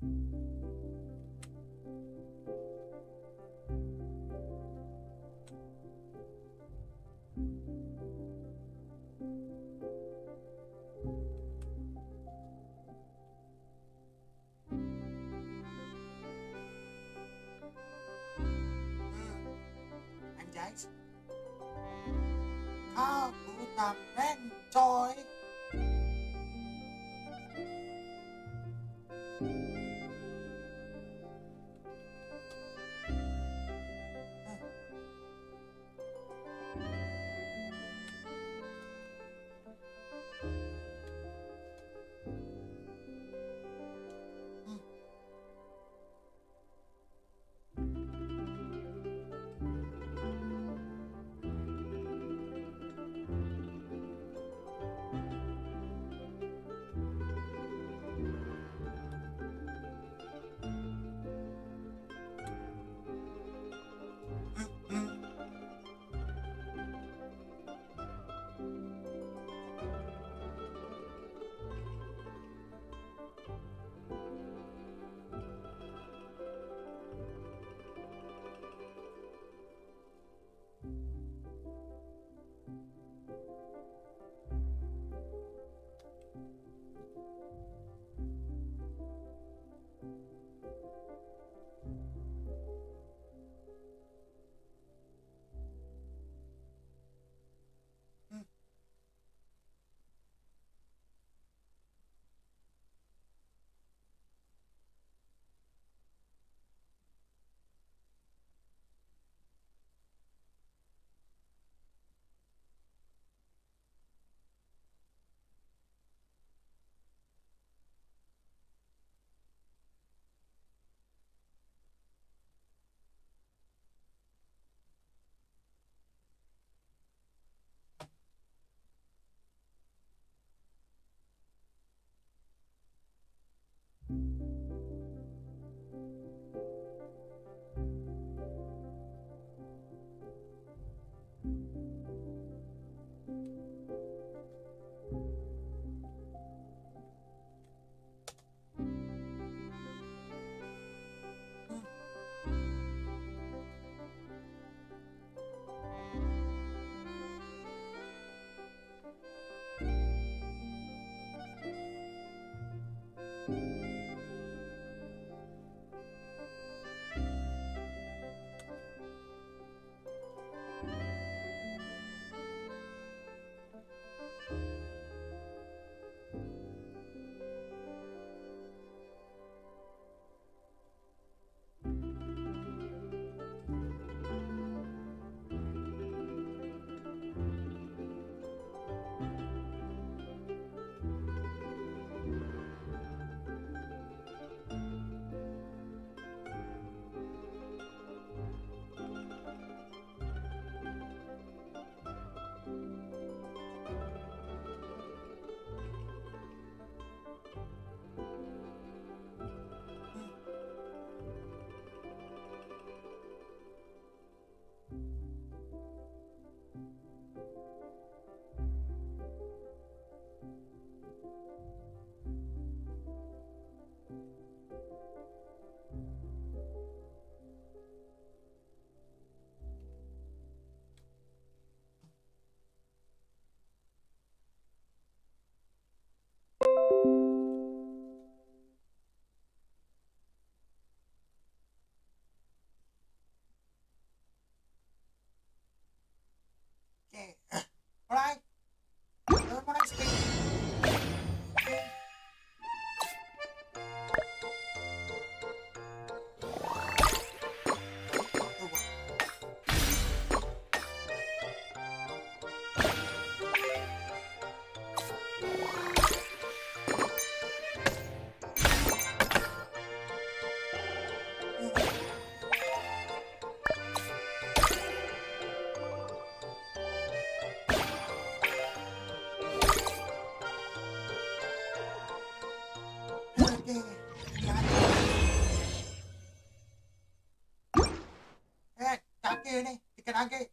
Anjay, aku tak mencoy. Okay. Alright. Never mind, speak. Kaki ni, ikan age.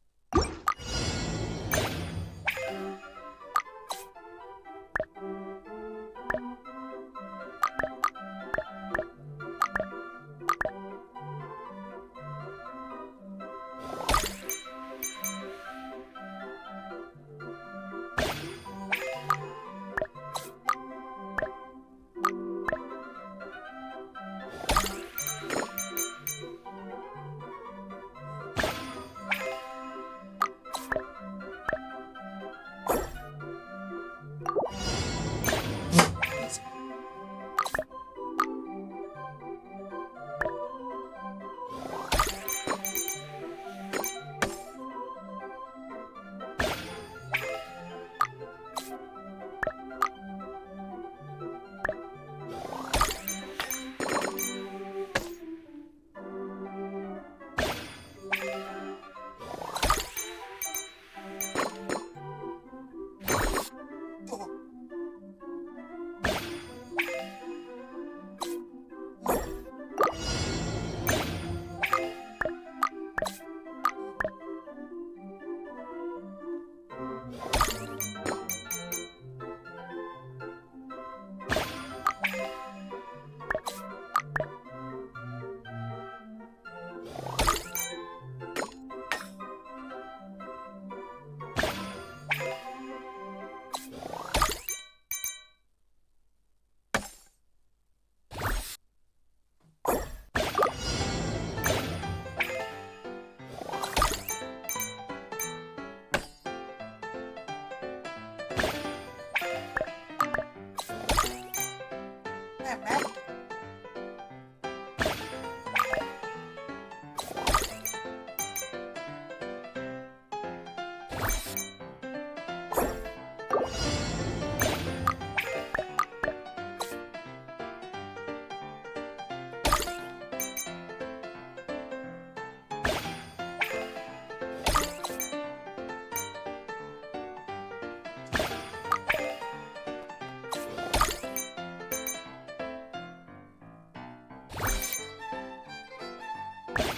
Tuh.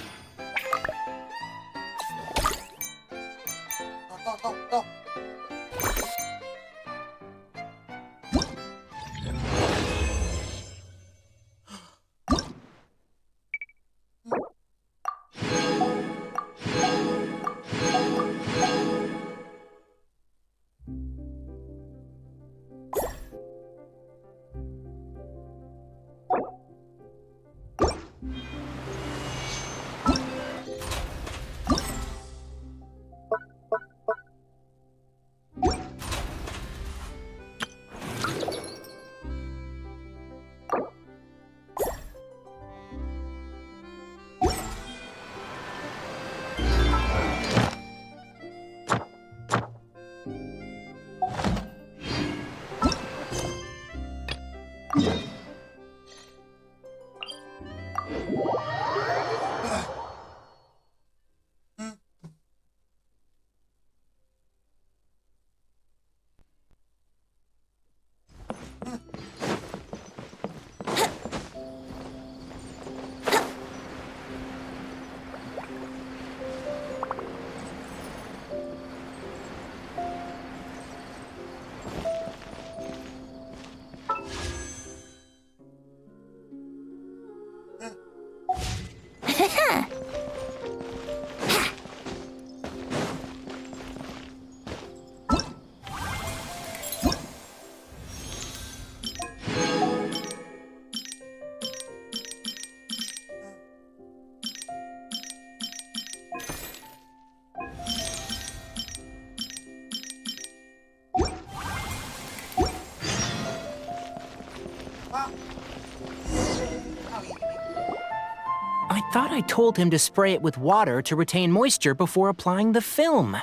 I thought I told him to spray it with water to retain moisture before applying the film.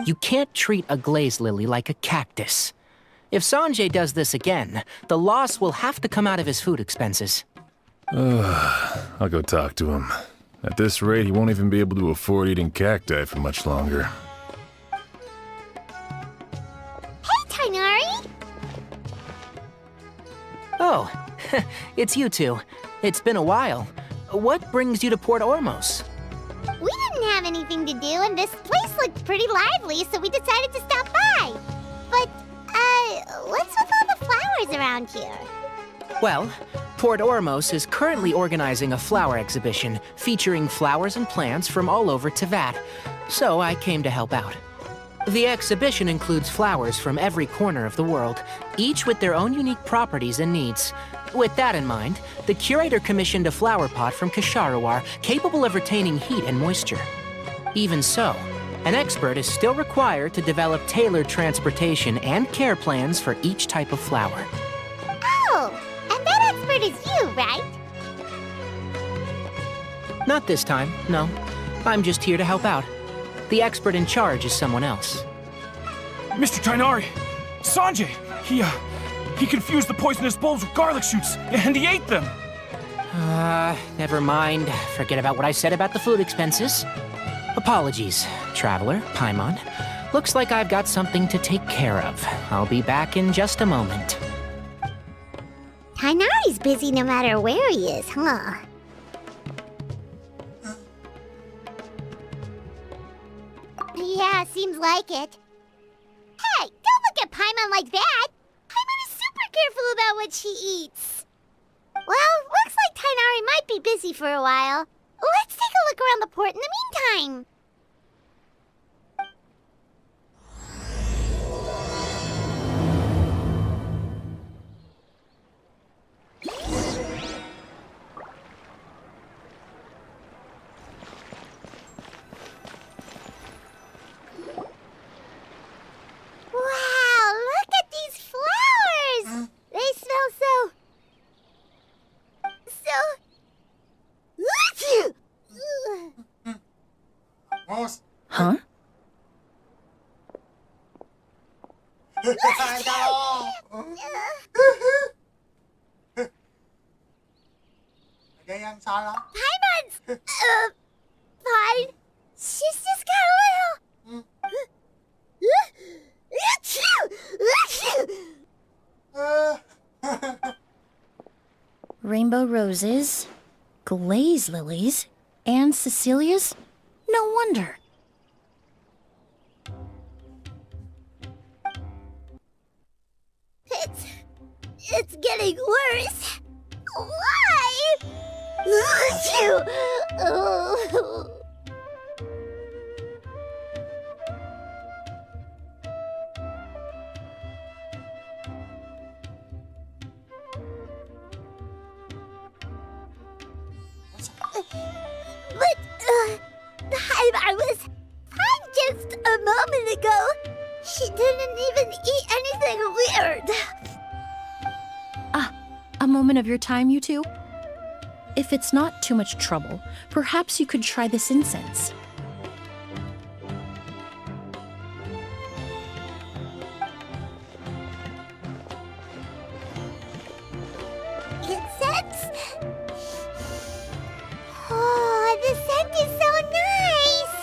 You can't treat a glaze lily like a cactus. If Sanjay does this again, the loss will have to come out of his food expenses. I'll go talk to him. At this rate, he won't even be able to afford eating cacti for much longer. Hey, Tainari! Oh, it's you two. It's been a while. What brings you to Port Ormos? We didn't have anything to do, and this place looked pretty lively, so we decided to stop by. But, what's with all the flowers around here? Well, Port Ormos is currently organizing a flower exhibition featuring flowers and plants from all over Teyvat, so I came to help out. The exhibition includes flowers from every corner of the world, each with their own unique properties and needs. With that in mind, the curator commissioned a flower pot from Ksharuwar capable of retaining heat and moisture. Even so, an expert is still required to develop tailored transportation and care plans for each type of flower. Oh, and that expert is you, right? Not this time, no. I'm just here to help out. The expert in charge is someone else. Mr. Tainari! Sanjay! He confused the poisonous bulbs with garlic shoots, and he ate them! Never mind. Forget about what I said about the food expenses. Apologies, Traveler, Paimon. Looks like I've got something to take care of. I'll be back in just a moment. Tainari's busy no matter where he is, huh? Yeah, seems like it. Hey, don't look at Paimon like that! Paimon is super careful about what she eats. Well, looks like Tainari might be busy for a while. Let's take a look around the port in the meantime. Wow, look at these flowers! They smell so... Moss. Huh? Ada yang salah. Paimon's... fine. She's just got a little... Rainbow roses, glaze lilies. And Cecilia's? No wonder. It's getting worse. Why? Oh. But, I was fine just a moment ago. She didn't even eat anything weird. A moment of your time, you two? If it's not too much trouble, perhaps you could try this incense. Incense? Oh, the scent is so nice!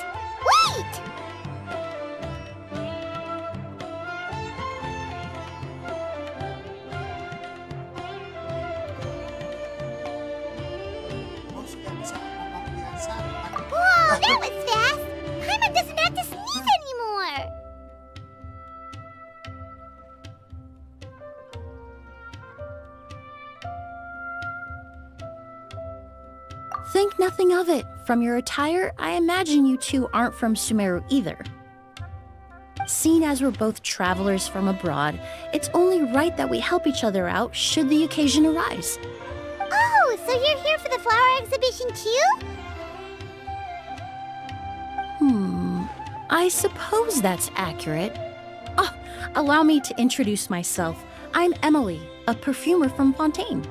Wait! Whoa, that was fast! Paimon doesn't have to sneeze anymore! Think nothing of it. From your attire, I imagine you two aren't from Sumeru either. Seeing as we're both travelers from abroad, it's only right that we help each other out should the occasion arise. Oh, so you're here for the flower exhibition too? I suppose that's accurate. Oh, allow me to introduce myself. I'm Emilie, a perfumer from Fontaine.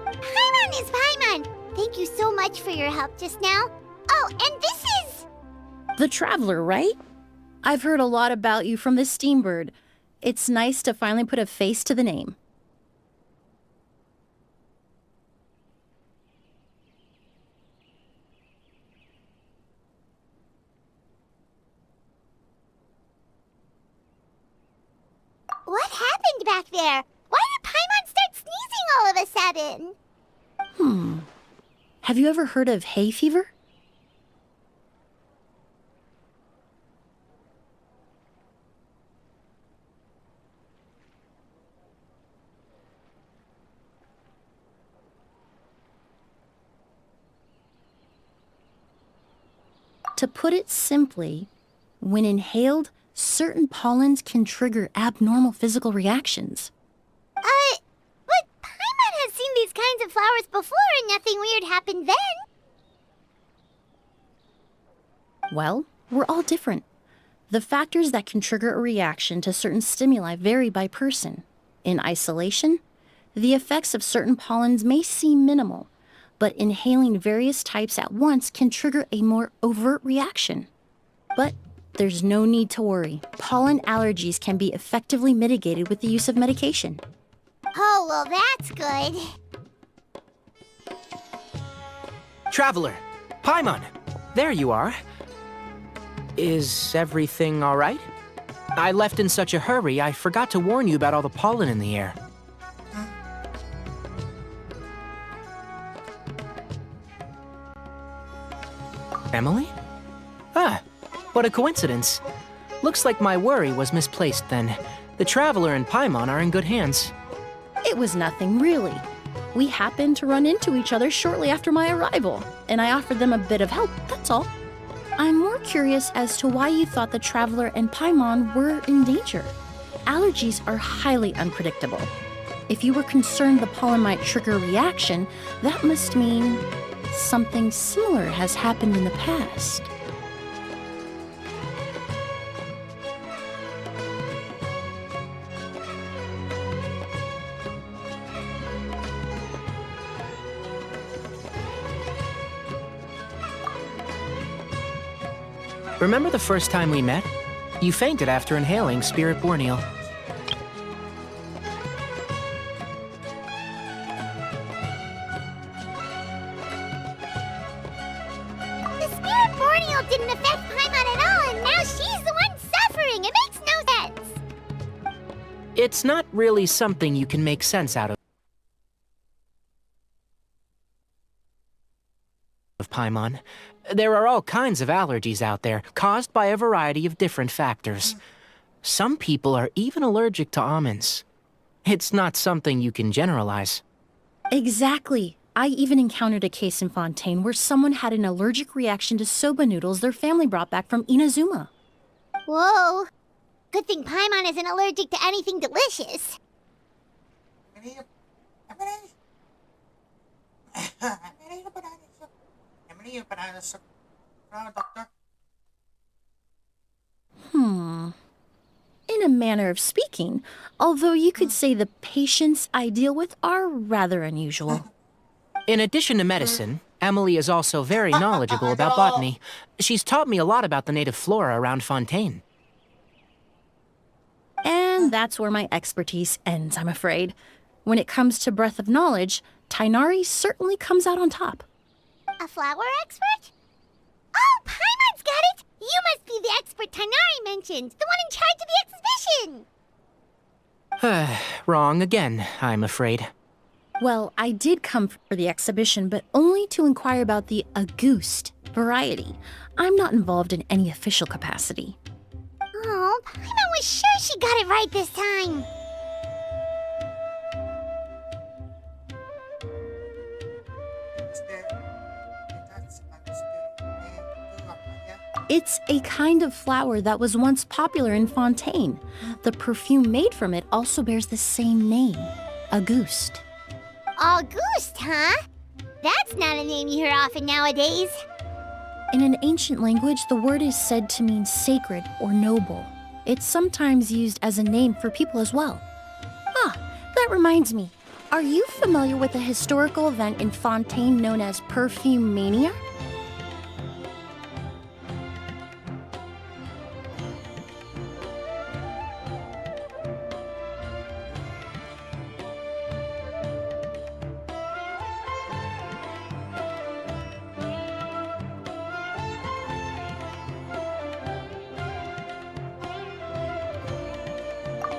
Paimon is Paimon! Thank you so much for your help just now. Oh, and this is... The Traveler, right? I've heard a lot about you from the Steambird. It's nice to finally put a face to the name. What happened back there? Why did Paimon start sneezing all of a sudden? Have you ever heard of hay fever? To put it simply, when inhaled, certain pollens can trigger abnormal physical reactions. But Paimon has seen these kinds of flowers before and nothing weird happened then. Well, we're all different. The factors that can trigger a reaction to certain stimuli vary by person. In isolation, the effects of certain pollens may seem minimal, but inhaling various types at once can trigger a more overt reaction. But there's no need to worry. Pollen allergies can be effectively mitigated with the use of medication. Oh, well, that's good. Traveler, Paimon, there you are. Is everything all right? I left in such a hurry, I forgot to warn you about all the pollen in the air. Emilie? Ah, what a coincidence. Looks like my worry was misplaced then. The Traveler and Paimon are in good hands. It was nothing, really. We happened to run into each other shortly after my arrival, and I offered them a bit of help, that's all. I'm more curious as to why you thought the Traveler and Paimon were in danger. Allergies are highly unpredictable. If you were concerned the pollen might trigger a reaction, that must mean something similar has happened in the past. Remember the first time we met? You fainted after inhaling Spirit Borneal. The Spirit Borneal didn't affect Paimon at all, and now she's the one suffering. It makes no sense. It's not really something you can make sense out of, Paimon. There are all kinds of allergies out there, caused by a variety of different factors. Some people are even allergic to almonds. It's not something you can generalize. Exactly. I even encountered a case in Fontaine where someone had an allergic reaction to soba noodles their family brought back from Inazuma. Whoa. Good thing Paimon isn't allergic to anything delicious. Emilie, doctor. In a manner of speaking, although you could say the patients I deal with are rather unusual. In addition to medicine, Emilie is also very knowledgeable about botany. She's taught me a lot about the native flora around Fontaine. And that's where my expertise ends, I'm afraid. When it comes to breadth of knowledge, Tighnari certainly comes out on top. A flower expert? Oh, Paimon's got it! You must be the expert Tighnari mentioned, the one in charge of the exhibition! Wrong again, I'm afraid. Well, I did come for the exhibition, but only to inquire about the Auguste variety. I'm not involved in any official capacity. Oh, Paimon was sure she got it right this time. It's a kind of flower that was once popular in Fontaine. The perfume made from it also bears the same name, Auguste. Auguste, huh? That's not a name you hear often nowadays. In an ancient language, the word is said to mean sacred or noble. It's sometimes used as a name for people as well. Ah, that reminds me. Are you familiar with a historical event in Fontaine known as Perfume Mania?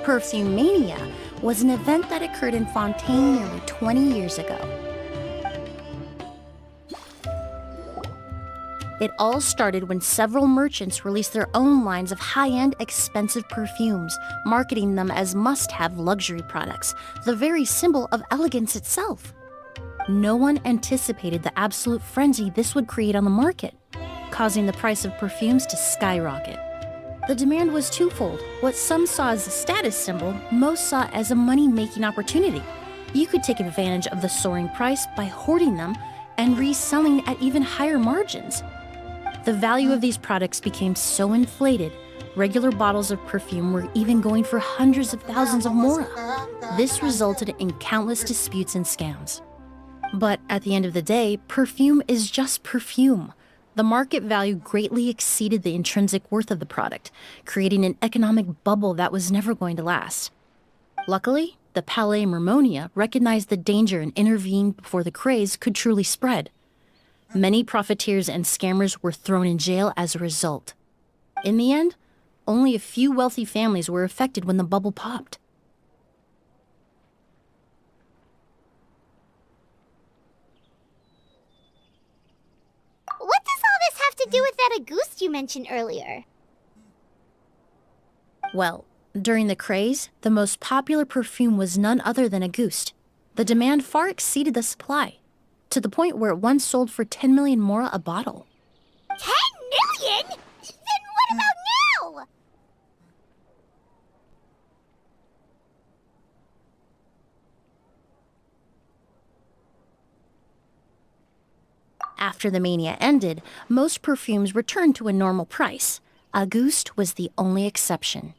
Perfume Mania was an event that occurred in Fontaine nearly 20 years ago. It all started when several merchants released their own lines of high-end, expensive perfumes, marketing them as must-have luxury products, the very symbol of elegance itself. No one anticipated the absolute frenzy this would create on the market, causing the price of perfumes to skyrocket. The demand was twofold. What some saw as a status symbol, most saw as a money-making opportunity. You could take advantage of the soaring price by hoarding them and reselling at even higher margins. The value of these products became so inflated, regular bottles of perfume were even going for hundreds of thousands of mora. This resulted in countless disputes and scams. But at the end of the day, perfume is just perfume. The market value greatly exceeded the intrinsic worth of the product, creating an economic bubble that was never going to last. Luckily, the Palais Mermonia recognized the danger and intervened before the craze could truly spread. Many profiteers and scammers were thrown in jail as a result. In the end, only a few wealthy families were affected when the bubble popped. What does all this have to do with that Auguste you mentioned earlier? Well, during the craze, the most popular perfume was none other than Auguste. The demand far exceeded the supply, to the point where it once sold for 10 million mora a bottle. 10 million? Then what about now? After the mania ended, most perfumes returned to a normal price. Auguste was the only exception.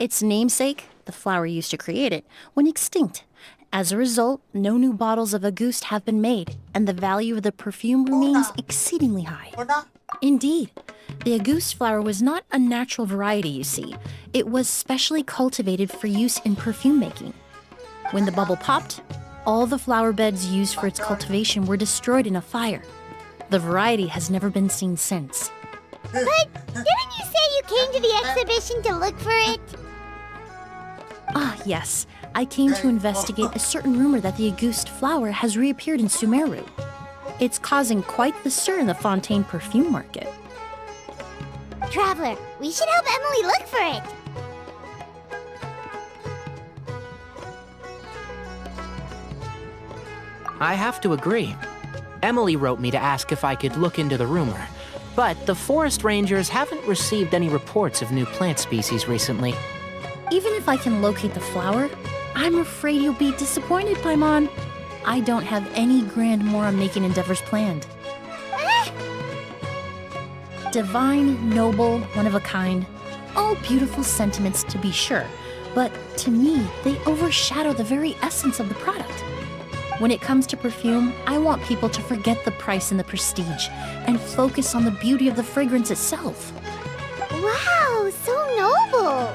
Its namesake, the flower used to create it, went extinct. As a result, no new bottles of Auguste have been made, and the value of the perfume remains exceedingly high. Indeed, the Auguste flower was not a natural variety, you see. It was specially cultivated for use in perfume making. When the bubble popped, all the flower beds used for its cultivation were destroyed in a fire. The variety has never been seen since. But didn't you say you came to the exhibition to look for it? Ah, yes. I came to investigate a certain rumor that the Auguste flower has reappeared in Sumeru. It's causing quite the stir in the Fontaine perfume market. Traveler, we should help Emily look for it. I have to agree. Emily wrote me to ask if I could look into the rumor, but the forest rangers haven't received any reports of new plant species recently. Even if I can locate the flower, I'm afraid you'll be disappointed, Paimon. I don't have any grand Mora-making endeavors planned. Divine, noble, one of a kind. All beautiful sentiments to be sure, but to me, they overshadow the very essence of the product. When it comes to perfume, I want people to forget the price and the prestige and focus on the beauty of the fragrance itself. Wow, so noble.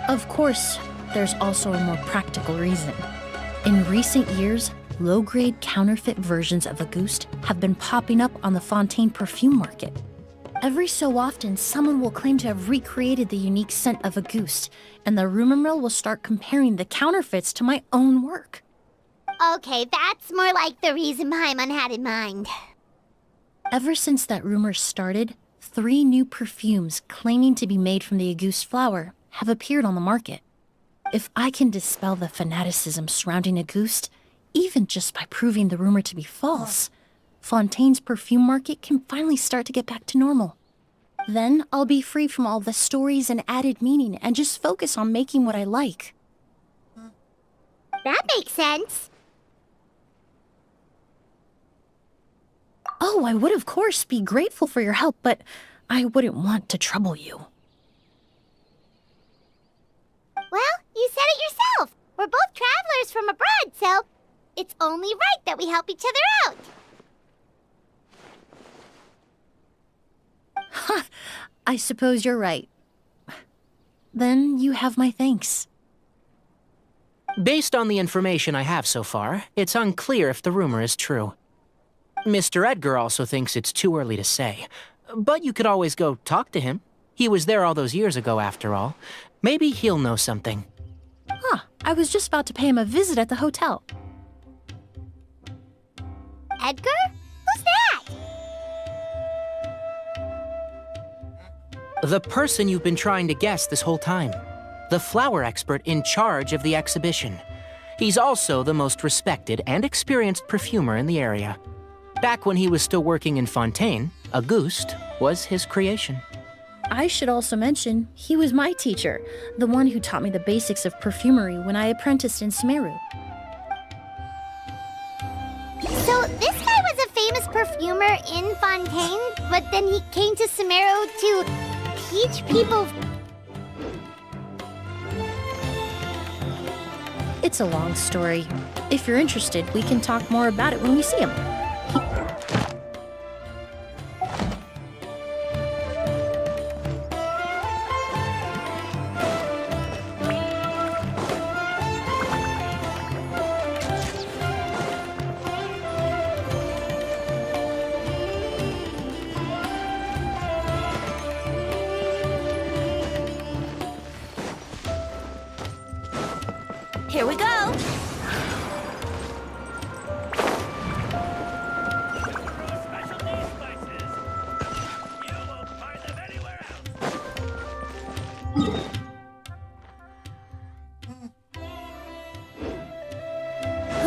Of course, there's also a more practical reason. In recent years, low-grade counterfeit versions of Auguste have been popping up on the Fontaine perfume market. Every so often, someone will claim to have recreated the unique scent of Auguste, and the rumor mill will start comparing the counterfeits to my own work. Okay, that's more like the reason Paimon had in mind. Ever since that rumor started, 3 new perfumes claiming to be made from the Auguste flower have appeared on the market. If I can dispel the fanaticism surrounding Auguste, even just by proving the rumor to be false, Fontaine's perfume market can finally start to get back to normal. Then I'll be free from all the stories and added meaning and just focus on making what I like. That makes sense. Oh, I would of course be grateful for your help, but I wouldn't want to trouble you. Well, you said it yourself. We're both travelers from abroad, so it's only right that we help each other out. Ha! I suppose you're right. Then you have my thanks. Based on the information I have so far, it's unclear if the rumor is true. Mr. Edgar also thinks it's too early to say, but you could always go talk to him. He was there all those years ago, after all. Maybe he'll know something. Huh, I was just about to pay him a visit at the hotel. Edgar? Who's that? The person you've been trying to guess this whole time. The flower expert in charge of the exhibition. He's also the most respected and experienced perfumer in the area. Back when he was still working in Fontaine, Auguste was his creation. I should also mention, he was my teacher, the one who taught me the basics of perfumery when I apprenticed in Sumeru. So this guy was a famous perfumer in Fontaine, but then he came to Sumeru to teach people. It's a long story. If you're interested, we can talk more about it when we see him. Here we go.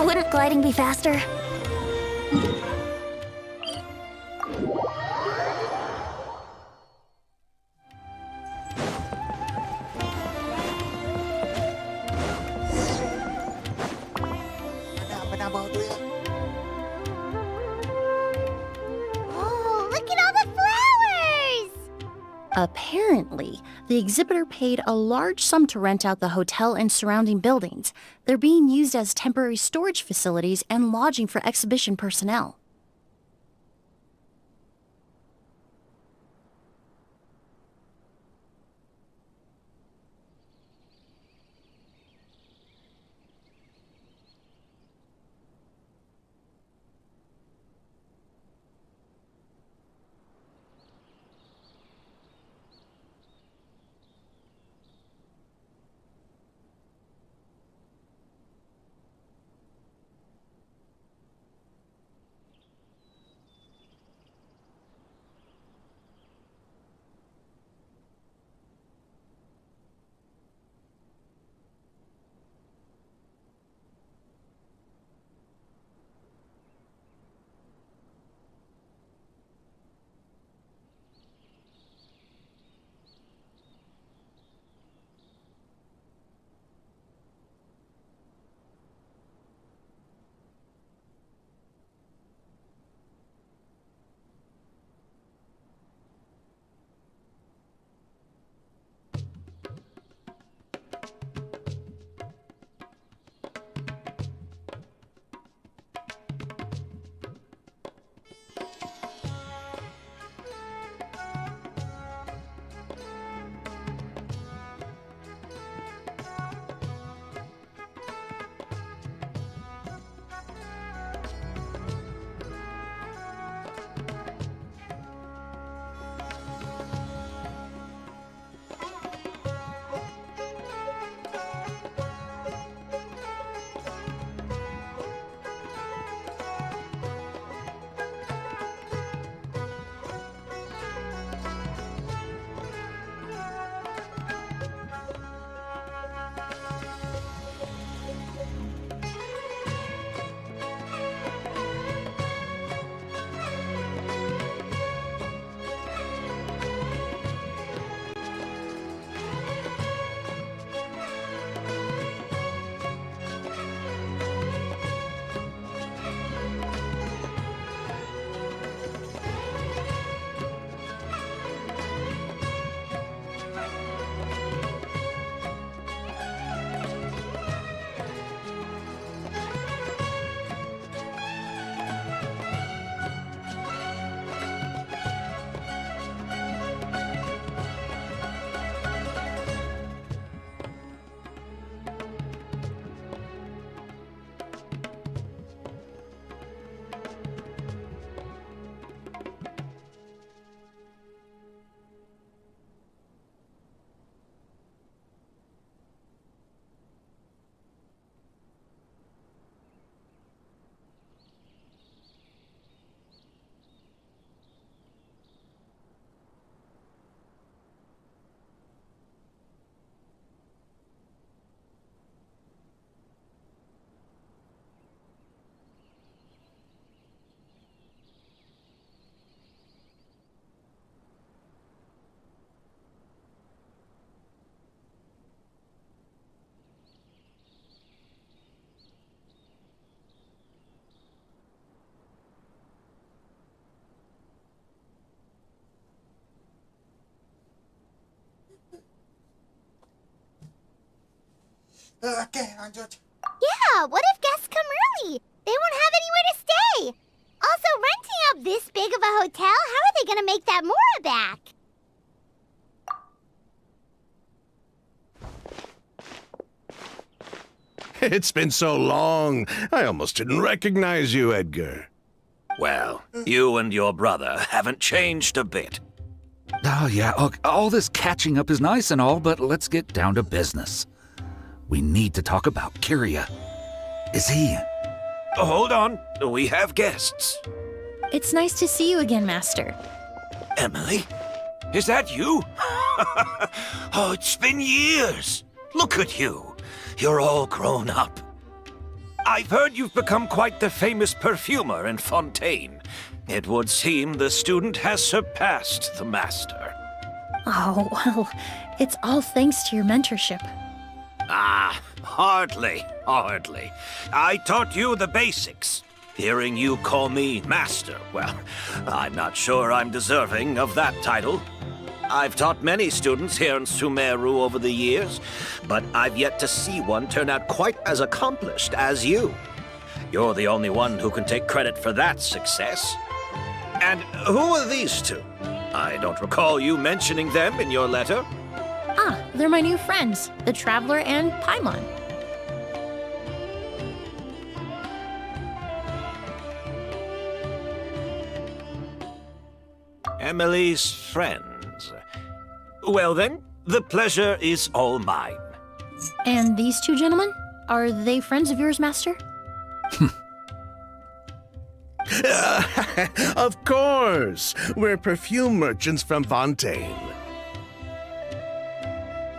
Wouldn't gliding be faster? Oh, look at all the flowers! Apparently, the exhibitor paid a large sum to rent out the hotel and surrounding buildings. They're being used as temporary storage facilities and lodging for exhibition personnel. Okay, lanjut. Yeah, what if guests come early? They won't have anywhere to stay. Also, renting out this big of a hotel, how are they gonna make that mora back? It's been so long, I almost didn't recognize you, Edgar. Well, you and your brother haven't changed a bit. Oh, yeah, all this catching up is nice and all, but let's get down to business. We need to talk about Kyria. Is he... Hold on, we have guests. It's nice to see you again, Master. Emilie? Is that you? Oh, it's been years. Look at you. You're all grown up. I've heard you've become quite the famous perfumer in Fontaine. It would seem the student has surpassed the master. Oh, well, it's all thanks to your mentorship. Ah, hardly. I taught you the basics. Hearing you call me master, well, I'm not sure I'm deserving of that title. I've taught many students here in Sumeru over the years, but I've yet to see one turn out quite as accomplished as you. You're the only one who can take credit for that success. And who are these two? I don't recall you mentioning them in your letter. Ah, they're my new friends, the Traveler and Paimon. Emilie's friends. Well then, the pleasure is all mine. And these two gentlemen? Are they friends of yours, Master? Of course! We're perfume merchants from Fontaine.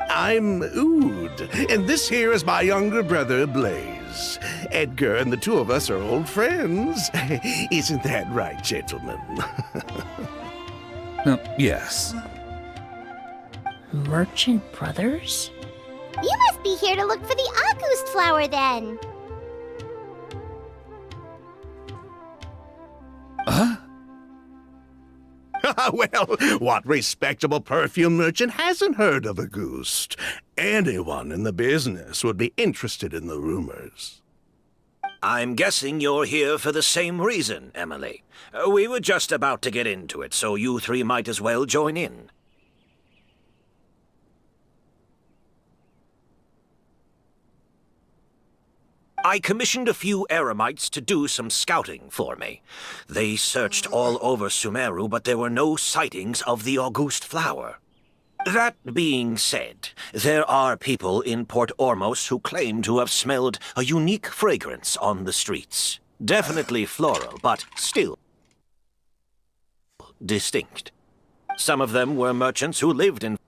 I'm Oud, and this here is my younger brother, Blaze. Edgar and the two of us are old friends. Isn't that right, gentlemen? Yes. Merchant brothers? You must be here to look for the August flower then. Huh? Well, what respectable perfume merchant hasn't heard of a goose? Anyone in the business would be interested in the rumors. I'm guessing you're here for the same reason, Emilie. We were just about to get into it, so you three might as well join in. I commissioned a few eremites to do some scouting for me. They searched all over Sumeru, but there were no sightings of the August flower. That being said, there are people in Port Ormos who claim to have smelled a unique fragrance on the streets. Definitely floral, but still distinct. Some of them were merchants who lived in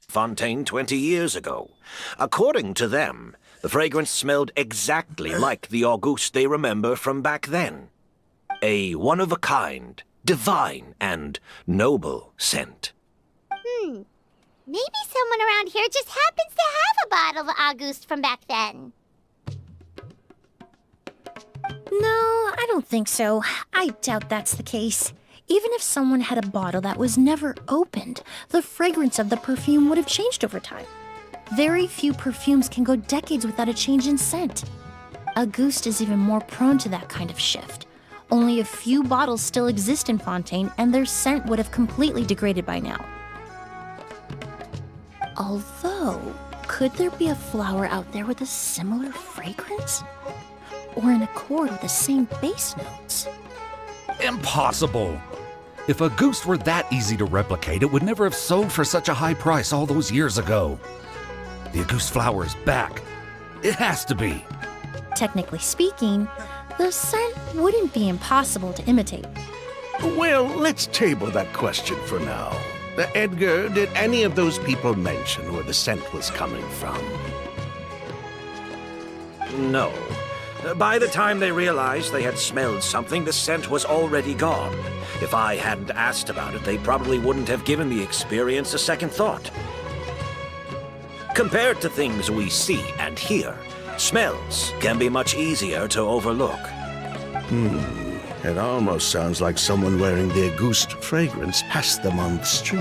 Fontaine 20 years ago. According to them, the fragrance smelled exactly like the August they remember from back then. A one-of-a-kind, divine, and noble scent. Maybe someone around here just happens to have a bottle of August from back then. No, I don't think so. I doubt that's the case. Even if someone had a bottle that was never opened, the fragrance of the perfume would have changed over time. Very few perfumes can go decades without a change in scent. August is even more prone to that kind of shift. Only a few bottles still exist in Fontaine, and their scent would have completely degraded by now. Although, could there be a flower out there with a similar fragrance? Or in accord with the same base notes? Impossible! If a goose were that easy to replicate, it would never have sold for such a high price all those years ago. The August flower is back. It has to be. Technically speaking, the scent wouldn't be impossible to imitate. Well, let's table that question for now. Edgar, did any of those people mention where the scent was coming from? No. By the time they realized they had smelled something, the scent was already gone. If I hadn't asked about it, they probably wouldn't have given the experience a second thought. Compared to things we see and hear, smells can be much easier to overlook. It almost sounds like someone wearing the Auguste fragrance passed them on the street.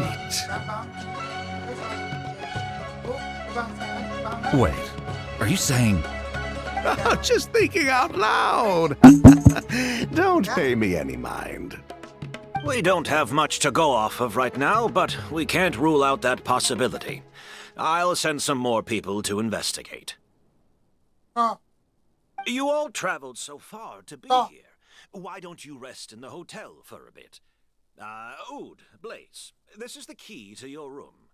Wait, are you saying... Just thinking out loud. Don't pay me any mind. We don't have much to go off of right now, but we can't rule out that possibility. I'll send some more people to investigate. You all traveled so far to be here. Why don't you rest in the hotel for a bit? Oud, Blaze, this is the key to your room.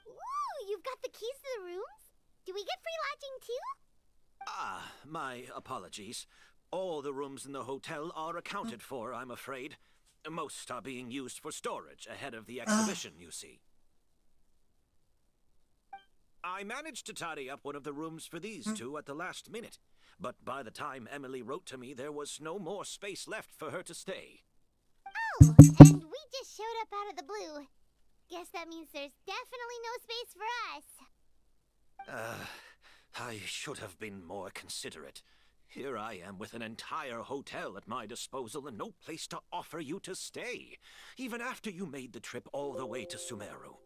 Ooh, you've got the keys to the rooms? Do we get free lodging too? My apologies. All the rooms in the hotel are accounted for, I'm afraid. Most are being used for storage ahead of the exhibition, you see. I managed to tidy up one of the rooms for these two at the last minute, but by the time Emilie wrote to me, there was no more space left for her to stay. Oh, and we just showed up out of the blue. Guess that means there's definitely no space for us. I should have been more considerate. Here I am with an entire hotel at my disposal and no place to offer you to stay, even after you made the trip all the way to Sumeru.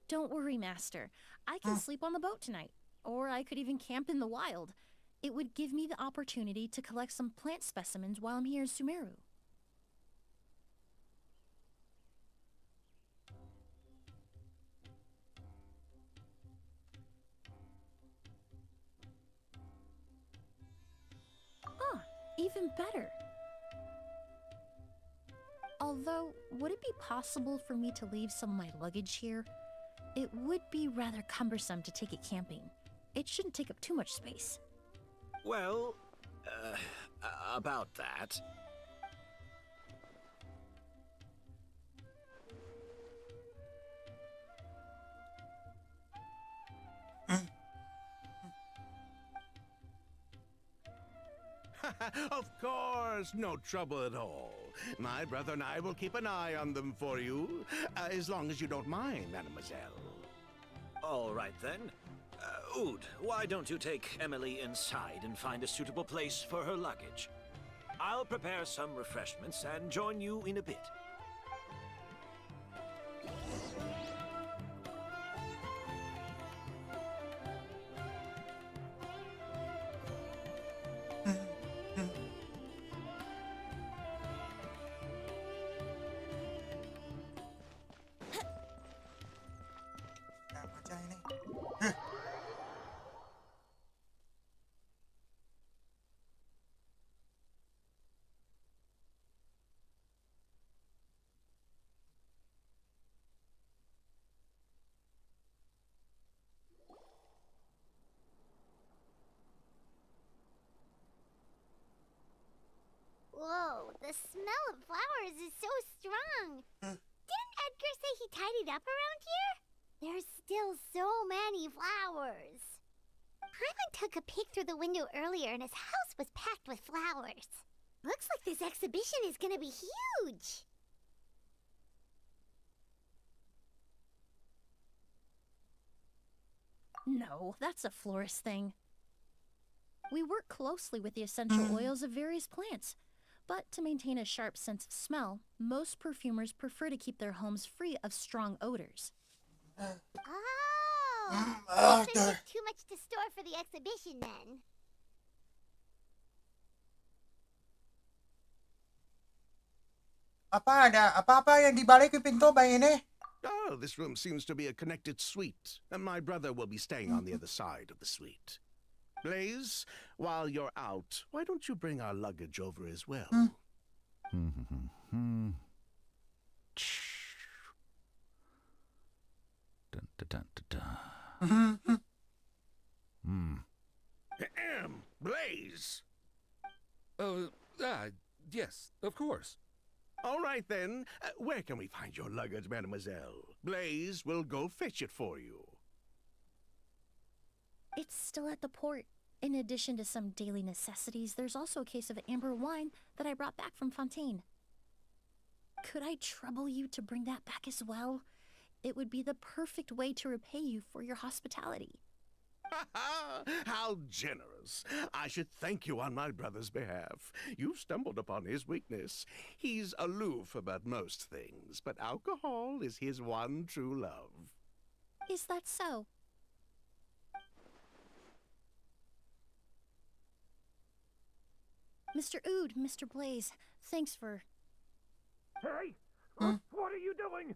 Don't worry, Master. I can sleep on the boat tonight, or I could even camp in the wild. It would give me the opportunity to collect some plant specimens while I'm here in Sumeru. Even better. Although, would it be possible for me to leave some of my luggage here? It would be rather cumbersome to take it camping. It shouldn't take up too much space. Well, about that... Of course, no trouble at all. My brother and I will keep an eye on them for you, as long as you don't mind, mademoiselle. All right, then. Oud, why don't you take Emilie inside and find a suitable place for her luggage? I'll prepare some refreshments and join you in a bit. Whoa, the smell of flowers is so strong. Didn't Edgar say he tidied up around here? There's still so many flowers. Paimon took a peek through the window earlier and his house was packed with flowers. Looks like this exhibition is gonna be huge. No, that's a florist thing. We work closely with the essential oils of various plants. But to maintain a sharp sense of smell, most perfumers prefer to keep their homes free of strong odors. Oh, there's too much to store for the exhibition then. Apa yang di balik yung pinto ba yun eh? Oh, this room seems to be a connected suite, and my brother will be staying on the other side of the suite. Blaze, while you're out, why don't you bring our luggage over as well? Dun, dun, dun, dun, dun. Blaze! Yes, of course. All right then, where can we find your luggage, mademoiselle? Blaze will go fetch it for you. It's still at the port. In addition to some daily necessities, there's also a case of amber wine that I brought back from Fontaine. Could I trouble you to bring that back as well? It would be the perfect way to repay you for your hospitality. How generous. I should thank you on my brother's behalf. You stumbled upon his weakness. He's aloof about most things, but alcohol is his one true love. Is that so? Mr. Ood, Mr. Blaze, thanks for... Hey! What are you doing?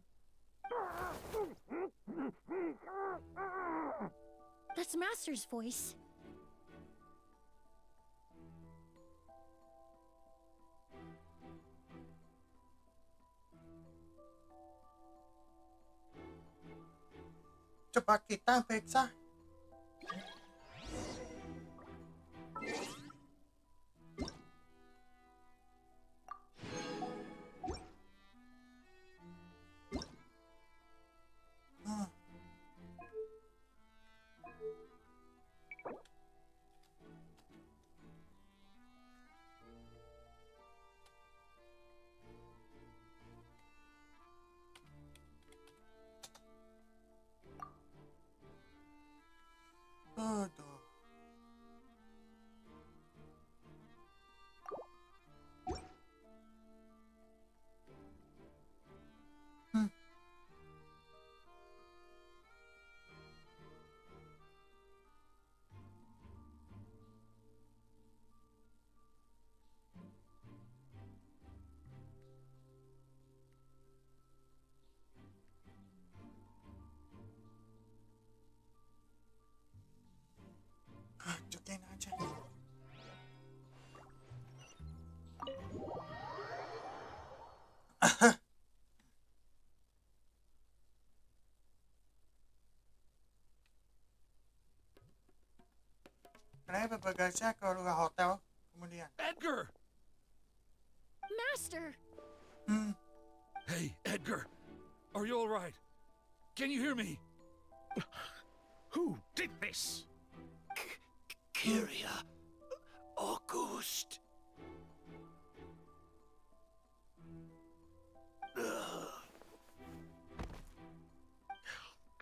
That's Master's voice. Cepat kita periksa. Aduh. Cobain aja. Kenapa bagasinya ke luar hotel kemudian? Edgar! Master! Hey, Edgar! Are you all right? Can you hear me? Who did this? Kyria. August.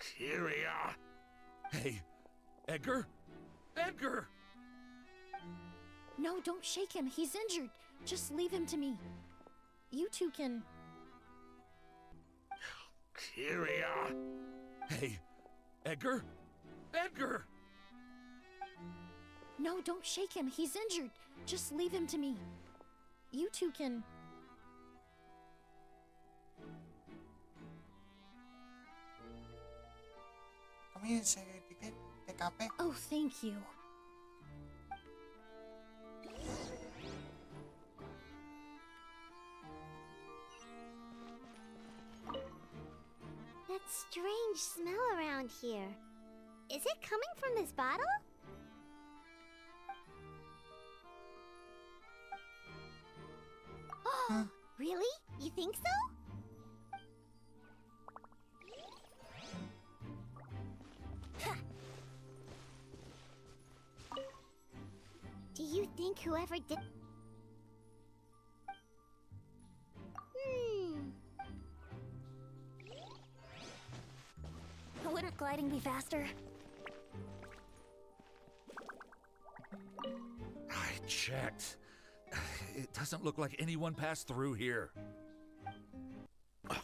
Kyria. Hey, Edgar? Edgar! No, don't shake him. He's injured. Just leave him to me. You two can... Kyria. Hey, Edgar? Edgar! No, don't shake him. He's injured. Just leave him to me. You two can... Kami sedikit TKP. Oh, thank you. That strange smell around here. Is it coming from this bottle? Oh, really? You think so? Do you think whoever did... Wouldn't gliding be faster? I checked. It doesn't look like anyone passed through here. Oh,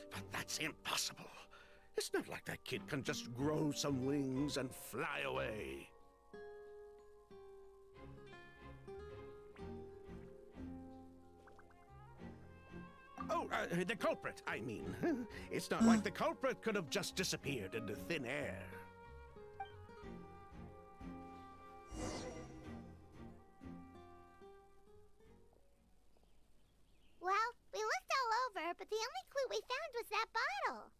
but that's impossible. It's not like that kid can just grow some wings and fly away. Oh, the culprit, I mean. It's not like the culprit could have just disappeared into thin air. Well, we looked all over, but the only clue we found was that bottle.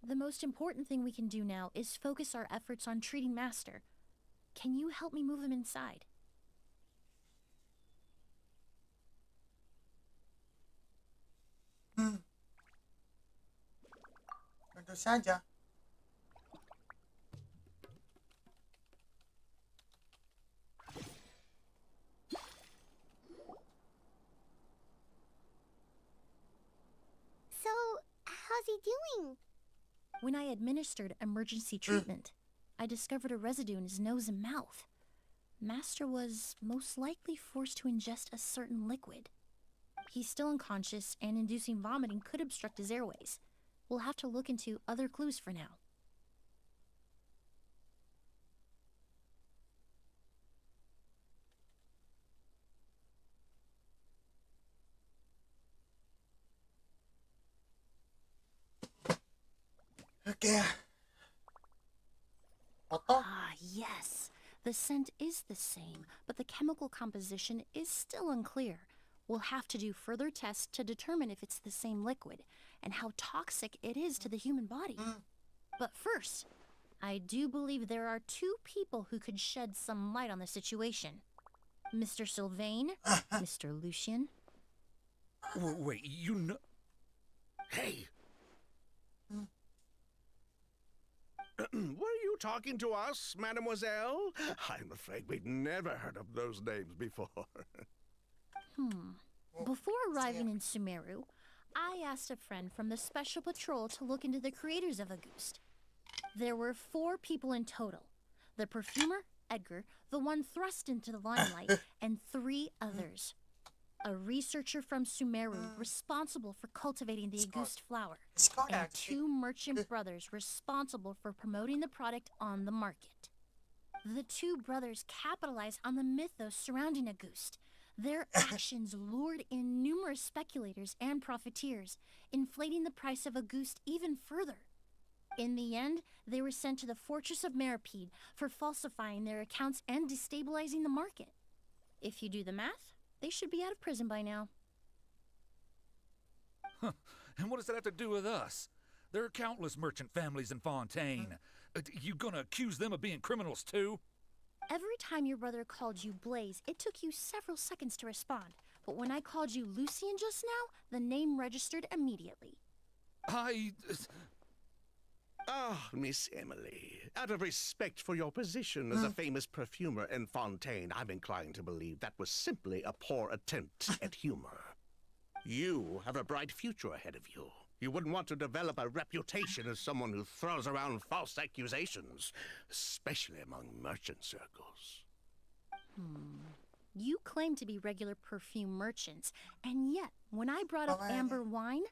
The most important thing we can do now is focus our efforts on treating Master. Can you help me move him inside? Tentu saja. So, how's he doing? When I administered emergency treatment, I discovered a residue in his nose and mouth. Master was most likely forced to ingest a certain liquid. He's still unconscious, and inducing vomiting could obstruct his airways. We'll have to look into other clues for now. Okay. Otto? Ah, yes. The scent is the same, but the chemical composition is still unclear. We'll have to do further tests to determine if it's the same liquid and how toxic it is to the human body. But first, I do believe there are two people who could shed some light on the situation. Mr. Sylvain, Mr. Lucien. Wait, you know... Hey! Were you talking to us, mademoiselle? I'm afraid we'd never heard of those names before. Before arriving in Sumeru, I asked a friend from the Special Patrol to look into the creators of Auguste. There were 4 people in total. The perfumer, Edgar, the one thrust into the limelight, and 3 others. A researcher from Sumeru responsible for cultivating the Auguste flower, and 2 merchant brothers responsible for promoting the product on the market. The 2 brothers capitalized on the mythos surrounding Auguste. Their actions lured in numerous speculators and profiteers, inflating the price of Auguste even further. In the end, they were sent to the fortress of Meripede for falsifying their accounts and destabilizing the market. If you do the math, they should be out of prison by now. And what does that have to do with us? There are countless merchant families in Fontaine. You gonna accuse them of being criminals too? Every time your brother called you Blaze, it took you several seconds to respond. But when I called you Lucien just now, the name registered immediately. Ah, Miss Emilie, out of respect for your position as a famous perfumer in Fontaine, I'm inclined to believe that was simply a poor attempt at humor. You have a bright future ahead of you. You wouldn't want to develop a reputation as someone who throws around false accusations, especially among merchant circles. You claim to be regular perfume merchants, and yet, when I brought up amber wine,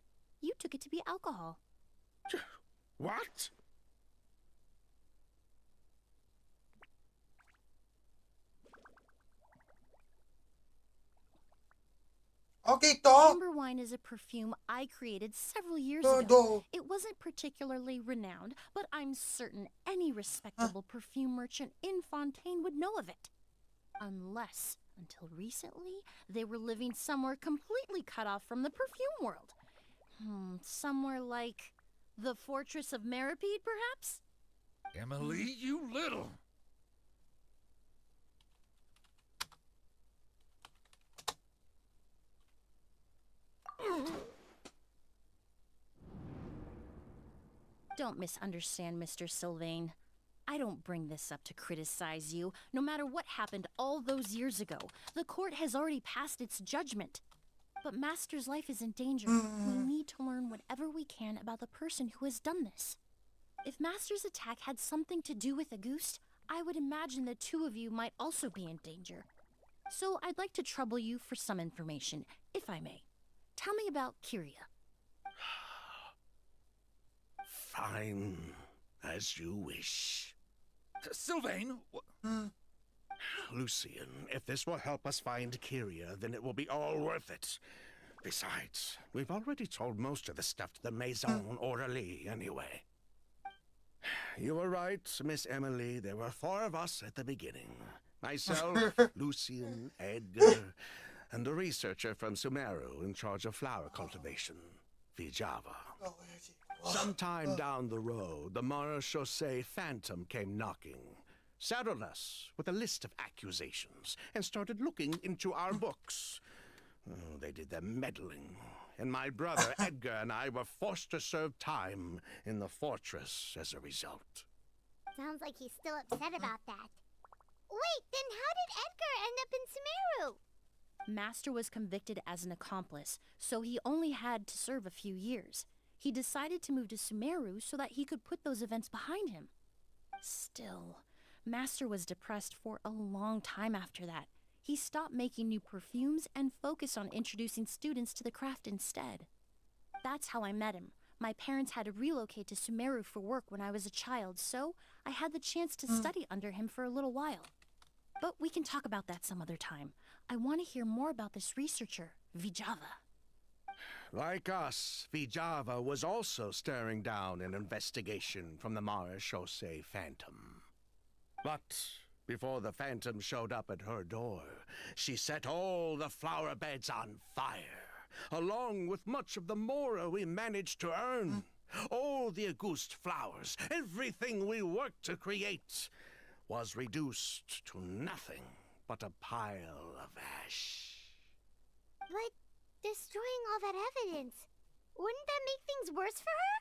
you took it to be alcohol. What? Okay, to. Amber wine is a perfume I created several years ago. It wasn't particularly renowned, but I'm certain any respectable perfume merchant in Fontaine would know of it. Unless, until recently, they were living somewhere completely cut off from the perfume world. Somewhere like the fortress of Meripede, perhaps? Emilie, you little... Don't misunderstand, Mr. Sylvain. I don't bring this up to criticize you. No matter what happened all those years ago, the court has already passed its judgment. But Master's life is in danger. We need to learn whatever we can about the person who has done this. If Master's attack had something to do with Auguste, I would imagine the 2 of you might also be in danger. So I'd like to trouble you for some information, if I may. Tell me about Kyria. Fine, as you wish. Sylvain? Lucien, if this will help us find Kyria, then it will be all worth it. Besides, we've already told most of the stuff to the Maison Orderly anyway. You were right, Miss Emilie. There were 4 of us at the beginning. Myself, Lucien, Edgar, and a researcher from Sumeru in charge of flower cultivation, Vijava. Sometime down the road, the Marechaussee Phantom came knocking, saddled us with a list of accusations, and started looking into our books. They did their meddling, and my brother Edgar and I were forced to serve time in the fortress as a result. Sounds like he's still upset about that. Wait, then how did Edgar end up in Sumeru? Master was convicted as an accomplice, so he only had to serve a few years. He decided to move to Sumeru so that he could put those events behind him. Still, Master was depressed for a long time after that. He stopped making new perfumes and focused on introducing students to the craft instead. That's how I met him. My parents had to relocate to Sumeru for work when I was a child, so I had the chance to study under him for a little while. But we can talk about that some other time. I want to hear more about this researcher, Vijava. Like us, Vijava was also staring down an investigation from the Marechaussee Phantom. But before the Phantom showed up at her door, she set all the flower beds on fire, along with much of the mora we managed to earn. All the Auguste flowers, everything we worked to create, was reduced to nothing but a pile of ash. But destroying all that evidence, wouldn't that make things worse for her?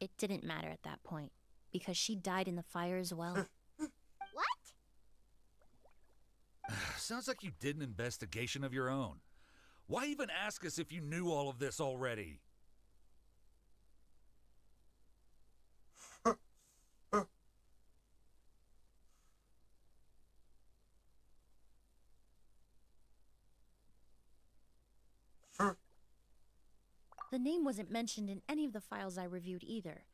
It didn't matter at that point, because she died in the fire as well. What? Sounds like you did an investigation of your own. Why even ask us if you knew all of this already? The name wasn't mentioned in any of the files I reviewed either,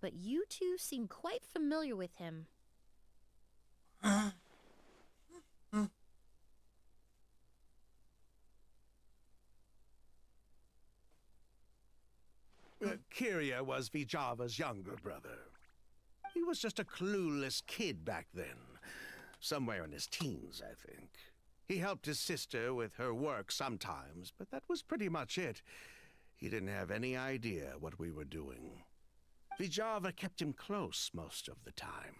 but you two seem quite familiar with him. Kiria was Vijava's younger brother. He was just a clueless kid back then, somewhere in his teens, I think. He helped his sister with her work sometimes, but that was pretty much it. He didn't have any idea what we were doing. Vijava kept him close most of the time.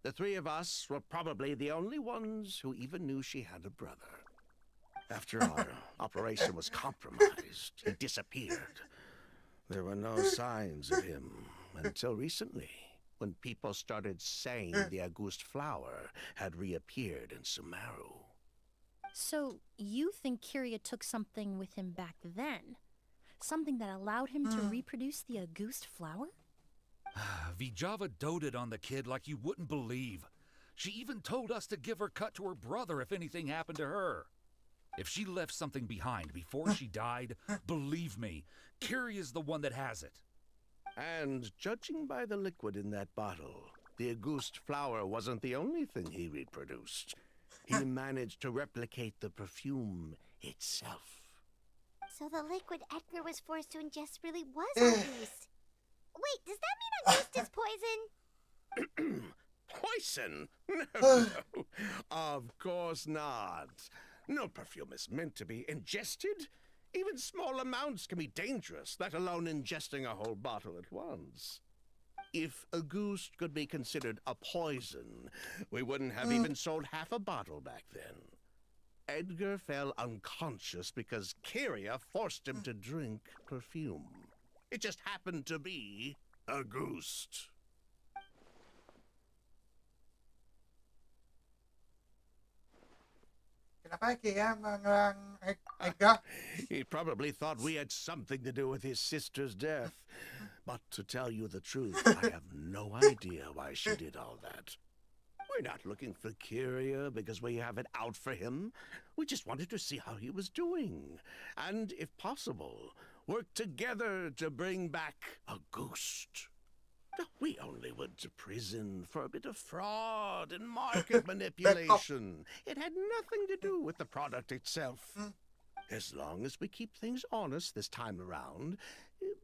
The three of us were probably the only ones who even knew she had a brother. After our operation was compromised, he disappeared. There were no signs of him until recently, when people started saying the Auguste flower had reappeared in Sumeru. So, you think Kiria took something with him back then? Something that allowed him to reproduce the Auguste flower? Vijava doted on the kid like you wouldn't believe. She even told us to give her cut to her brother if anything happened to her. If she left something behind before she died, believe me, Kiria's the one that has it. And judging by the liquid in that bottle, the Auguste flower wasn't the only thing he reproduced. He managed to replicate the perfume itself. So the liquid Edgar was forced to ingest really was Auguste. Wait, does that mean Auguste is poison? Poison? No, of course not. No perfume is meant to be ingested. Even small amounts can be dangerous, let alone ingesting a whole bottle at once. If Auguste could be considered a poison, we wouldn't have even sold half a bottle back then. Edgar fell unconscious because Kiria forced him to drink perfume. It just happened to be Auguste. Kenapa Kia mengelang Edgar? He probably thought we had something to do with his sister's death. But to tell you the truth, I have no idea why she did all that. We're not looking for Kiria because we have it out for him. We just wanted to see how he was doing. And, if possible, work together to bring back Auguste. We only went to prison for a bit of fraud and market manipulation. It had nothing to do with the product itself. As long as we keep things honest this time around,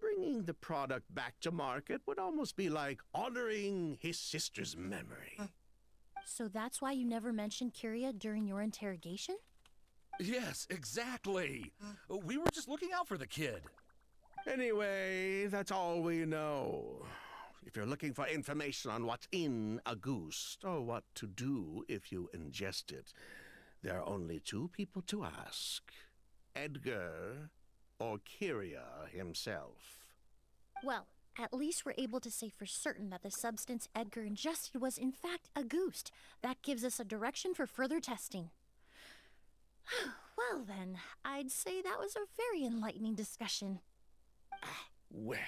bringing the product back to market would almost be like honoring his sister's memory. So that's why you never mentioned Kiria during your interrogation? Yes, exactly. We were just looking out for the kid. Anyway, that's all we know. If you're looking for information on what's in Auguste, or what to do if you ingest it, there are only two people to ask. Edgar or Kiria himself. Well, at least we're able to say for certain that the substance Edgar ingested was in fact Auguste. That gives us a direction for further testing. Well, Well then, I'd say that was a very enlightening discussion. Well,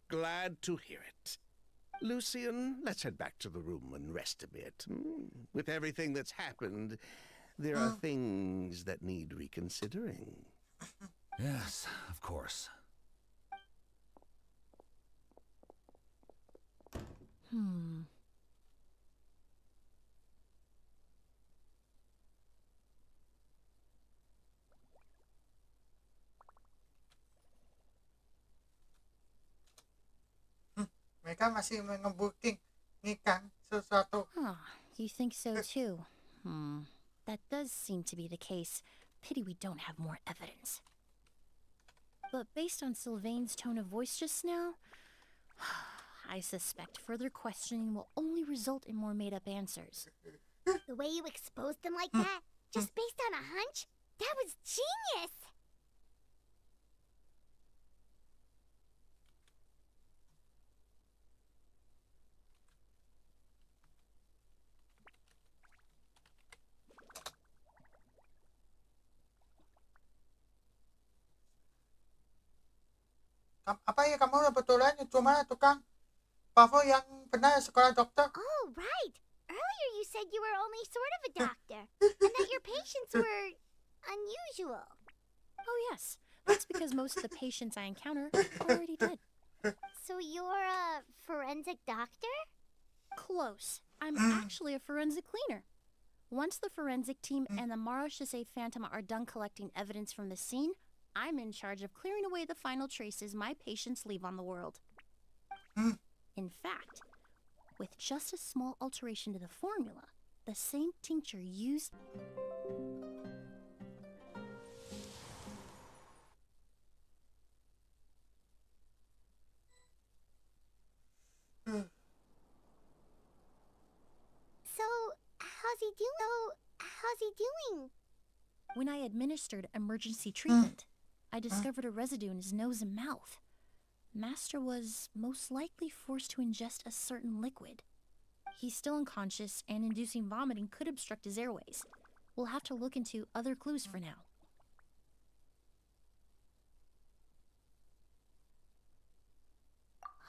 glad to hear it. Lucian, let's head back to the room and rest a bit. With everything that's happened, there are things that need reconsidering. Yes, of course. Mereka masih nge-booking nih kan sesuatu. You think so too? That does seem to be the case. Pity we don't have more evidence. But based on Sylvain's tone of voice just now, I suspect further questioning will only result in more made-up answers. The way you exposed them like that, just based on a hunch, that was genius! Apa ya kamu kebetulan cuma tukang Pavo yang pernah sekolah dokter? Oh, right. Earlier you said you were only sort of a doctor, and that your patients were unusual. Oh yes, that's because most of the patients I encounter are already dead. So you're a forensic doctor? Close. I'm actually a forensic cleaner. Once the forensic team and the Marochisei Phantom are done collecting evidence from the scene, I'm in charge of clearing away the final traces my patients leave on the world. In fact, with just a small alteration to the formula, the same tincture used... So, how's he doing? When I administered emergency treatment, I discovered a residue in his nose and mouth. Master was most likely forced to ingest a certain liquid. He's still unconscious, and inducing vomiting could obstruct his airways. We'll have to look into other clues for now.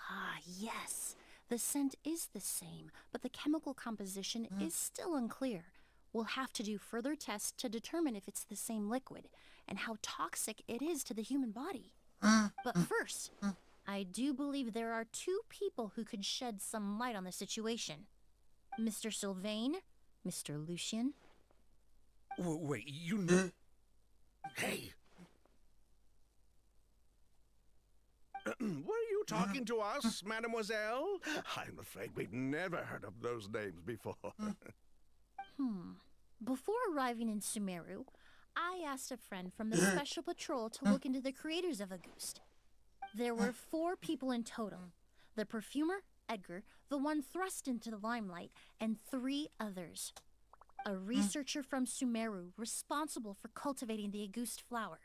Ah, yes. The scent is the same, but the chemical composition is still unclear. We'll have to do further tests to determine if it's the same liquid, and how toxic it is to the human body. But first, I do believe there are two people who could shed some light on the situation. Mr. Sylvain, Mr. Lucian. Wait, you know... Hey! Were you talking to us, mademoiselle? I'm afraid we'd never heard of those names before. Before arriving in Sumeru, I asked a friend from the Special Patrol to look into the creators of Auguste. There were 4 people in total. The perfumer, Edgar, the one thrust into the limelight, and 3 others. A researcher from Sumeru responsible for cultivating the Auguste flower,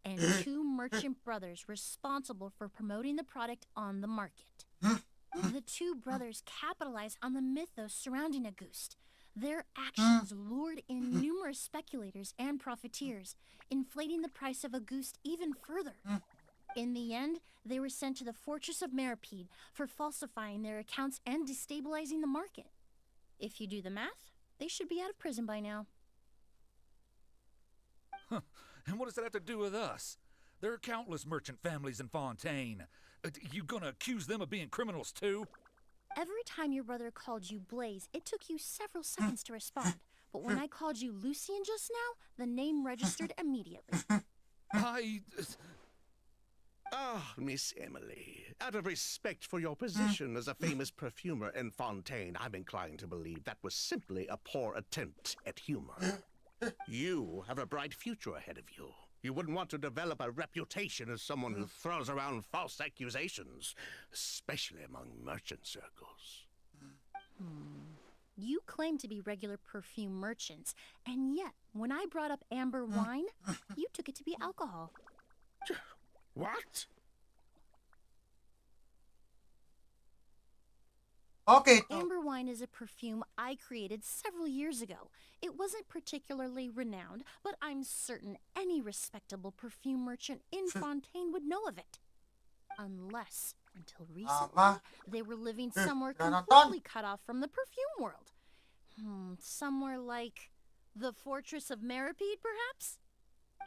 and 2 merchant brothers responsible for promoting the product on the market. The 2 brothers capitalized on the mythos surrounding Auguste. Their actions lured in numerous speculators and profiteers, inflating the price of Auguste even further. In the end, they were sent to the Fortress of Meripede for falsifying their accounts and destabilizing the market. If you do the math, they should be out of prison by now. And what does that have to do with us? There are countless merchant families in Fontaine. You gonna accuse them of being criminals too? Every time your brother called you Blaze, it took you several seconds to respond. But when I called you Lucian just now, the name registered immediately. Ah, Miss Emilie, out of respect for your position as a famous perfumer in Fontaine, I'm inclined to believe that was simply a poor attempt at humor. You have a bright future ahead of you. You wouldn't want to develop a reputation as someone who throws around false accusations, especially among merchant circles. You claim to be regular perfume merchants, and yet, when I brought up amber wine, you took it to be alcohol. What? Oke tuh. Amber wine is a perfume I created several years ago. It wasn't particularly renowned, but I'm certain any respectable perfume merchant in Fontaine would know of it. Unless, until recently, Mama. they were living somewhere Udah nonton? completely cut off from the perfume world. Somewhere like the Fortress of Meripede, perhaps?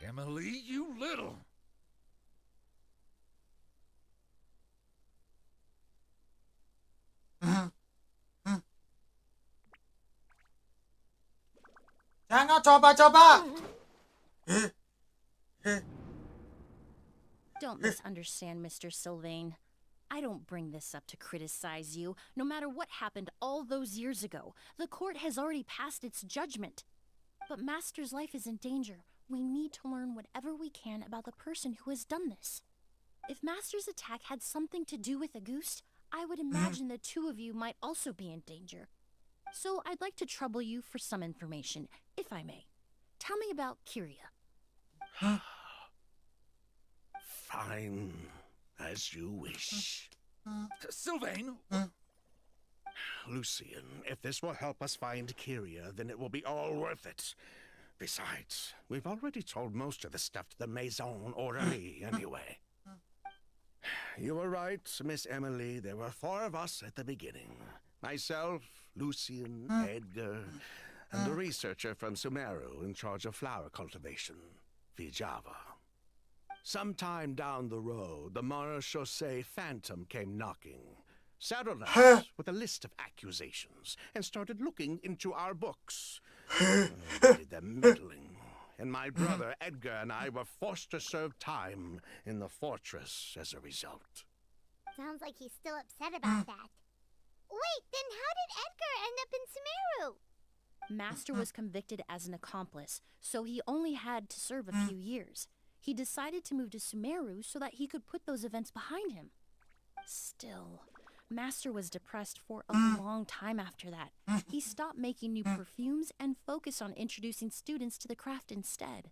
Emilie, you little. Jangan coba-coba. Don't misunderstand, Mr. Sylvain. I don't bring this up to criticize you. No matter what happened all those years ago, the court has already passed its judgment. But Master's life is in danger. We need to learn whatever we can about the person who has done this. If Master's attack had something to do with Auguste, I would imagine the two of you might also be in danger. So I'd like to trouble you for some information, if I may. Tell me about Kyria. Fine, as you wish. Sylvain, Lucien, if this will help us find Kyria, then it will be all worth it. Besides, we've already told most of the stuff to the Maison Orally anyway. You were right, Miss Emilie. There were 4 of us at the beginning. Myself, Lucien, Edgar, and the researcher from Sumeru in charge of flower cultivation, Vijava. Sometime down the road, the Marechaussee Phantom came knocking, saddled us with a list of accusations, and started looking into our books. Did the meddling, and my brother Edgar and I were forced to serve time in the fortress as a result. Sounds like he's still upset about that. Wait, then how did Edgar end up in Sumeru? Master was convicted as an accomplice, so he only had to serve a few years. He decided to move to Sumeru so that he could put those events behind him. Still, Master was depressed for a long time after that. He stopped making new perfumes and focused on introducing students to the craft instead.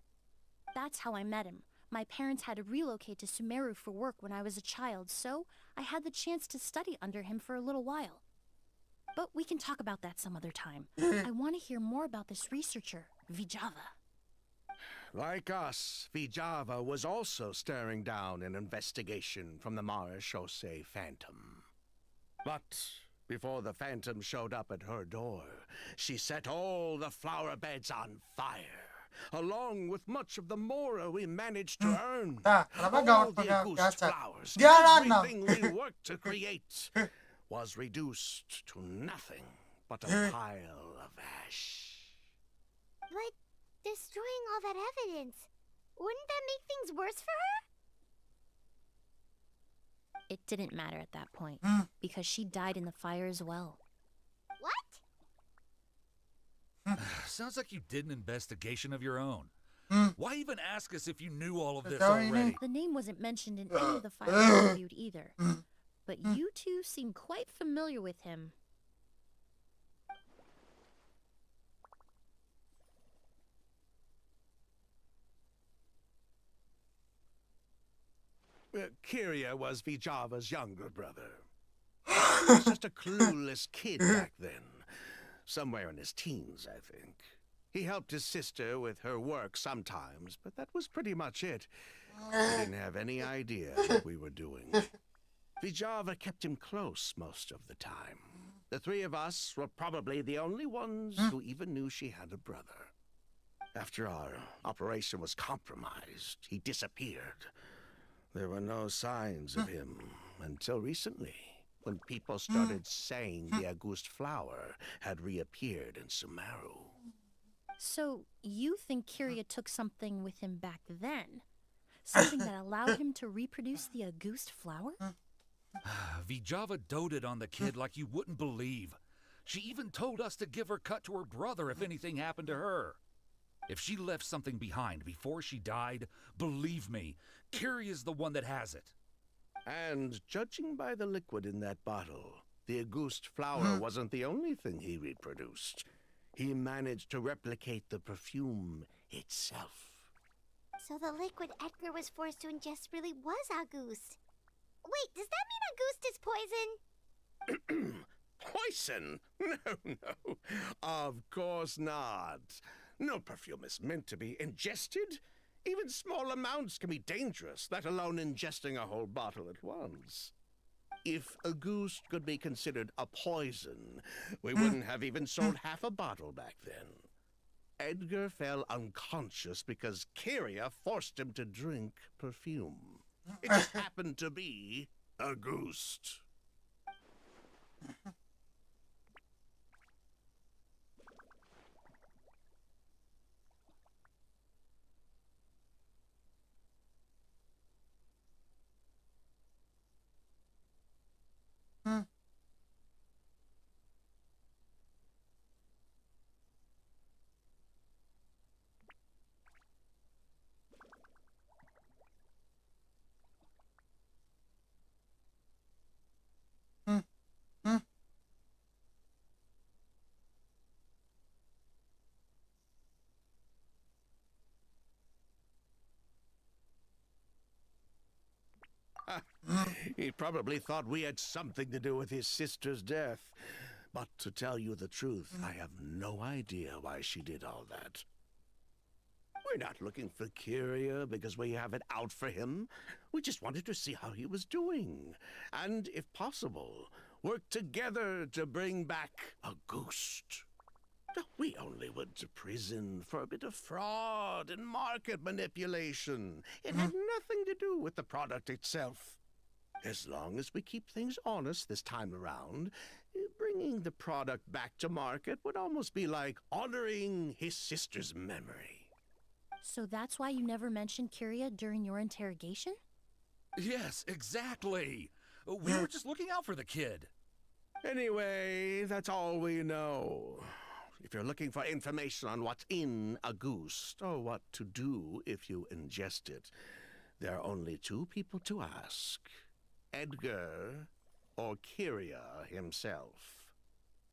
That's how I met him. My parents had to relocate to Sumeru for work when I was a child, so I had the chance to study under him for a little while. But we can talk about that some other time. I want to hear more about this researcher, Vijava. Like us, Vijava was also staring down an investigation from the Marechaussee Phantom. But before the Phantom showed up at her door, she set all the flower beds on fire, along with much of the mora we managed to earn. All the Auguste flowers, everything we worked to create, was reduced to nothing but a pile of ash. But destroying all that evidence, wouldn't that make things worse for her? It didn't matter at that point, because she died in the fire as well. What? sounds like you did an investigation of your own. Why even ask us if you knew all of this Sorry, already? The name wasn't mentioned in any of the files I reviewed either. But you two seem quite familiar with him. Kyria was Vijava's younger brother. He was just a clueless kid back then. Somewhere in his teens, I think. He helped his sister with her work sometimes, but that was pretty much it. He didn't have any idea what we were doing. Vijava kept him close most of the time. The 3 of us were probably the only ones who even knew she had a brother. After our operation was compromised, he disappeared. There were no signs of him until recently, when people started saying the Auguste flower had reappeared in Sumeru. So, you think Kyria took something with him back then? Something that allowed him to reproduce the Auguste flower? Vijava doted on the kid like you wouldn't believe. She even told us to give her cut to her brother if anything happened to her. If she left something behind before she died, believe me, Kyria's the one that has it. And judging by the liquid in that bottle, the Auguste flower wasn't the only thing he reproduced. He managed to replicate the perfume itself. So the liquid Edgar was forced to ingest really was Auguste. Wait, does that mean Auguste is poison? Poison? No, no. Of course not. No perfume is meant to be ingested. Even small amounts can be dangerous, let alone ingesting a whole bottle at once. If a goose could be considered a poison, we wouldn't have even sold half a bottle back then. Edgar fell unconscious because Kyria forced him to drink perfume. It just happened to be a goose. He probably thought we had something to do with his sister's death. But to tell you the truth, I have no idea why she did all that. We're not looking for Kyria because we have it out for him. We just wanted to see how he was doing. And, if possible, work together to bring back a ghost. We only went to prison for a bit of fraud and market manipulation. It had nothing to do with the product itself. As long as we keep things honest this time around, bringing the product back to market would almost be like honoring his sister's memory. So that's why you never mentioned Kyria during your interrogation? Yes, exactly. We were just looking out for the kid. Anyway, that's all we know. If you're looking for information on what's in a goose, or what to do if you ingest it, there are only two people to ask. Edgar or Kyria himself.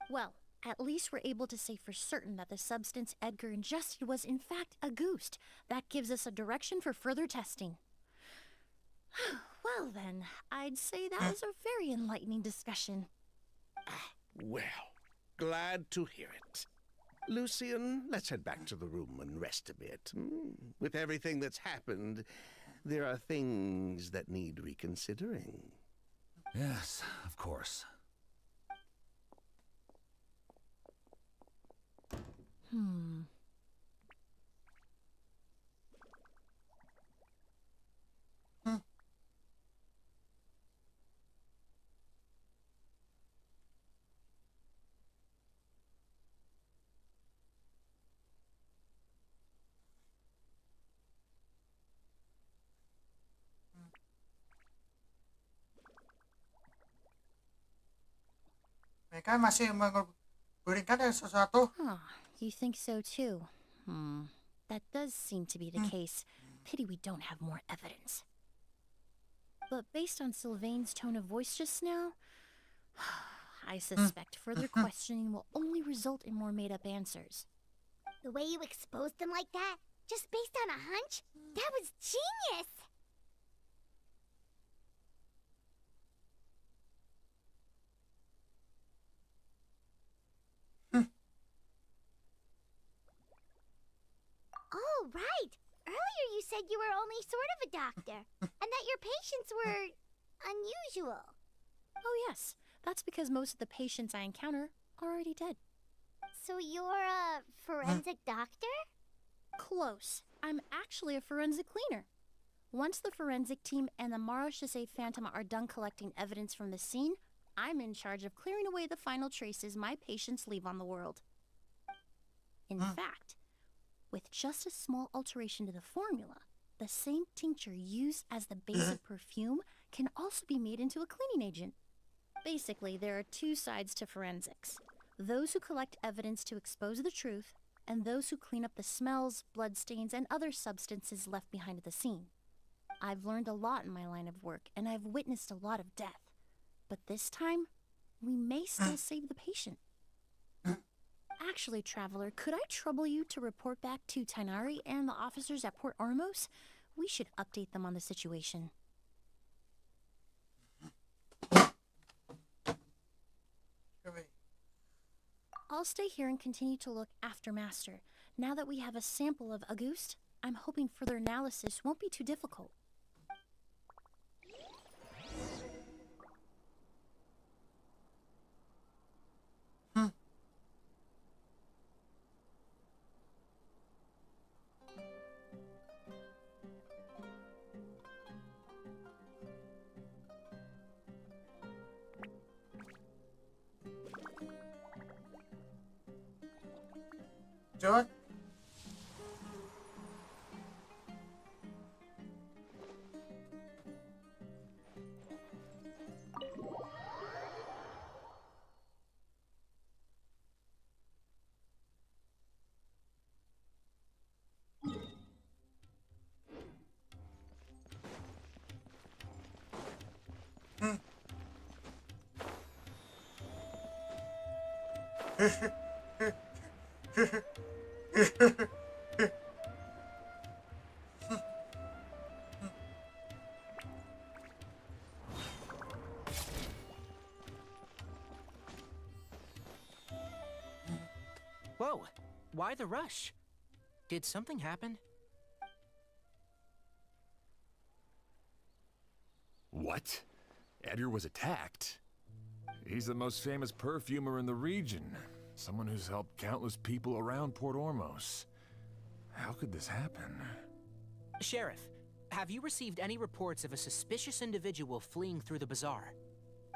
Well, at least we're able to say for certain that the substance Edgar ingested was in fact a goose. That gives us a direction for further testing. Well then, I'd say that was a very enlightening discussion. Well, glad to hear it. Lucian, let's head back to the room and rest a bit. With everything that's happened, there are things that need reconsidering. Yes, of course. Mereka masih memberikan sesuatu. You think so too? That does seem to be the case. Pity we don't have more evidence. But based on Sylvain's tone of voice just now, I suspect further questioning will only result in more made-up answers. The way you exposed them like that, just based on a hunch, that was genius! Oh, right! Earlier you said you were only sort of a doctor, and that your patients were unusual. Oh yes, that's because most of the patients I encounter are already dead. So you're a forensic doctor? Close. I'm actually a forensic cleaner. Once the forensic team and the Marachese Phantom are done collecting evidence from the scene, I'm in charge of clearing away the final traces my patients leave on the world. In fact, with just a small alteration to the formula, the same tincture used as the base of perfume can also be made into a cleaning agent. Basically, there are two sides to forensics. Those who collect evidence to expose the truth, and those who clean up the smells, bloodstains, and other substances left behind at the scene. I've learned a lot in my line of work, and I've witnessed a lot of death. But this time, we may still save the patient. Actually, Traveler, could I trouble you to report back to Tighnari and the officers at Port Ormos? We should update them on the situation. Coba. I'll stay here and continue to look after Master. Now that we have a sample of Auguste, I'm hoping further analysis won't be too difficult. John? Whoa, why the rush? Did something happen? What? Edgar was attacked? He's the most famous perfumer in the region. Someone who's helped countless people around Port Ormos. How could this happen? Sheriff, have you received any reports of a suspicious individual fleeing through the bazaar?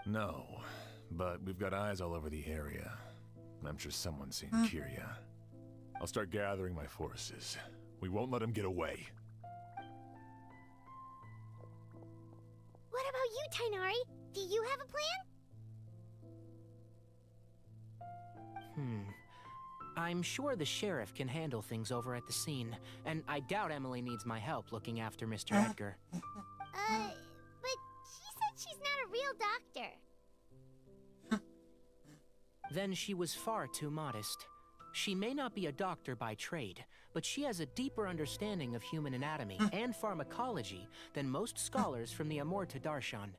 No, but we've got eyes all over the area. I'm sure someone's seen Kiria. I'll start gathering my forces. We won't let him get away. What about you, Tainari? Do you have a plan? I'm sure the sheriff can handle things over at the scene, and I doubt Emilie needs my help looking after Mr. Edgar. But she said she's not a real doctor. Then she was far too modest. She may not be a doctor by trade, but she has a deeper understanding of human anatomy and pharmacology than most scholars from the Amorta Darshan.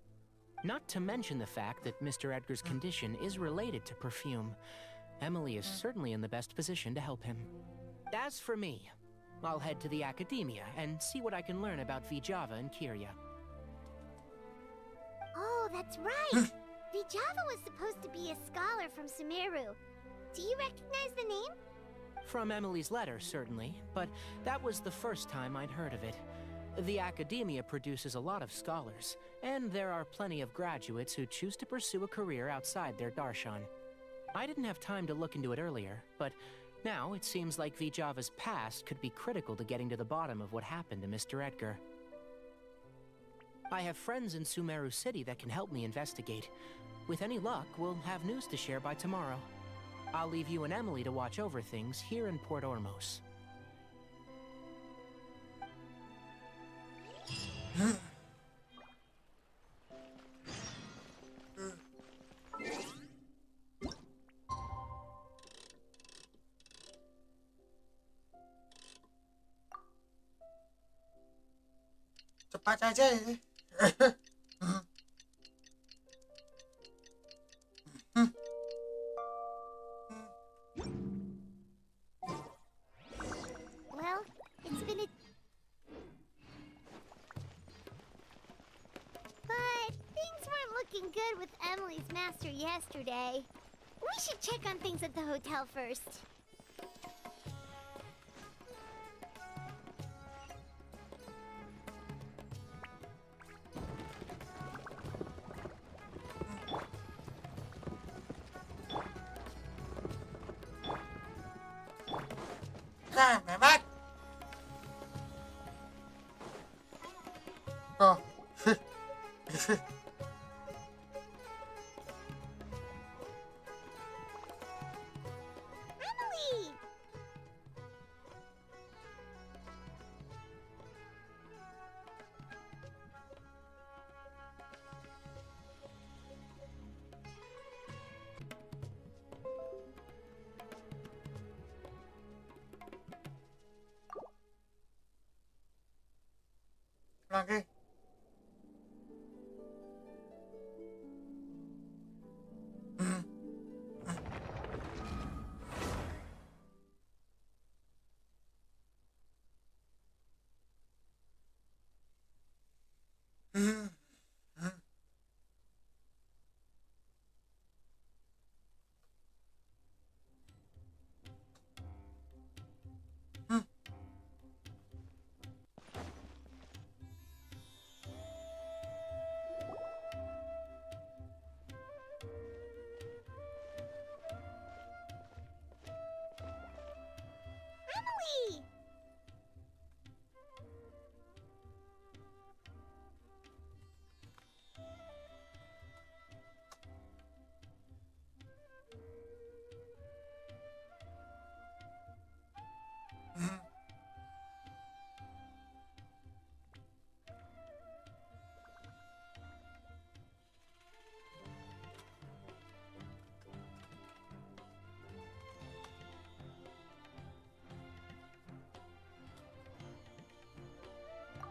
Not to mention the fact that Mr. Edgar's condition is related to perfume. Emilie is certainly in the best position to help him. As for me, I'll head to the academia and see what I can learn about Vijava and Kiria. Oh, that's right. Vijava was supposed to be a scholar from Sumeru. Do you recognize the name? From Emilie's letter, certainly, but that was the first time I'd heard of it. The academia produces a lot of scholars, and there are plenty of graduates who choose to pursue a career outside their darshan. I didn't have time to look into it earlier, but now it seems like Vijava's past could be critical to getting to the bottom of what happened to Mr. Edgar. I have friends in Sumeru City that can help me investigate. With any luck, we'll have news to share by tomorrow. I'll leave you and Emilie to watch over things here in Port Ormos. Cepat saja. Well, it's been a... But things weren't looking good with Emily's master yesterday. We should check on things at the hotel first. Nah, Mehmet. Oh. Emily! Lagi. Emily!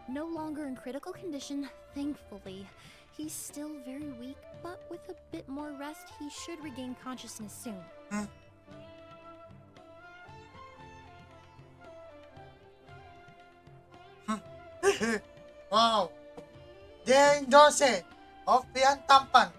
No longer in critical condition, thankfully. He's still very weak, but with a bit more rest, he should regain consciousness soon. Wow. Dia 12 Opian tampan.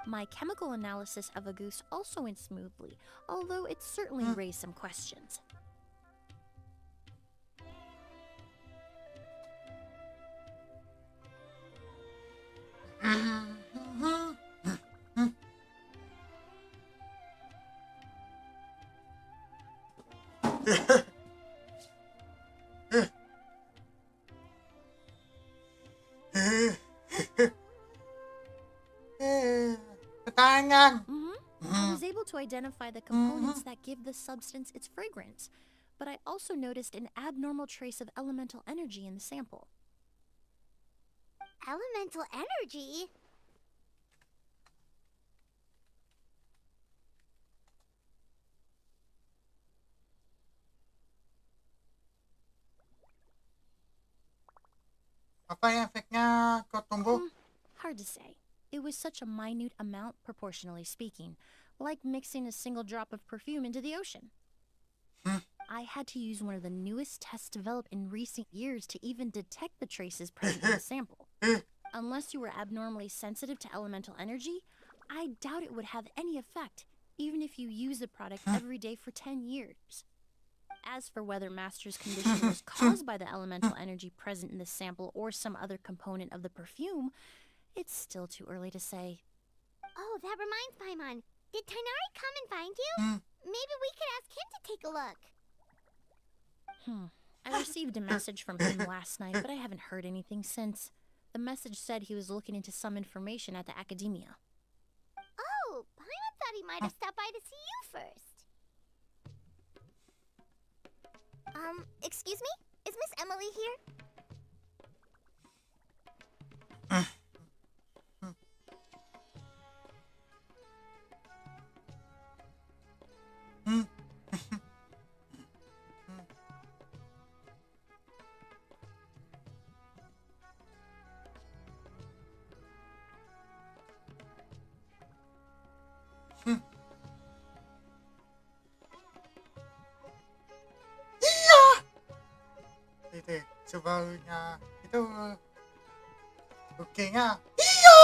My chemical analysis of a goose also went smoothly, although it certainly raised some questions. Pertanyaan. I was able to identify the components that give the substance its fragrance, but I also noticed an abnormal trace of elemental energy in the sample. Elemental energy? Apa yang efeknya ke tumbuh? Hard to say. It was such a minute amount, proportionally speaking, like mixing a single drop of perfume into the ocean. I had to use one of the newest tests developed in recent years to even detect the traces present in the sample. Unless you were abnormally sensitive to elemental energy, I doubt it would have any effect, even if you use the product every day for 10 years. As for whether Master's condition was caused by the elemental energy present in the sample or some other component of the perfume, it's still too early to say. Oh, that reminds Paimon. Did Tainari come and find you? Maybe we could ask him to take a look. I received a message from him last night, but I haven't heard anything since. The message said he was looking into some information at the academia. Oh, Paimon thought he might have stopped by to see you first. Excuse me? Is Miss Emilie here? Itu sebarunya itu bookingnya. Iya.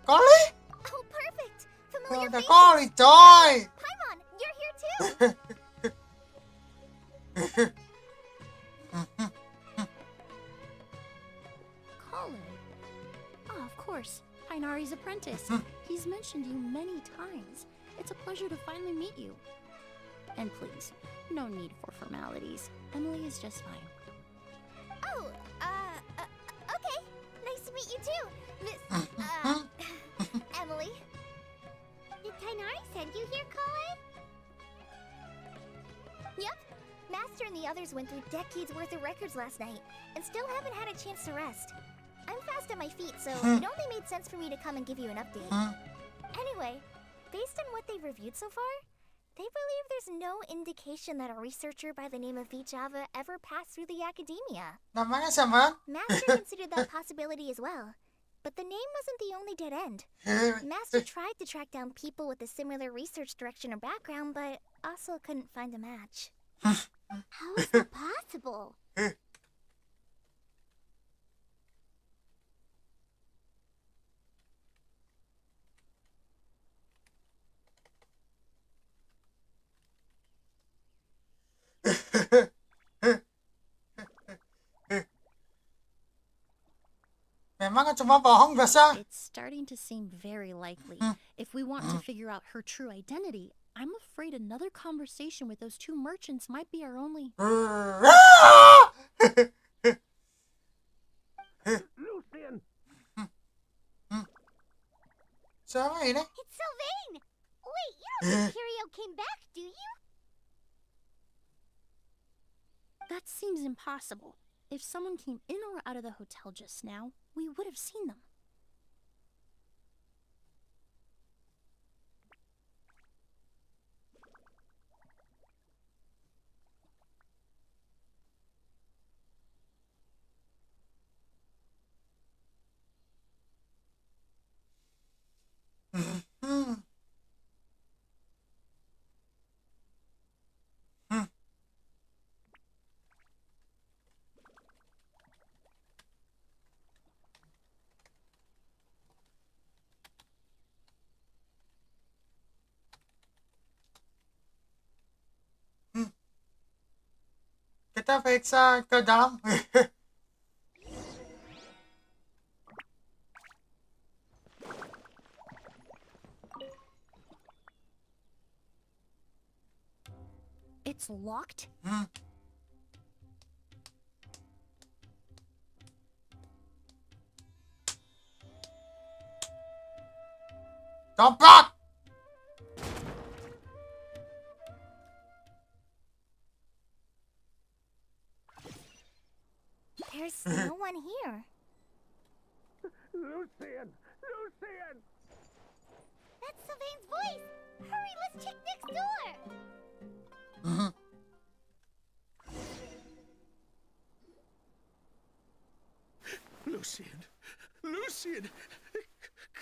Kali? Oh, perfect. Familiar Ada face. kali, coy. Paimon, you're here too. Colin? Oh, of course. Tainari's apprentice. He's mentioned you many times. It's a pleasure to finally meet you. And please, no need for formalities. Emily is just fine. Oh, okay. Nice to meet you too, Miss, Emily. Did Tainari send you here, Colin? Yep. Master and the others went through decades worth of records last night, and still haven't had a chance to rest. I'm fast on my feet, so it only made sense for me to come and give you an update. Anyway, based on what they've reviewed so far, they believe there's no indication that a researcher by the name of Vijava ever passed through the academia. Namanya sama? Master considered that possibility as well, but the name wasn't the only dead end. Hey, Master tried to track down people with a similar research direction or background, but also couldn't find a match. How is that possible? Memang cuma bohong biasa. It's starting to seem very likely. If we want to figure out her true identity, I'm afraid another conversation with those two merchants might be our only... Lucian! Siapa ini? It's Sylvain! Wait, you don't think Curio came back, do you? That seems impossible. If someone came in or out of the hotel just now, we would have seen them. Kita periksa ke dalam. It's locked? Dobrak! There's no one here. Lucian! Lucian! That's Sylvain's voice! Hurry, let's check next door! Lucian! Lucian!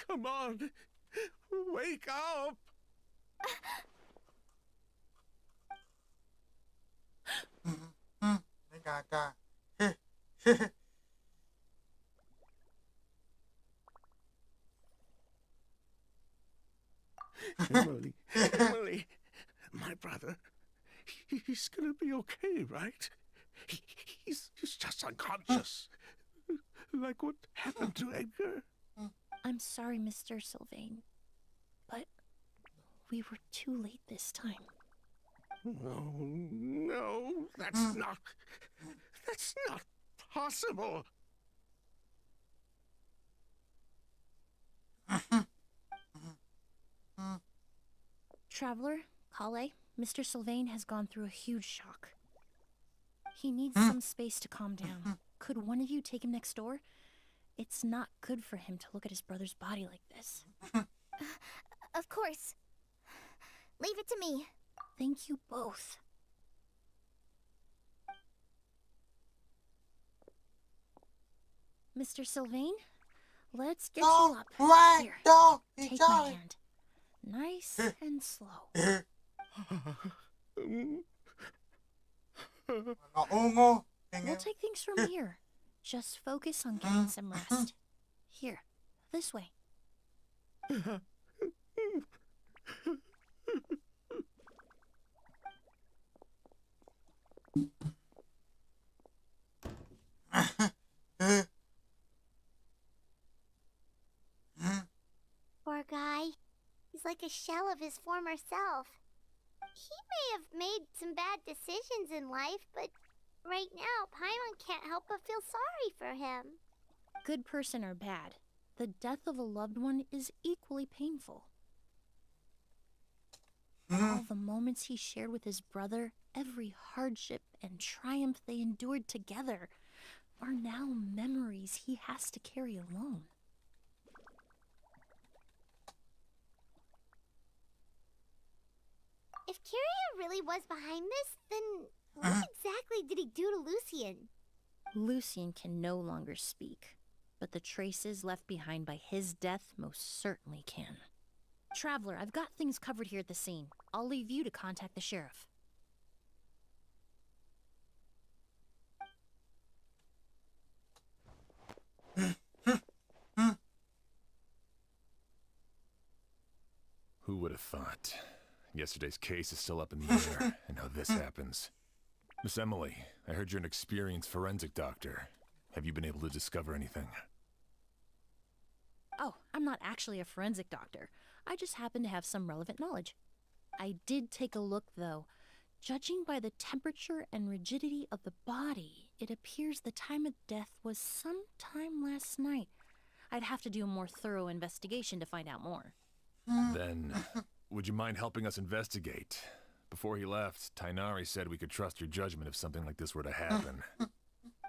Come on! Wake up! Ini gak ada. Emily, my brother, he's gonna be okay, right? He's just unconscious. Like what happened to Edgar. I'm sorry, Mr. Sylvain, but we were too late this time. Oh, no, that's not possible. Traveler, Kale, Mr. Sylvain has gone through a huge shock. He needs some space to calm down. Could one of you take him next door? It's not good for him to look at his brother's body like this. Of course. Leave it to me. Thank you both. Mr. Sylvain, let's get you up. Here, take my hand. Nice and slow. Ungu. We'll take things from here. Just focus on getting some rest. Here, this way. Poor guy. He's like a shell of his former self. He may have made some bad decisions in life, but right now, Paimon can't help but feel sorry for him. Good person or bad, the death of a loved one is equally painful. All the moments he shared with his brother, every hardship and triumph they endured together, are now memories he has to carry alone. If Kiria really was behind this, then what exactly did he do to Lucian? Lucian can no longer speak. but the traces left behind by his death most certainly can. Traveler, I've got things covered here at the scene. I'll leave you to contact the sheriff. Who would have thought? Yesterday's case is still up in the air, and now this happens. Miss Emilie, I heard you're an experienced forensic doctor. Have you been able to discover anything? Oh, I'm not actually a forensic doctor. I just happen to have some relevant knowledge. I did take a look, though. Judging by the temperature and rigidity of the body, it appears the time of death was sometime last night. I'd have to do a more thorough investigation to find out more. Then, would you mind helping us investigate? Before he left, Tighnari said we could trust your judgment if something like this were to happen.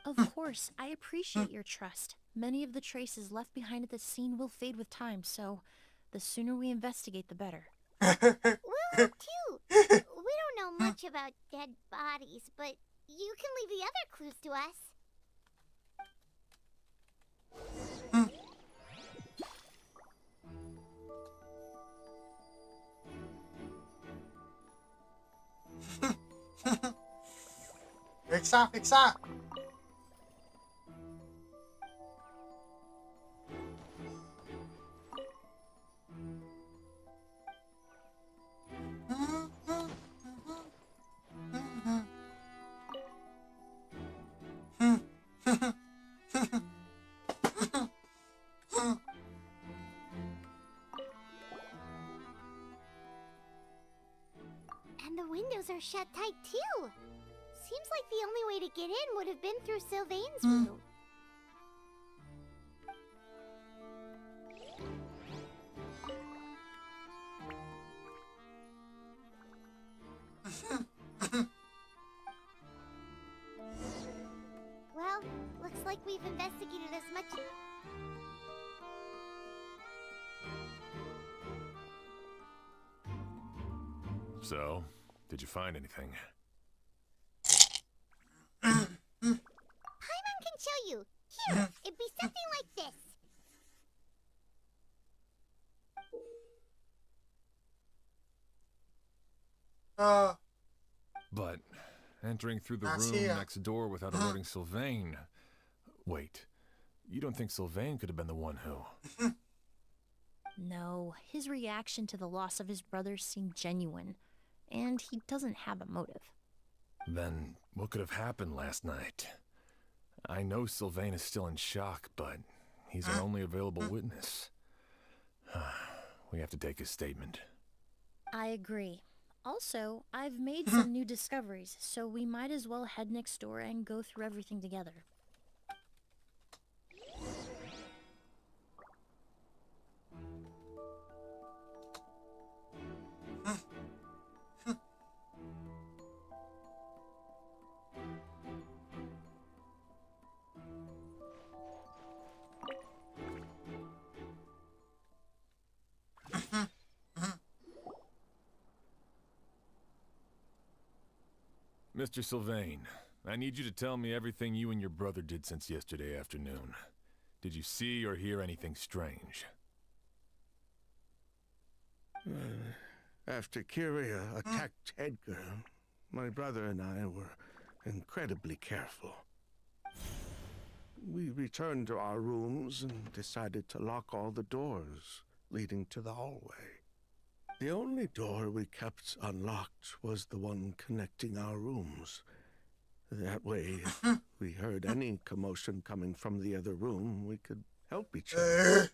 Of course, I appreciate your trust. Many of the traces left behind at the scene will fade with time, so the sooner we investigate, the better. We'll help too. We don't know much about dead bodies, but you can leave the other clues to us. Fix that. And the windows are shut tight too. Seems like the only way to get in would have been through Sylvain's room. Well, looks like we've investigated as much. So, did you find anything? Paimon can show you. Here, it'd be something like this. But entering through the room next door without alerting Sylvain... Wait, you don't think Sylvain could have been the one who... No, his reaction to the loss of his brother seemed genuine, and he doesn't have a motive. Then, what could have happened last night? I know Sylvain is still in shock, but he's our only available witness. We have to take his statement. I agree. Also, I've made some new discoveries, so we might as well head next door and go through everything together. Mr. Sylvain, I need you to tell me everything you and your brother did since yesterday afternoon. Did you see or hear anything strange? After Kyria attacked Edgar, my brother and I were incredibly careful. We returned to our rooms and decided to lock all the doors leading to the hallway. The only door we kept unlocked was the one connecting our rooms. That way, if we heard any commotion coming from the other room, we could help each other.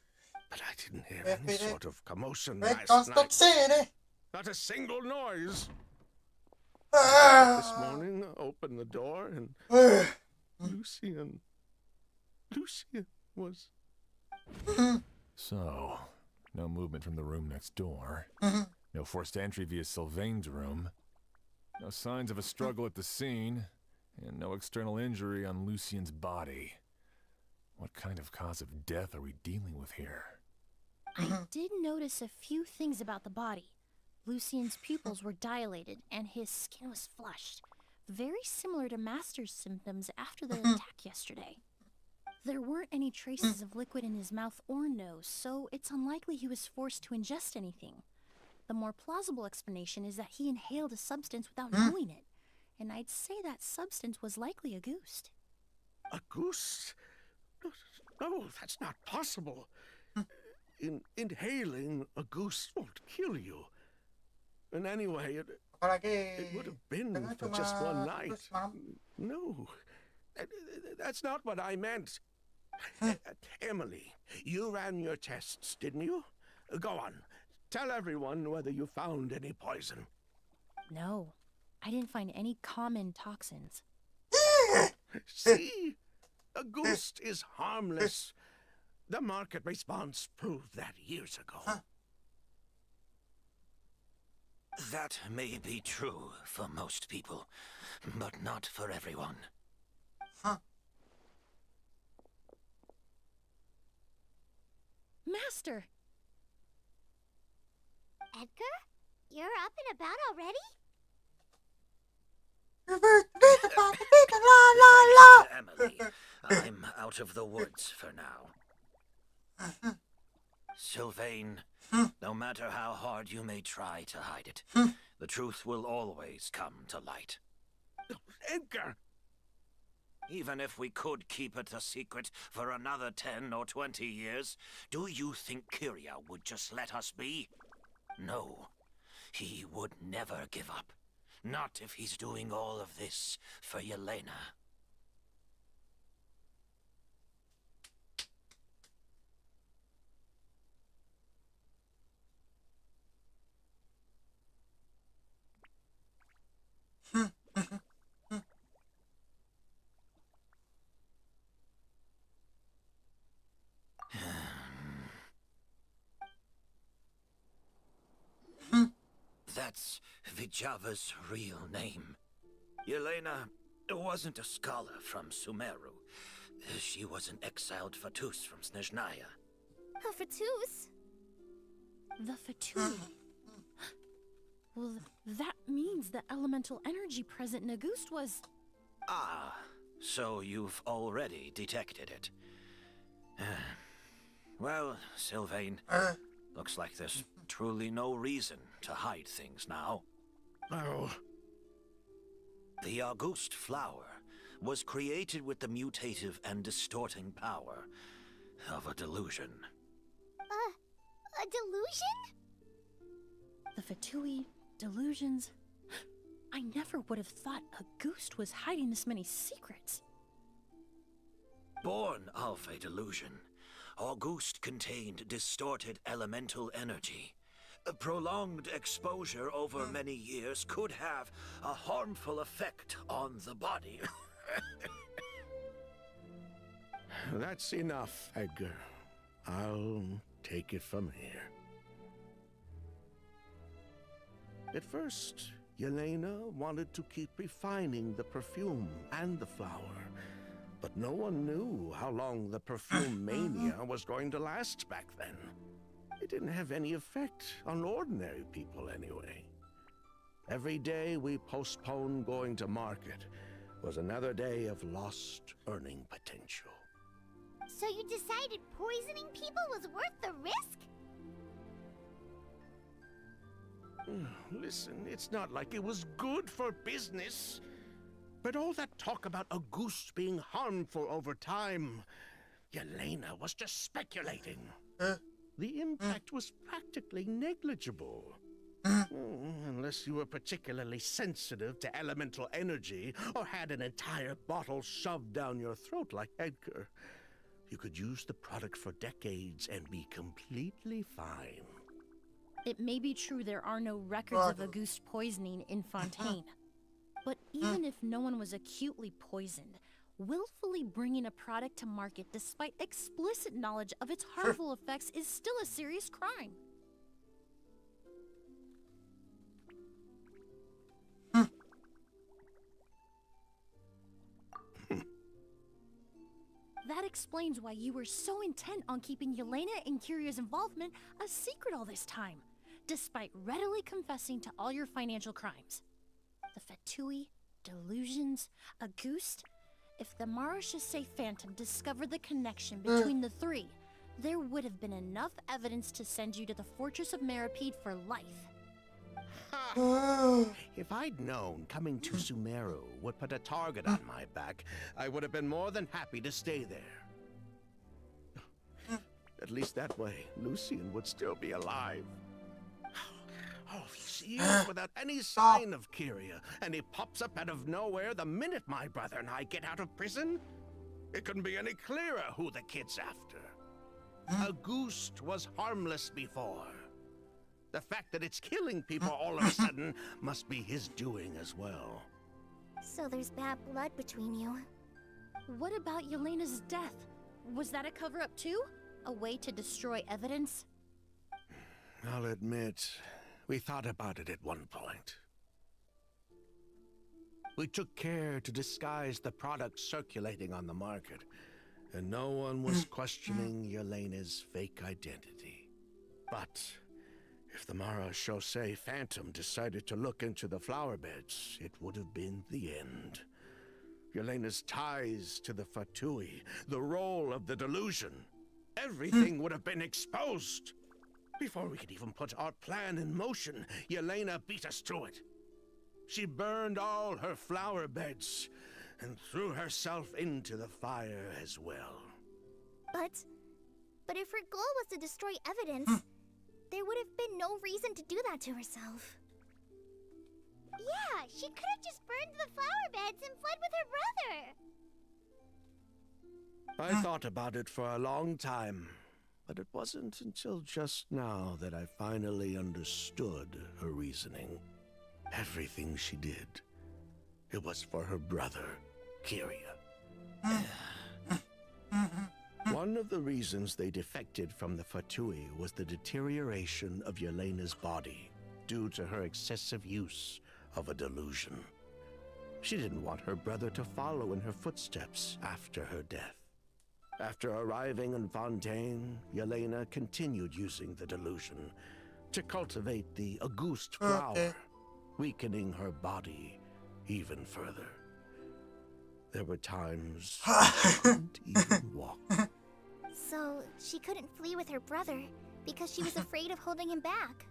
But I didn't hear any sort of commotion last night. Not a single noise. This morning, I opened the door and Lucian was... So, no movement from the room next door. No forced entry via Sylvain's room. No signs of a struggle at the scene. And no external injury on Lucian's body. What kind of cause of death are we dealing with here? I did notice a few things about the body. Lucian's pupils were dilated, and his skin was flushed. Very similar to Master's symptoms after the attack yesterday. There weren't any traces of liquid in his mouth or nose, so it's unlikely he was forced to ingest anything. The more plausible explanation is that he inhaled a substance without knowing it, and I'd say that substance was likely a ghost. A goose? No, that's not possible. Inhaling a goose won't kill you. And anyway, Apalagi it would have been dengan for cuma just one night. terus malam. No, that's not what I meant. Emily, you ran your tests, didn't you? Go on. Tell everyone whether you found any poison. No, I didn't find any common toxins. See? A ghost is harmless. The market response proved that years ago. That may be true for most people, but not for everyone. Master! Edgar? You're up and about already? Emily, I'm out of the woods for now. Sylvain, no matter how hard you may try to hide it, the truth will always come to light. Edgar! Even if we could keep it a secret for another 10 or 20 years, do you think Kyria would just let us be? No, he would never give up. Not if he's doing all of this for Yelena. That's Vijava's real name. Yelena wasn't a scholar from Sumeru. She was an exiled Fatus from Snezhnaya. A Fatus? The Fatui. Well, that means the elemental energy present in Auguste was... Ah, so you've already detected it. Well, Sylvain, looks like there's truly no reason to hide things now. Oh. The Auguste flower was created with the mutative and distorting power of a delusion. A delusion? The Fatui, delusions... I never would have thought Auguste was hiding this many secrets. Born of a delusion, Auguste contained distorted elemental energy. A prolonged exposure over many years could have a harmful effect on the body. That's enough, Edgar. I'll take it from here. At first, Yelena wanted to keep refining the perfume and the flower, but no one knew how long the perfume mania was going to last back then. It didn't have any effect on ordinary people anyway. Every day we postponed going to market was another day of lost earning potential. So you decided poisoning people was worth the risk? Listen, it's not like it was good for business. But all that talk about Auguste being harmful over time, Yelena was just speculating. The impact was practically negligible. Unless you were particularly sensitive to elemental energy or had an entire bottle shoved down your throat like Edgar. You could use the product for decades and be completely fine. It may be true there are no records of Auguste poisoning in Fontaine. But even if no one was acutely poisoned, willfully bringing a product to market despite explicit knowledge of its harmful effects is still a serious crime. That explains why you were so intent on keeping Yelena and Kyria's involvement a secret all this time, despite readily confessing to all your financial crimes. The Fatui, delusions, Auguste, If the Marechaussee Phantom discovered the connection between the three, there would have been enough evidence to send you to the Fortress of Meripede for life. If I'd known coming to Sumeru would put a target on my back, I would have been more than happy to stay there. At least that way, Lucian would still be alive. Oh, he's here without any sign of Kyria, and he pops up out of nowhere the minute my brother and I get out of prison? It couldn't be any clearer who the kid's after. A ghost was harmless before. The fact that it's killing people all of a sudden must be his doing as well. So there's bad blood between you. What about Yelena's death? Was that a cover-up too? A way to destroy evidence? I'll admit, we thought about it at one point. We took care to disguise the product circulating on the market, and no one was questioning Yelena's fake identity. But if the Marechaussee Phantom decided to look into the flower beds, it would have been the end. Yelena's ties to the Fatui, the role of the delusion, everything would have been exposed. Before we could even put our plan in motion, Yelena beat us to it. She burned all her flower beds and threw herself into the fire as well. But if her goal was to destroy evidence, there would have been no reason to do that to herself. Yeah, she could have just burned the flower beds and fled with her brother. I thought about it for a long time, but it wasn't until just now that I finally understood her reasoning. Everything she did, it was for her brother, Kyria. One of the reasons they defected from the Fatui was the deterioration of Yelena's body due to her excessive use of a delusion. She didn't want her brother to follow in her footsteps after her death. After arriving in Fontaine, Yelena continued using the delusion to cultivate the Auguste flower, weakening her body even further. There were times she couldn't even walk. So she couldn't flee with her brother because she was afraid of holding him back.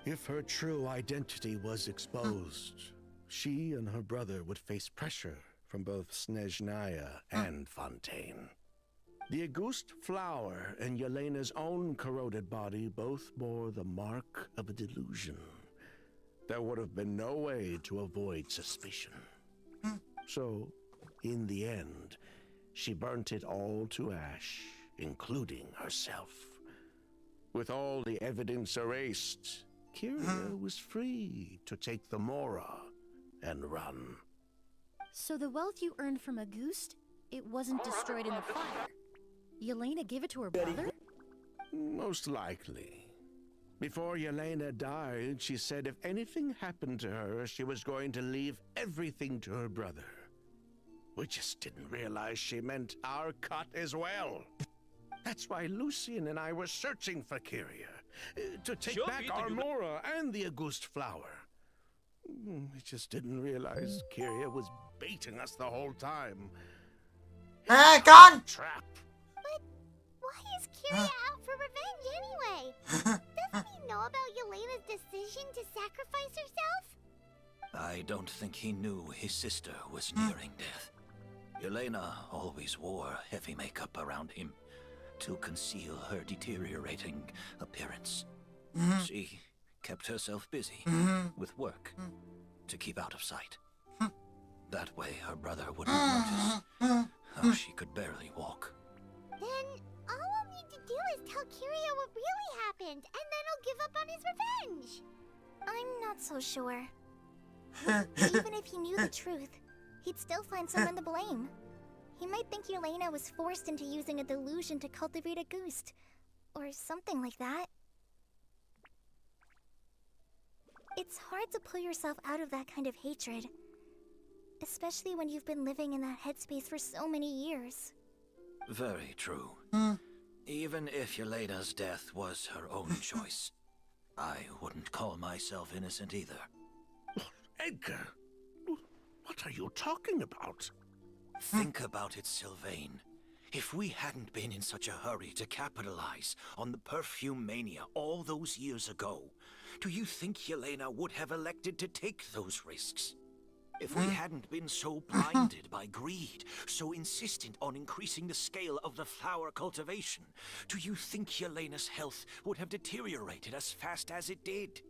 If her true identity was exposed, she and her brother would face pressure from both Snezhnaya and Fontaine. The Auguste flower and Yelena's own corroded body both bore the mark of a delusion. There would have been no way to avoid suspicion. So, in the end, she burnt it all to ash, including herself. With all the evidence erased, Kyria was free to take the Mora and run. So the wealth you earned from Auguste, it wasn't destroyed in the fire. Yelena gave it to her brother? Most likely. Before Yelena died, she said if anything happened to her, she was going to leave everything to her brother. We just didn't realize she meant our cut as well. That's why Lucian and I were searching for Kyria, to take back our Mora and the Auguste flower. We just didn't realize Kyria was baiting us the whole time. Con! Trap. But why is Kyria out for revenge anyway? Doesn't he know about Yelena's decision to sacrifice herself? I don't think he knew his sister was nearing death. Yelena always wore heavy makeup around him to conceal her deteriorating appearance. She kept herself busy with work to keep out of sight. That way her brother wouldn't notice how she could barely walk. Then all I'll need to do is tell Kyria what really happened, and then he'll give up on his revenge. I'm not so sure. Even if he knew the truth, he'd still find someone to blame. He might think Yelena was forced into using a delusion to cultivate a Auguste, or something like that. It's hard to pull yourself out of that kind of hatred, especially when you've been living in that headspace for so many years. Very true. Even if Yelena's death was her own choice, I wouldn't call myself innocent either. Edgar, what What are you talking about? Think about it, Sylvain. If we hadn't been in such a hurry to capitalize on the perfume mania all those years ago, do you think Yelena would have elected to take those risks? If we hadn't been so blinded by greed, so insistent on increasing the scale of the flower cultivation, do you think Yelena's health would have deteriorated as fast as it did?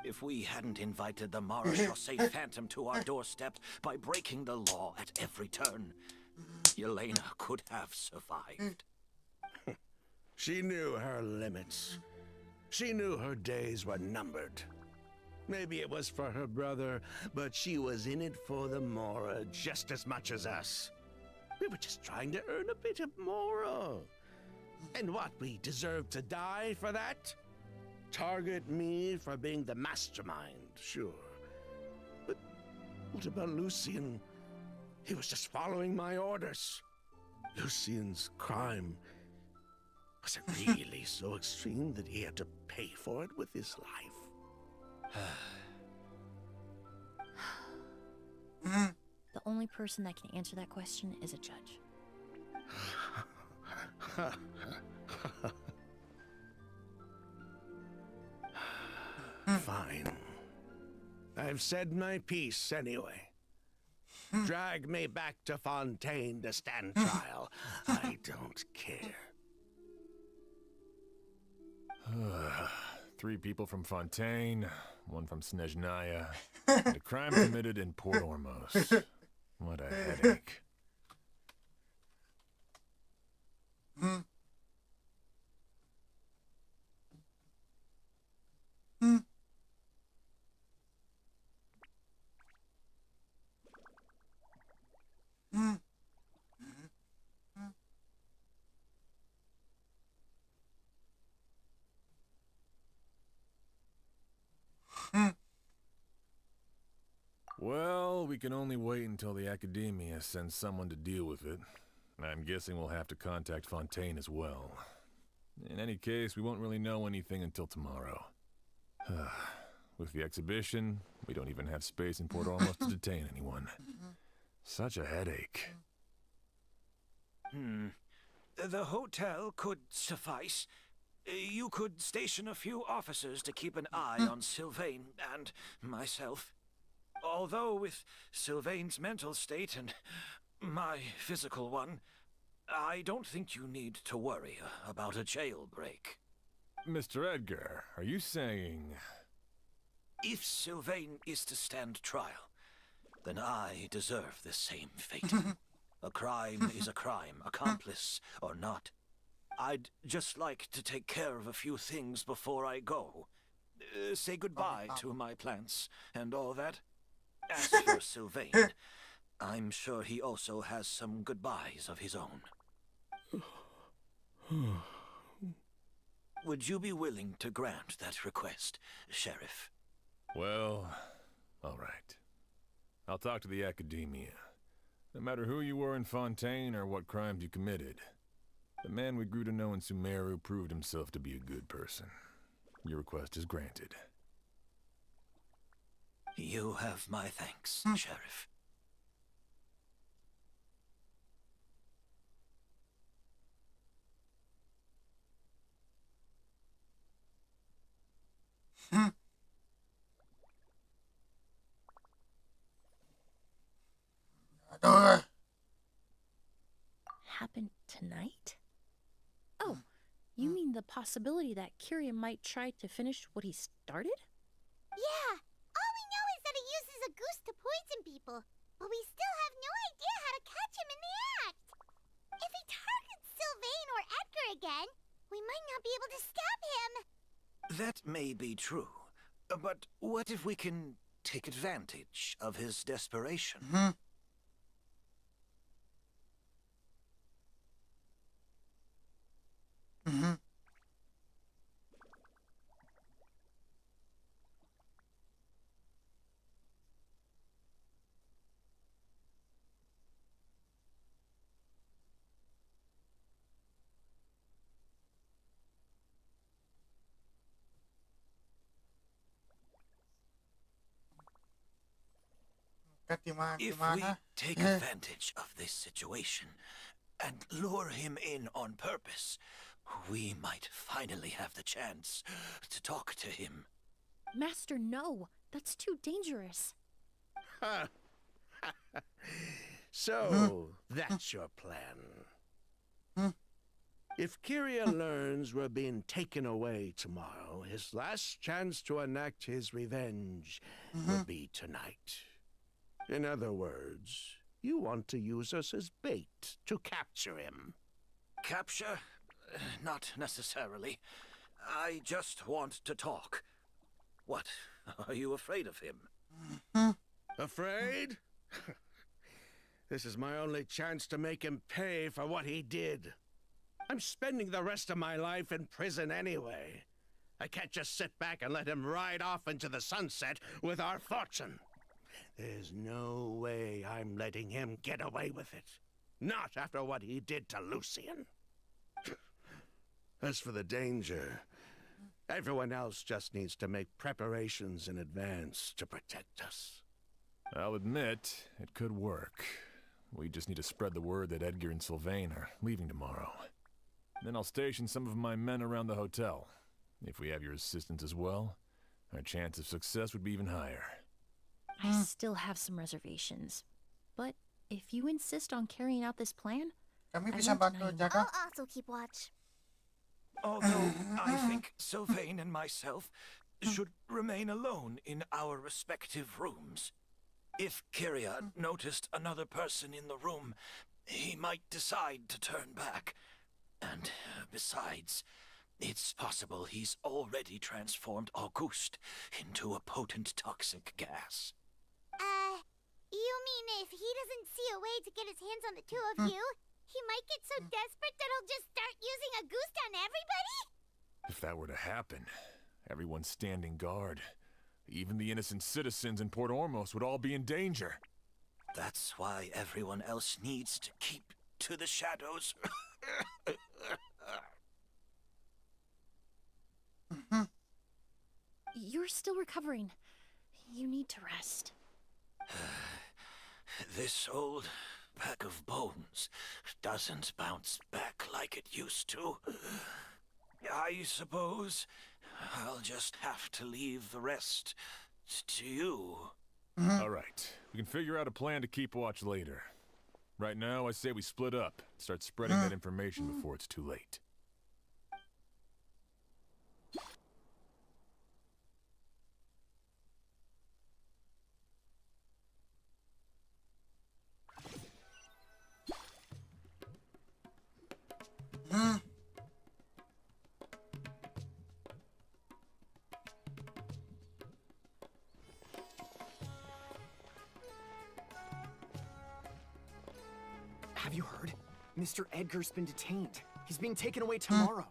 If we hadn't invited the Marechaussee Phantom to our doorstep by breaking the law at every turn, Yelena could have survived. She knew her limits. She knew her days were numbered. Maybe it was for her brother, but she was in it for the Mora just as much as us. We were just trying to earn a bit of Mora. And what, we deserve to die for that? Target me for being the mastermind, sure. But what about Lucien? He was just following my orders. Lucien's crime, was it really so extreme that he had to pay for it with his life? The only person that can answer that question is a judge. Fine. I've said my piece anyway. Drag me back to Fontaine to stand trial. I don't care. 3 people from Fontaine, 1 from Snezhnaya, and a crime committed in Port Ormos. What a headache. Well, we can only wait until the Academia sends someone to deal with it. I'm guessing we'll have to contact Fontaine as well. In any case, we won't really know anything until tomorrow. With the exhibition, we don't even have space in Port Ormos to detain anyone. Such a headache. The hotel could suffice. You could station a few officers to keep an eye on Sylvain and myself. Although with Sylvain's mental state and my physical one, I don't think you need to worry about a jailbreak. Mr. Edgar, are you saying... If Sylvain is to stand trial, then I deserve the same fate. A crime is a crime, accomplice or not. I'd just like to take care of a few things before I go. Say goodbye to my plants and all that. As for Sylvain, I'm sure he also has some goodbyes of his own. Would you be willing to grant that request, Sheriff? Well, all right. I'll talk to the Academia. No matter who you were in Fontaine or what crimes you committed, the man we grew to know in Sumeru proved himself to be a good person. Your request is granted. You have my thanks, Sheriff. Happened tonight? Oh, you mean the possibility that Kiria might try to finish what he started? Yeah, all we know is that he uses a goose to poison people, but we still have no idea how to catch him in the act. If he targets Sylvain or Edgar again, we might not be able to stop him. That may be true, but what if we can take advantage of his desperation? Ok. kan If we gimana? take advantage of this situation and lure him in on purpose, we might finally have the chance to talk to him. Master, no. That's too dangerous. So, that's your plan. If Kyria learns we're being taken away tomorrow, his last chance to enact his revenge will be tonight. In other words, you want to use us as bait to capture him. Capture? Not necessarily. I just want to talk. What? Are you afraid of him? Afraid? This is my only chance to make him pay for what he did. I'm spending the rest of my life in prison anyway. I can't just sit back and let him ride off into the sunset with our fortune. There's no way I'm letting him get away with it. Not after what he did to Lucian. As for the danger, everyone else just needs to make preparations in advance to protect us. I'll admit, it could work. We just need to spread the word that Edgar and Sylvain are leaving tomorrow. Then I'll station some of my men around the hotel. If we have your assistance as well, our chance of success would be even higher. I still have some reservations. But if you insist on carrying out this plan, Kami I bisa won't bantu deny you. jaga. I'll also keep watch. Although I think Sylvain and myself should remain alone in our respective rooms. If Kyria noticed another person in the room, he might decide to turn back. And besides, it's possible he's already transformed Auguste into a potent toxic gas. You mean if he doesn't see a way to get his hands on the two of you, he might get so desperate that he'll just start using a goose on everybody? If that were to happen, everyone's standing guard. Even the innocent citizens in Port Ormos would all be in danger. That's why everyone else needs to keep to the shadows. you're still recovering. You need to rest. This old pack of bones doesn't bounce back like it used to. I suppose I'll just have to leave the rest to you. All right, we can figure out a plan to keep watch later. Right now, I say we split up, start spreading that information before it's too late. Have you heard? Mr. Edgar's been detained. He's being taken away tomorrow.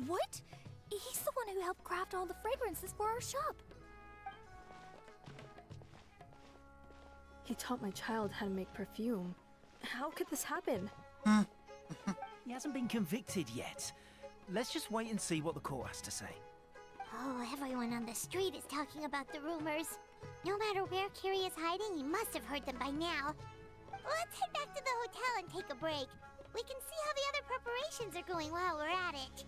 What? He's the one who helped craft all the fragrances for our shop. He taught my child how to make perfume. How could this happen? He hasn't been convicted yet. Let's just wait and see what the court has to say. Oh, everyone on the street is talking about the rumors. No matter where Kyrie is hiding, he must have heard them by now. Let's head back to the hotel and take a break. We can see how the other preparations are going while we're at it.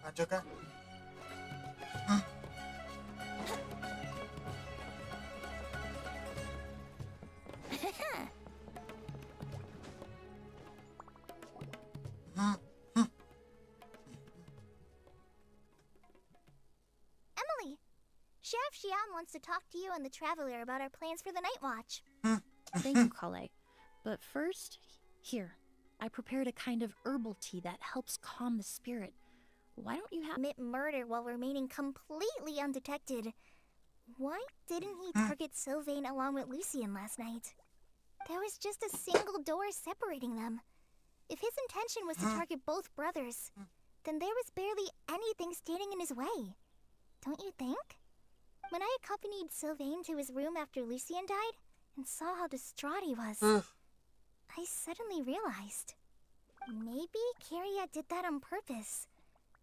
Aja kan? Emily, Sheriff Xian wants to talk to you and the Traveler about our plans for the night watch. Thank you, Kale. But first, here, I prepared a kind of herbal tea that helps calm the spirit. Why don't you have... Commit murder while remaining completely undetected. Why didn't he target Sylvain along with Lucien last night? There was just a single door separating them. If his intention was to target both brothers, then there was barely anything standing in his way. Don't you think? When I accompanied Sylvain to his room after Lucien died, and saw how distraught he was, I suddenly realized. Maybe Kyria did that on purpose.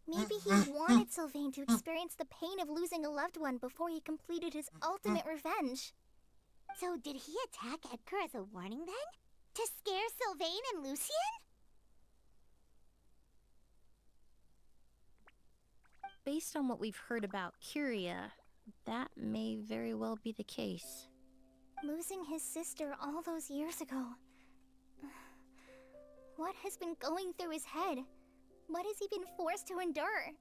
Maybe he wanted Sylvain to experience the pain of losing a loved one before he completed his ultimate revenge. So did he attack Edgar as a warning then? To scare Sylvain and Lucien? Based on what we've heard about Kyria, that may very well be the case. Losing his sister all those years ago. What has been going through his head? What has he been forced to endure?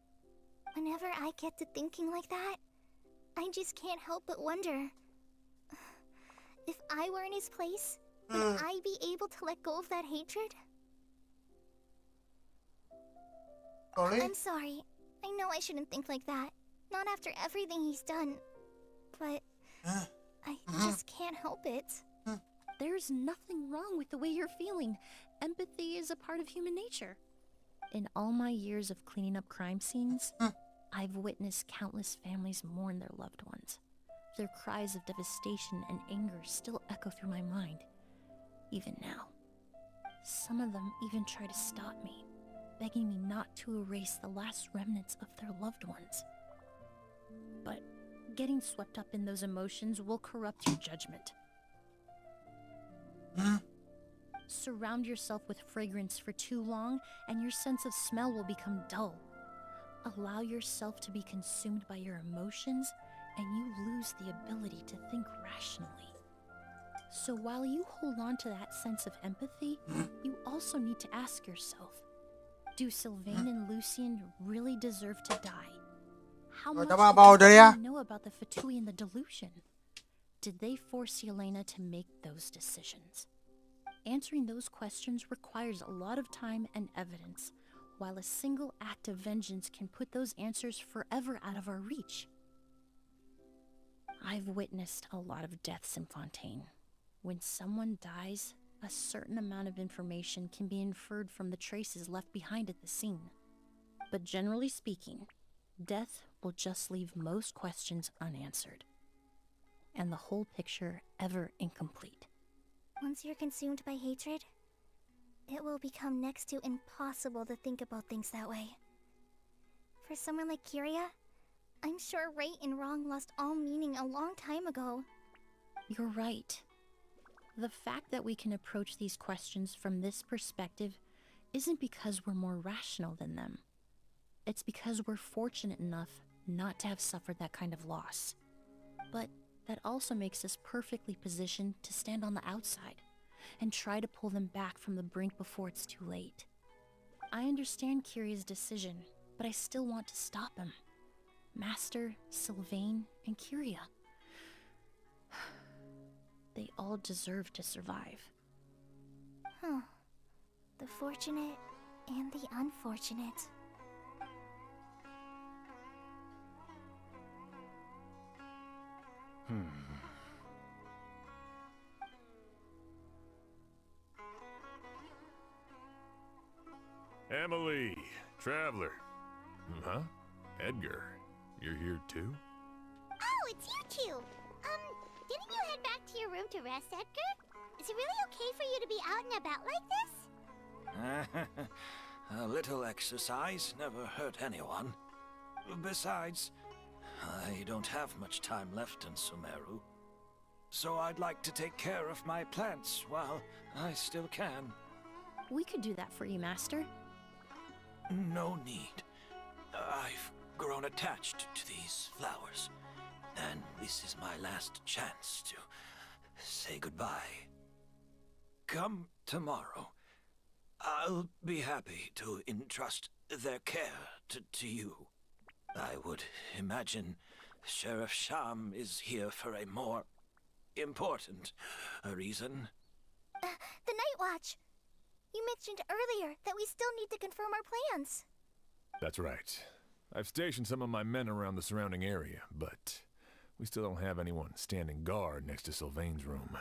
Whenever I get to thinking like that, I just can't help but wonder. If I were in his place, would I be able to let go of that hatred? Sorry? I'm sorry. I know I shouldn't think like that. Not after everything he's done. But I just can't help it. There's nothing wrong with the way you're feeling. Empathy is a part of human nature. In all my years of cleaning up crime scenes, I've witnessed countless families mourn their loved ones. Their cries of devastation and anger still echo through my mind, even now. Some of them even try to stop me, begging me not to erase the last remnants of their loved ones. But getting swept up in those emotions will corrupt your judgment. Surround yourself with fragrance for too long, and your sense of smell will become dull. Allow yourself to be consumed by your emotions, and you lose the ability to think rationally. So while you hold on to that sense of empathy, you also need to ask yourself, do Sylvain and Lucien really deserve to die? How much did they know about the Fatui and the delusion? Did they force Yelena to make those decisions? Answering those questions requires a lot of time and evidence, while a single act of vengeance can put those answers forever out of our reach. I've witnessed a lot of deaths in Fontaine. When someone dies, a certain amount of information can be inferred from the traces left behind at the scene. But generally speaking, death will just leave most questions unanswered, and the whole picture ever incomplete. Once you're consumed by hatred, it will become next to impossible to think about things that way. For someone like Kyria, I'm sure right and wrong lost all meaning a long time ago. You're right. The fact that we can approach these questions from this perspective isn't because we're more rational than them. It's because we're fortunate enough not to have suffered that kind of loss. But that also makes us perfectly positioned to stand on the outside and try to pull them back from the brink before it's too late. I understand Kyria's decision, but I still want to stop him. Master, Sylvain, and Kyria. They all deserve to survive. The fortunate and the unfortunate. Emilie, traveler. Huh? Edgar, you're here too? Oh, it's you two! Didn't you head back to your room to rest, Edgar? Is it really okay for you to be out and about like this? A little exercise never hurt anyone. Besides, I don't have much time left in Sumeru. So I'd like to take care of my plants while I still can. We could do that for you, Master. No need. I've grown attached to these flowers, and this is my last chance to say goodbye. Come tomorrow. I'll be happy to entrust their care to you. I would imagine Sheriff Sham is here for a more important reason. The Night Watch! You mentioned earlier that we still need to confirm our plans. That's right. I've stationed some of my men around the surrounding area, but we still don't have anyone standing guard next to Sylvain's room.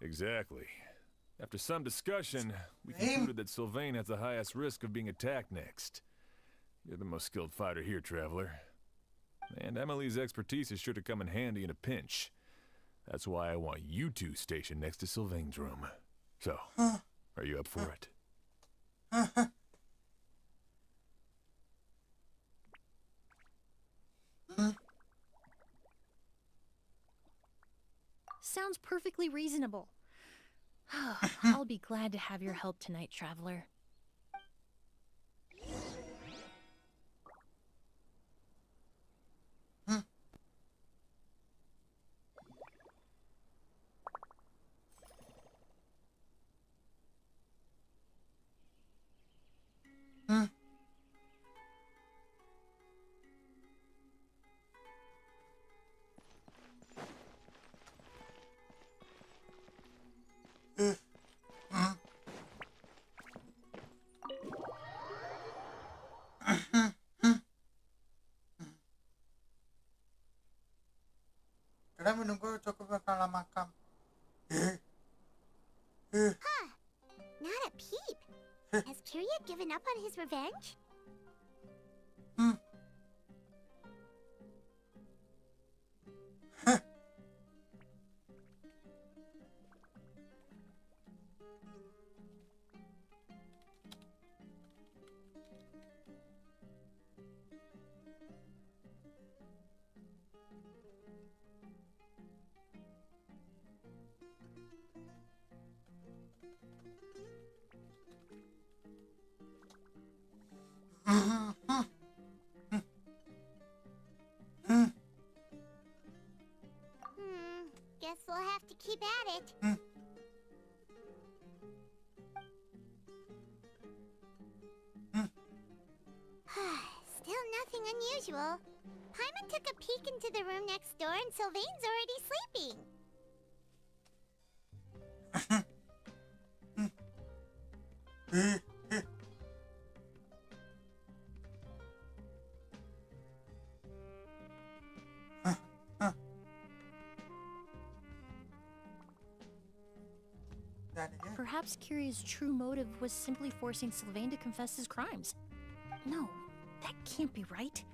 Exactly. After some discussion, we concluded that Sylvain has the highest risk of being attacked next. You're the most skilled fighter here, Traveler. And Emilie's expertise is sure to come in handy in a pinch. That's why I want you two stationed next to Sylvain's room. So, are you up for it? Sounds perfectly reasonable. I'll be glad to have your help tonight, Traveler. Kalian menunggu cukup lama makam. Huh. Not a peep. Has Kirya given up on his revenge? Guess we'll have to keep at it. Still nothing unusual. Paimon took a peek into the room next door and Sylvain's already sleeping. Perhaps Kirya's true motive was simply forcing Sylvain to confess his crimes. No, that can't be right.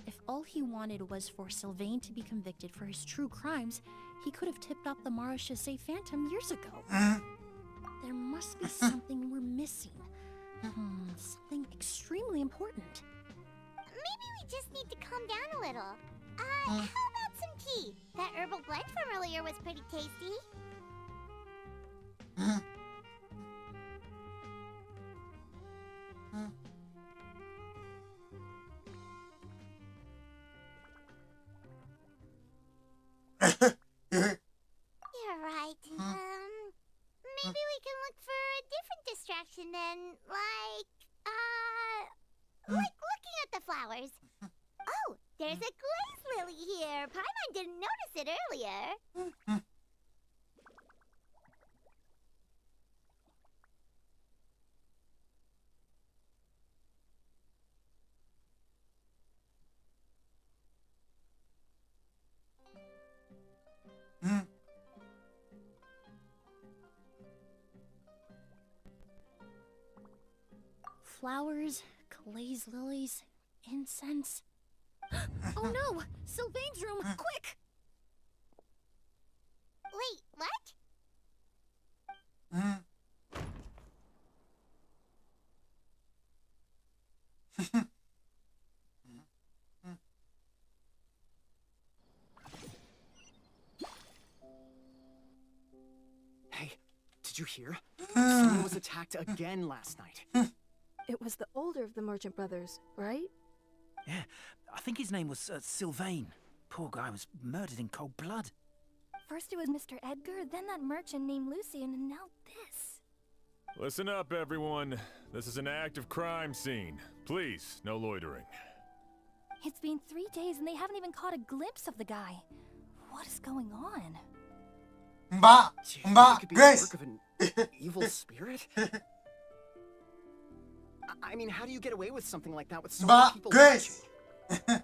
If all he wanted was for Sylvain to be convicted for his true crimes, he could have tipped off the Marechaussee Phantom years ago. There must be something we're missing. Something extremely important. Maybe we just need to calm down a little. How about some tea? That herbal blend from earlier was pretty tasty. You're right. Maybe we can look for a different distraction than, like looking at the flowers. Oh, there's a glaze lily here. Paimon didn't notice it earlier. Flowers, glaze lilies, incense. Oh no! Sylvain's room! Quick! Wait, what? Hey, did you hear? Someone was attacked again last night. It was the older of the merchant brothers, right? Yeah, I think his name was Sylvain. Poor guy was murdered in cold blood. First it was Mr. Edgar, then that merchant named Lucian, and now this. Listen up, everyone. This is an active crime scene. Please, no loitering. It's been 3 days and they haven't even caught a glimpse of the guy. What is going on? Do you think it could be the Grace! work of an evil spirit? I mean, how do you get away with something like that with so many people Grace! watching?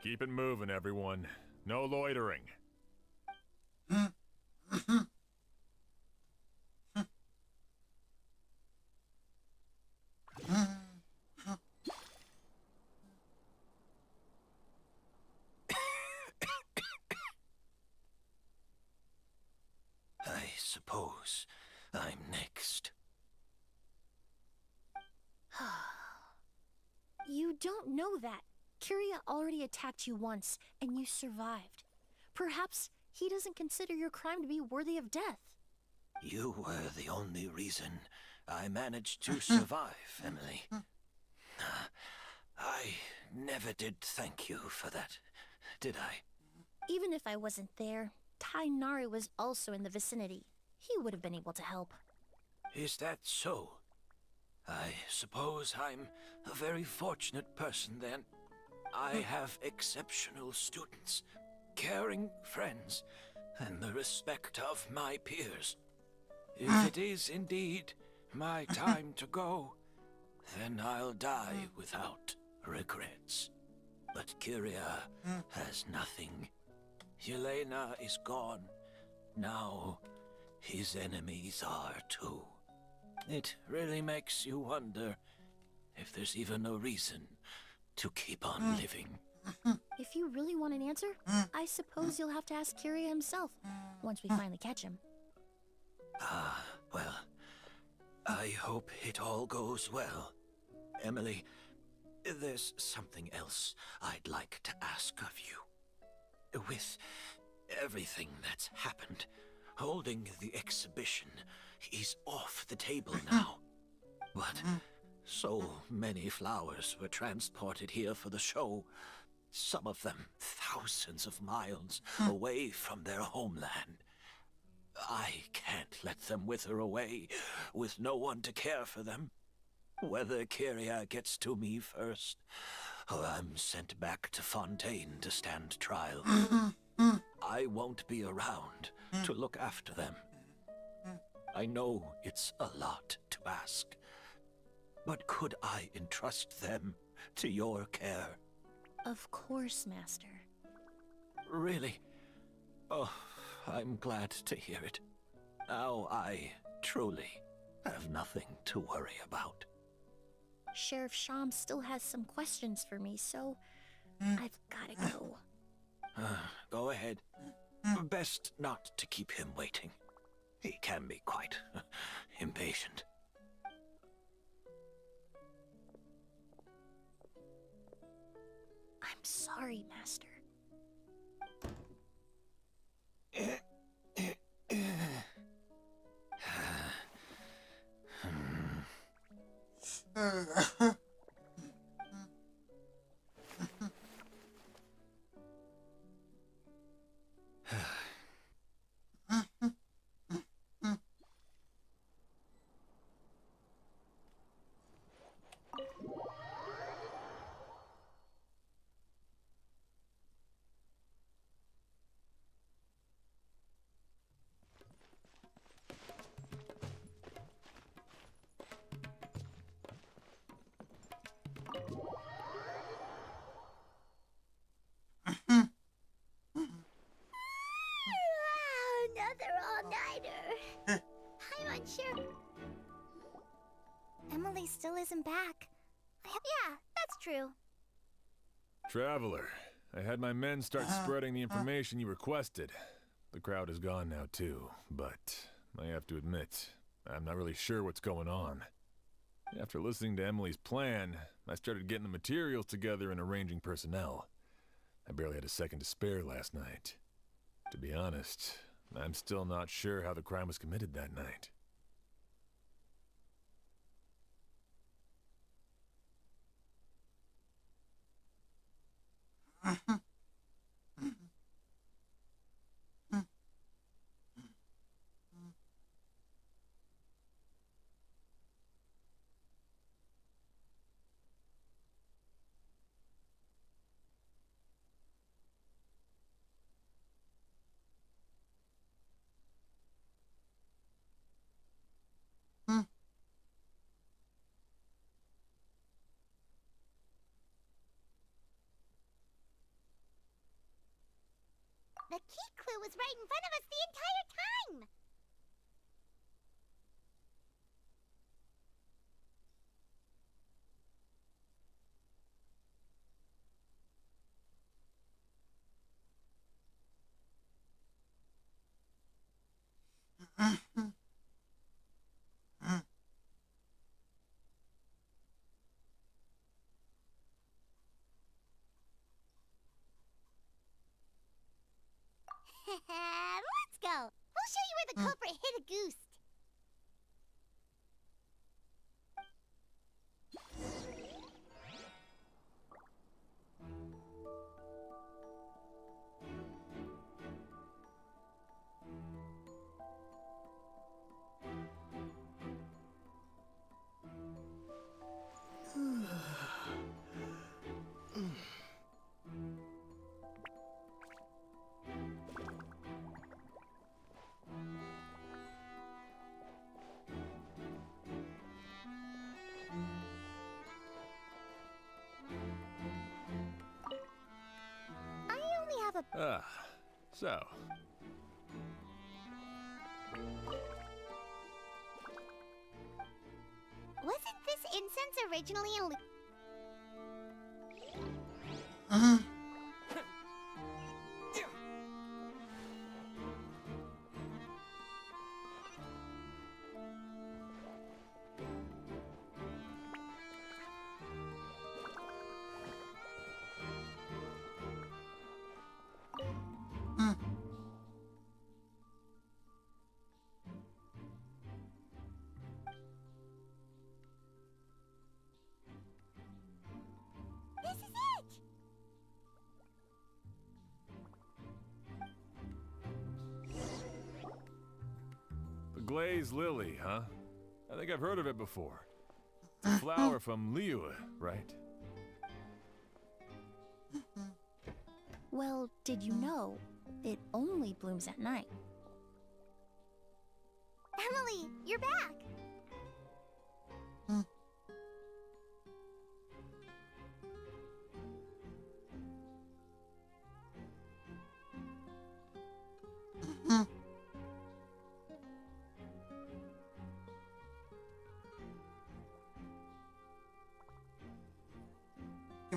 Keep it moving, everyone. No loitering. I suppose I'm next. You don't know that. Kirya already attacked you once, and you survived. Perhaps he doesn't consider your crime to be worthy of death. You were the only reason I managed to survive, Emilie. I never did thank you for that, did I? Even if I wasn't there, Tainari was also in the vicinity. He would have been able to help. Is that so? I suppose I'm a very fortunate person then. I have exceptional students, caring friends, and the respect of my peers. If it is indeed my time to go, then I'll die without regrets. But Kirya has nothing. Yelena is gone. Now, his enemies are too. It really makes you wonder if there's even a reason to keep on living. If you really want an answer, I suppose you'll have to ask Kyria himself once we finally catch him. Well, I hope it all goes well. Emilie, there's something else I'd like to ask of you. With everything that's happened, holding the exhibition is off the table now. But so many flowers were transported here for the show. Some of them thousands of miles away from their homeland. I can't let them wither away with no one to care for them. Whether Kyria gets to me first, or I'm sent back to Fontaine to stand trial, I won't be around to look after them. I know it's a lot to ask, but could I entrust them to your care? Of course, Master. Really? Oh, I'm glad to hear it. Now I truly have nothing to worry about. Sheriff Sham still has some questions for me, so I've gotta go. Go ahead. Best not to keep him waiting. He can be quite impatient. I'm sorry, Master. Another all-nighter. I'm unsure. Emily still isn't back. Yeah, that's true. Traveler, I had my men start spreading the information you requested. The crowd is gone now too, but I have to admit, I'm not really sure what's going on. After listening to Emily's plan, I started getting the materials together and arranging personnel. I barely had a second to spare last night. To be honest, I'm still not sure how the crime was committed that night. The key clue was right in front of us the entire time! Let's go! We'll show you where the culprit hid a goose. So. Wasn't this incense originally in This is it! The glazed lily, huh? I think I've heard of it before. It's a flower from Liu, right? Well, did you know it only blooms at night? Emily, you're back!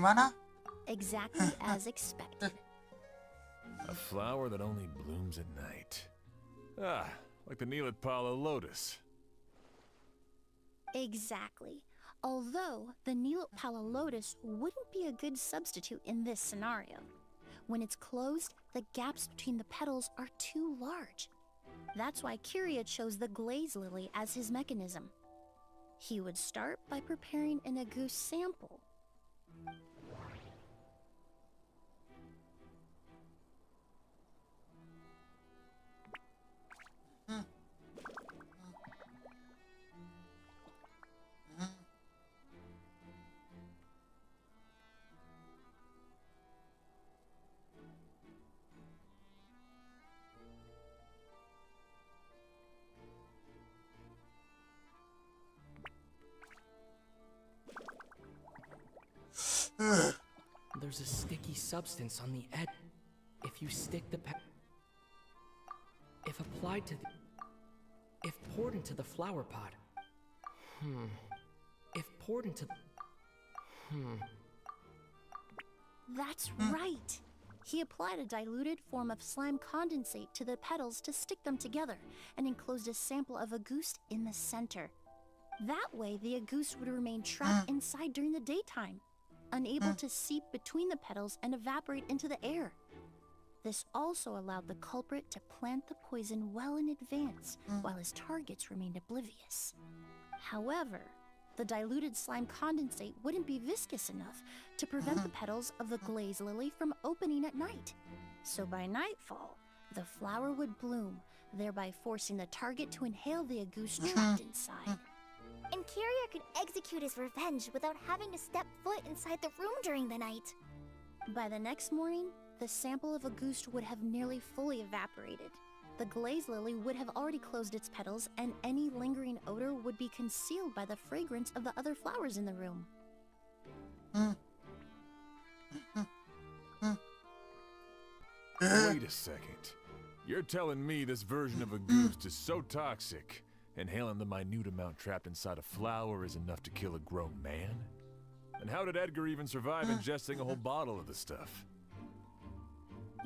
Gimana? Exactly as expected. A flower that only blooms at night. Ah, like the Neelitpala lotus. Exactly. Although the Neelitpala lotus wouldn't be a good substitute in this scenario. When it's closed, the gaps between the petals are too large. That's why Kiria chose the glaze lily as his mechanism. He would start by preparing an agouti sample. There's a sticky substance on the edge. If you stick the if applied to the... If poured into the flower pot... If poured into... That's right! He applied a diluted form of slime condensate to the petals to stick them together and enclosed a sample of agouti in the center. That way, the agouti would remain trapped inside during the daytime, unable to seep between the petals and evaporate into the air. This also allowed the culprit to plant the poison well in advance, while his targets remained oblivious. However, the diluted slime condensate wouldn't be viscous enough to prevent the petals of the glaze lily from opening at night. So by nightfall, the flower would bloom, thereby forcing the target to inhale the agouti trapped inside. And Kiria could execute his revenge without having to step foot inside the room during the night. By the next morning, the sample of agouti would have nearly fully evaporated. The glaze lily would have already closed its petals, and any lingering odor would be concealed by the fragrance of the other flowers in the room. Wait a second. You're telling me this version of a goose is so toxic, inhaling the minute amount trapped inside a flower is enough to kill a grown man? And how did Edgar even survive ingesting a whole bottle of the stuff?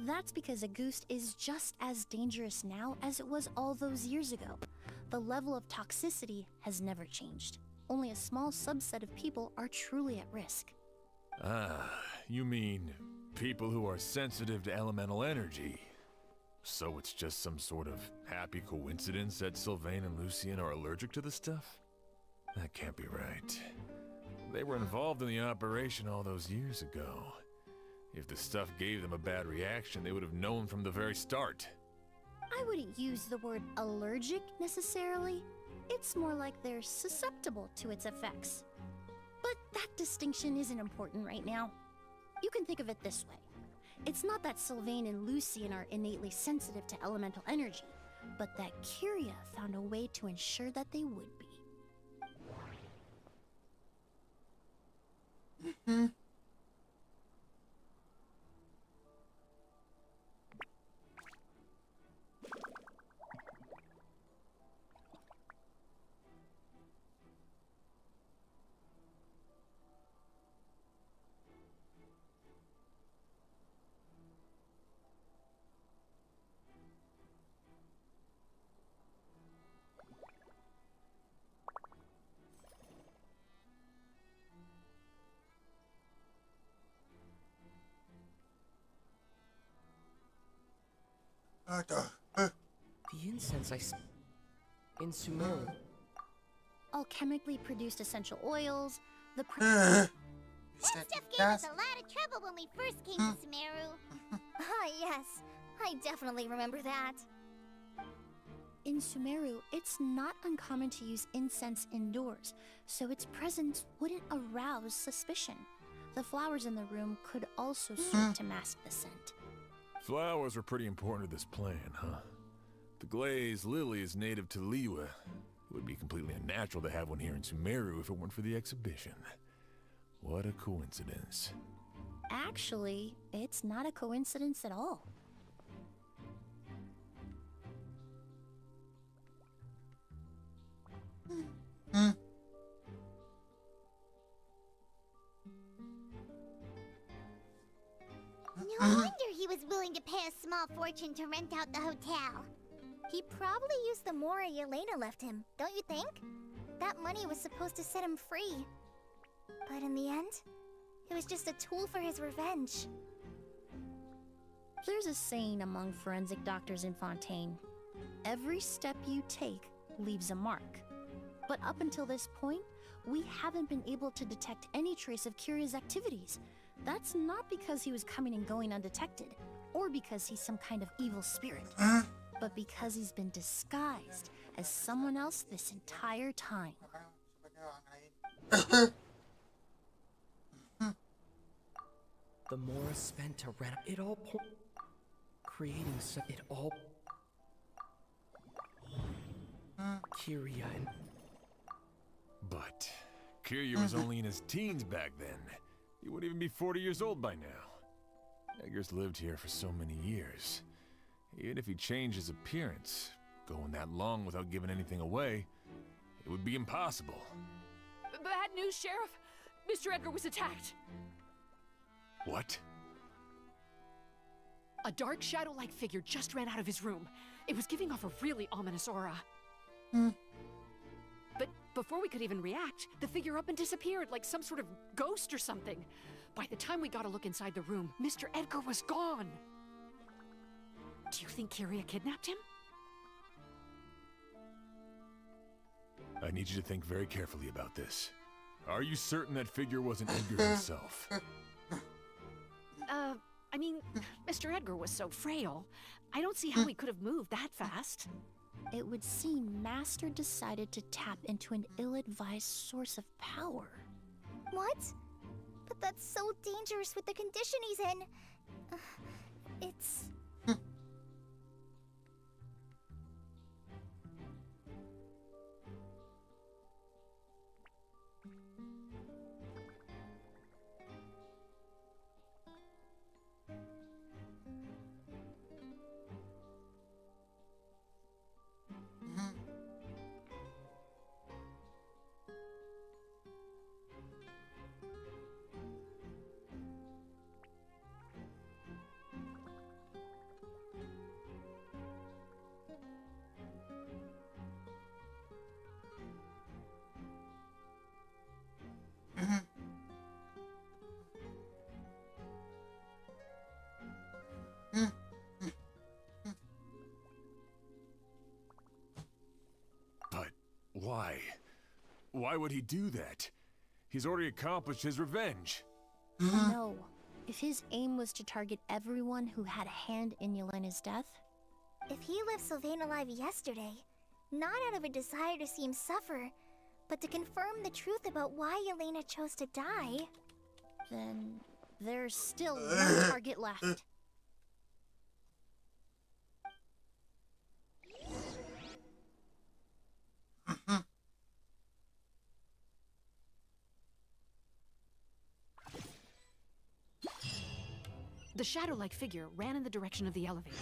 That's because agouti is just as dangerous now as it was all those years ago. The level of toxicity has never changed. Only a small subset of people are truly at risk. Ah, you mean people who are sensitive to elemental energy. So it's just some sort of happy coincidence that Sylvain and Lucien are allergic to the stuff? That can't be right. They were involved in the operation all those years ago. If the stuff gave them a bad reaction, they would have known from the very start. I wouldn't use the word allergic necessarily. It's more like they're susceptible to its effects. But that distinction isn't important right now. You can think of it this way. It's not that Sylvain and Lucien are innately sensitive to elemental energy, but that Kiria found a way to ensure that they would be. The incense in Sumeru. Alchemically produced essential oils, the That stuff gave us a lot of trouble when we first came to Sumeru. Ah, yes. I definitely remember that. In Sumeru, it's not uncommon to use incense indoors, so its presence wouldn't arouse suspicion. The flowers in the room could also serve to mask the scent. Flowers were pretty important to this plan, huh? The glazed lily is native to Liwa. It would be completely unnatural to have one here in Sumeru if it weren't for the exhibition. What a coincidence. Actually, it's not a coincidence at all. No wonder he was willing to pay a small fortune to rent out the hotel. He probably used the mora Yelena left him, don't you think? That money was supposed to set him free. But in the end, it was just a tool for his revenge. There's a saying among forensic doctors in Fontaine. Every step you take leaves a mark. But up until this point, we haven't been able to detect any trace of Kiria's activities. That's not because he was coming and going undetected, or because he's some kind of evil spirit, but because he's been disguised as someone else this entire time. The mora spent to rent it all, creating it all. Kiria and But Kiryu was only in his teens back then. He wouldn't even be 40 years old by now. Edgar's lived here for so many years. Even if he changed his appearance, going that long without giving anything away, it would be impossible. Bad news, Sheriff. Mr. Edgar was attacked. What? A dark shadow-like figure just ran out of his room. It was giving off a really ominous aura. But before we could even react, the figure up and disappeared like some sort of ghost or something. By the time we got a look inside the room, Mr. Edgar was gone. Do you think Kiria kidnapped him? I need you to think very carefully about this. Are you certain that figure wasn't Edgar himself? I mean, Mr. Edgar was so frail. I don't see how he could have moved that fast. It would seem Master decided to tap into an ill-advised source of power. What? But that's so dangerous with the condition he's in. It's... But why? Why would he do that? He's already accomplished his revenge. No. If his aim was to target everyone who had a hand in Yelena's death, If he left Sylvain alive yesterday, not out of a desire to see him suffer, but to confirm the truth about why Yelena chose to die, then there's still one target left. The shadow-like figure ran in the direction of the elevator,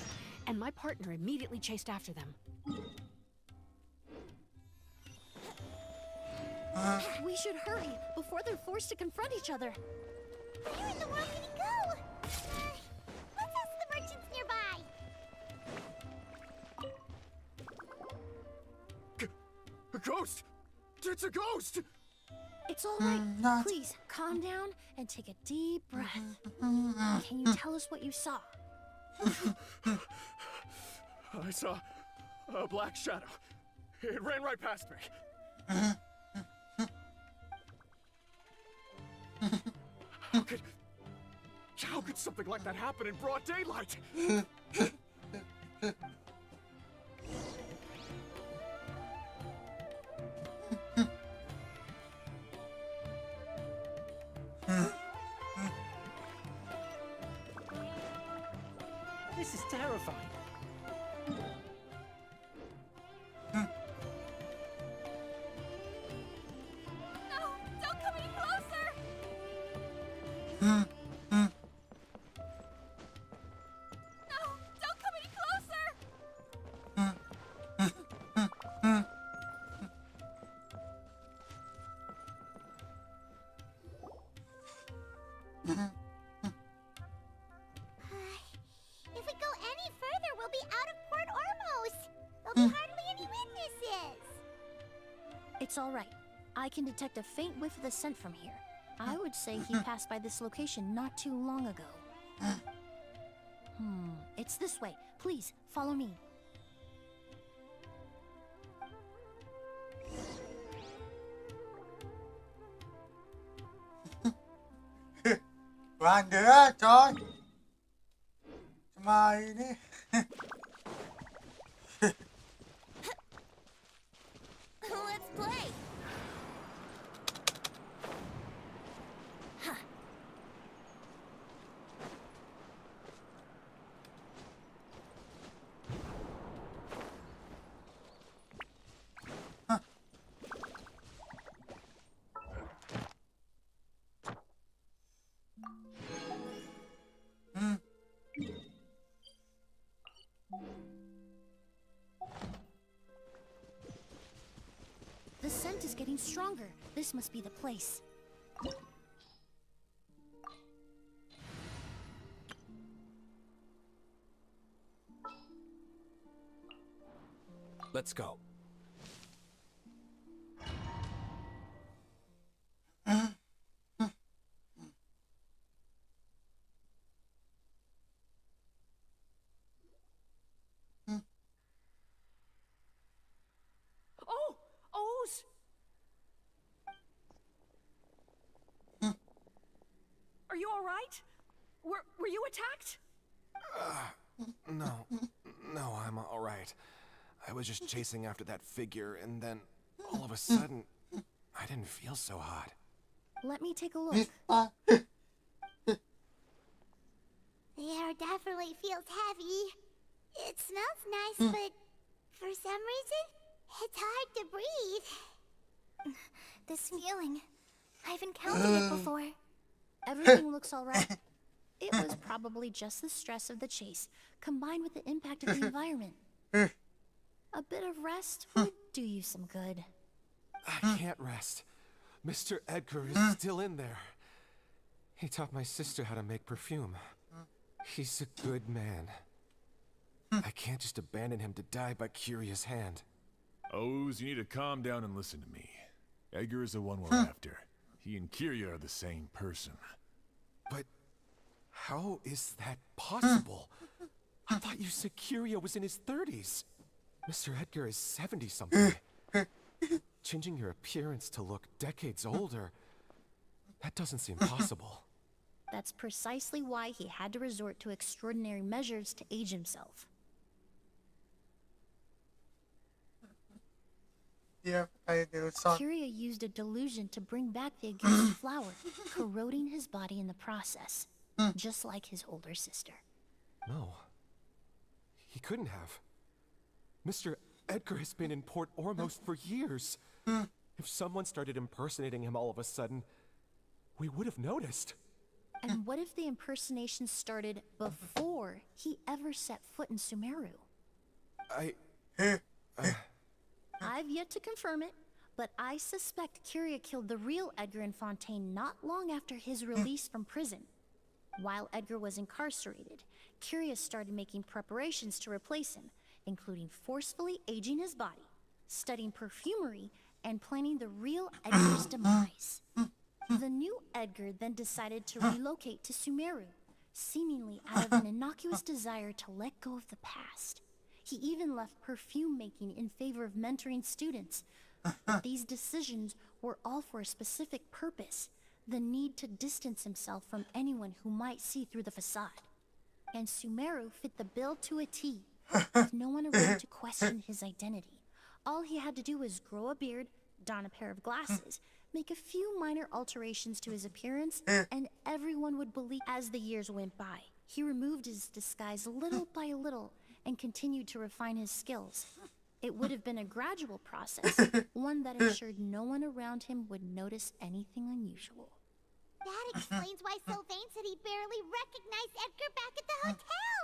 and my partner immediately chased after them. We should hurry before they're forced to confront each other. where in the world did he go? Let's ask the merchants nearby. A ghost! It's a ghost! It's all right. Not. Please, calm down and take a deep breath. Can you tell us what you saw? I saw a black shadow. It ran right past me. How could something like that happen in broad daylight? This is terrifying. No, don't come any closer! No, don't come any closer! If we go any further, we'll be out of Port Ormos. There'll be hardly any witnesses. It's all right. I can detect a faint whiff of the scent from here. I would say he passed by this location not too long ago. It's this way. Please, follow me. Khoan nữa trời. Mày đi. Let's play. The scent is getting stronger. This must be the place. Let's go. Oh! O's! Are you all right? Were you attacked? No, I'm all right. I was just chasing after that figure, and then all of a sudden, I didn't feel so hot. Let me take a look. The air definitely feels heavy. It smells nice, but for some reason, it's hard to breathe. This feeling, I've encountered it before. Everything looks all right. It was probably just the stress of the chase, combined with the impact of the environment. A bit of rest would do you some good. I can't rest. Mr. Edgar is still in there. He taught my sister how to make perfume. He's a good man. I can't just abandon him to die by Curia's hand. O's, you need to calm down and listen to me. Edgar is the one we're after. He and Kiria are the same person. But how is that possible? I thought you said Kiria was in his 30s. Mr. Edgar is 70-something. Changing your appearance to look decades older, that doesn't seem possible. That's precisely why he had to resort to extraordinary measures to age himself. Yeah, I do. So Kiria used a delusion to bring back the Auguste flower, corroding his body in the process, just like his older sister. No. He couldn't have. Mr. Edgar has been in Port Ormos for years. If someone started impersonating him all of a sudden, we would have noticed. And what if the impersonation started before he ever set foot in Sumeru? I've yet to confirm it, but I suspect Kiria killed the real Edgar in Fontaine not long after his release from prison. While Edgar was incarcerated, Kiria started making preparations to replace him, including forcefully aging his body, studying perfumery, and planning the real Edgar's demise. The new Edgar then decided to relocate to Sumeru, seemingly out of an innocuous desire to let go of the past. He even left perfume making in favor of mentoring students. But these decisions were all for a specific purpose: the need to distance himself from anyone who might see through the facade. And Sumeru fit the bill to a T, with no one around to question his identity. All he had to do was grow a beard, don a pair of glasses, make a few minor alterations to his appearance, and everyone would believe. As the years went by, he removed his disguise little by little and continued to refine his skills. It would have been a gradual process, one that ensured no one around him would notice anything unusual. That explains why Sylvain said he barely recognized Edgar back at the hotel.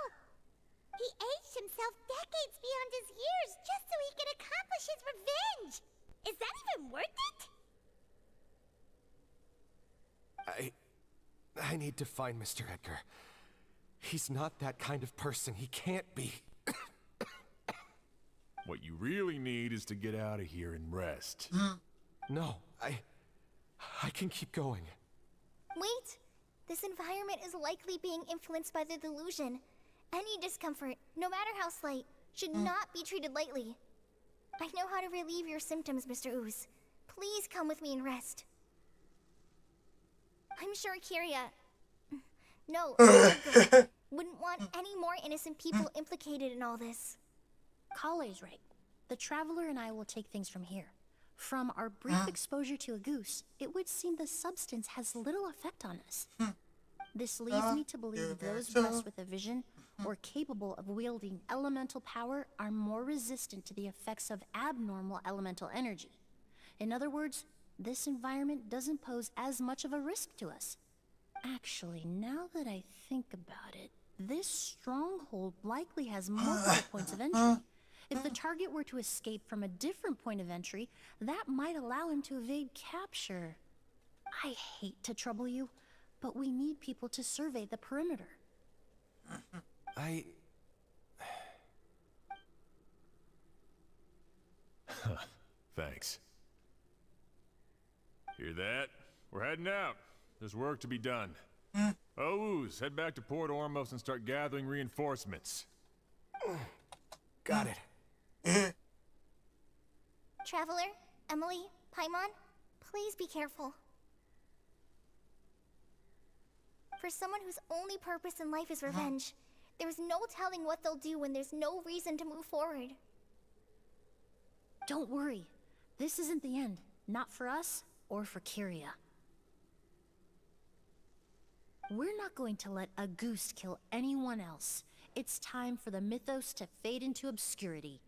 He aged himself decades beyond his years just so he could accomplish his revenge. Is that even worth it? I need to find Mr. Edgar. He's not that kind of person. He can't be. What you really need is to get out of here and rest. No, I can keep going. Wait! This environment is likely being influenced by the delusion. Any discomfort, no matter how slight, should not be treated lightly. I know how to relieve your symptoms, Mr. Ooze. Please come with me and rest. I'm sure Kiria... No, Edgar wouldn't want any more innocent people implicated in all this. Kale's right. The Traveler and I will take things from here. From our brief exposure to a goose, it would seem the substance has little effect on us. This leads me to believe those blessed with a vision or capable of wielding elemental power are more resistant to the effects of abnormal elemental energy. In other words, this environment doesn't pose as much of a risk to us. Actually, now that I think about it, this stronghold likely has multiple points of entry. If the target were to escape from a different point of entry, that might allow him to evade capture. I hate to trouble you, but we need people to survey the perimeter. Thanks. Hear that? We're heading out. There's work to be done. Ooze, head back to Port Ormos and start gathering reinforcements. Got it. Traveler, Emilie, Paimon, please be careful. For someone whose only purpose in life is revenge, there's no telling what they'll do when there's no reason to move forward. Don't worry. This isn't the end. Not for us or for Kiria. We're not going to let a goose kill anyone else. It's time for the mythos to fade into obscurity.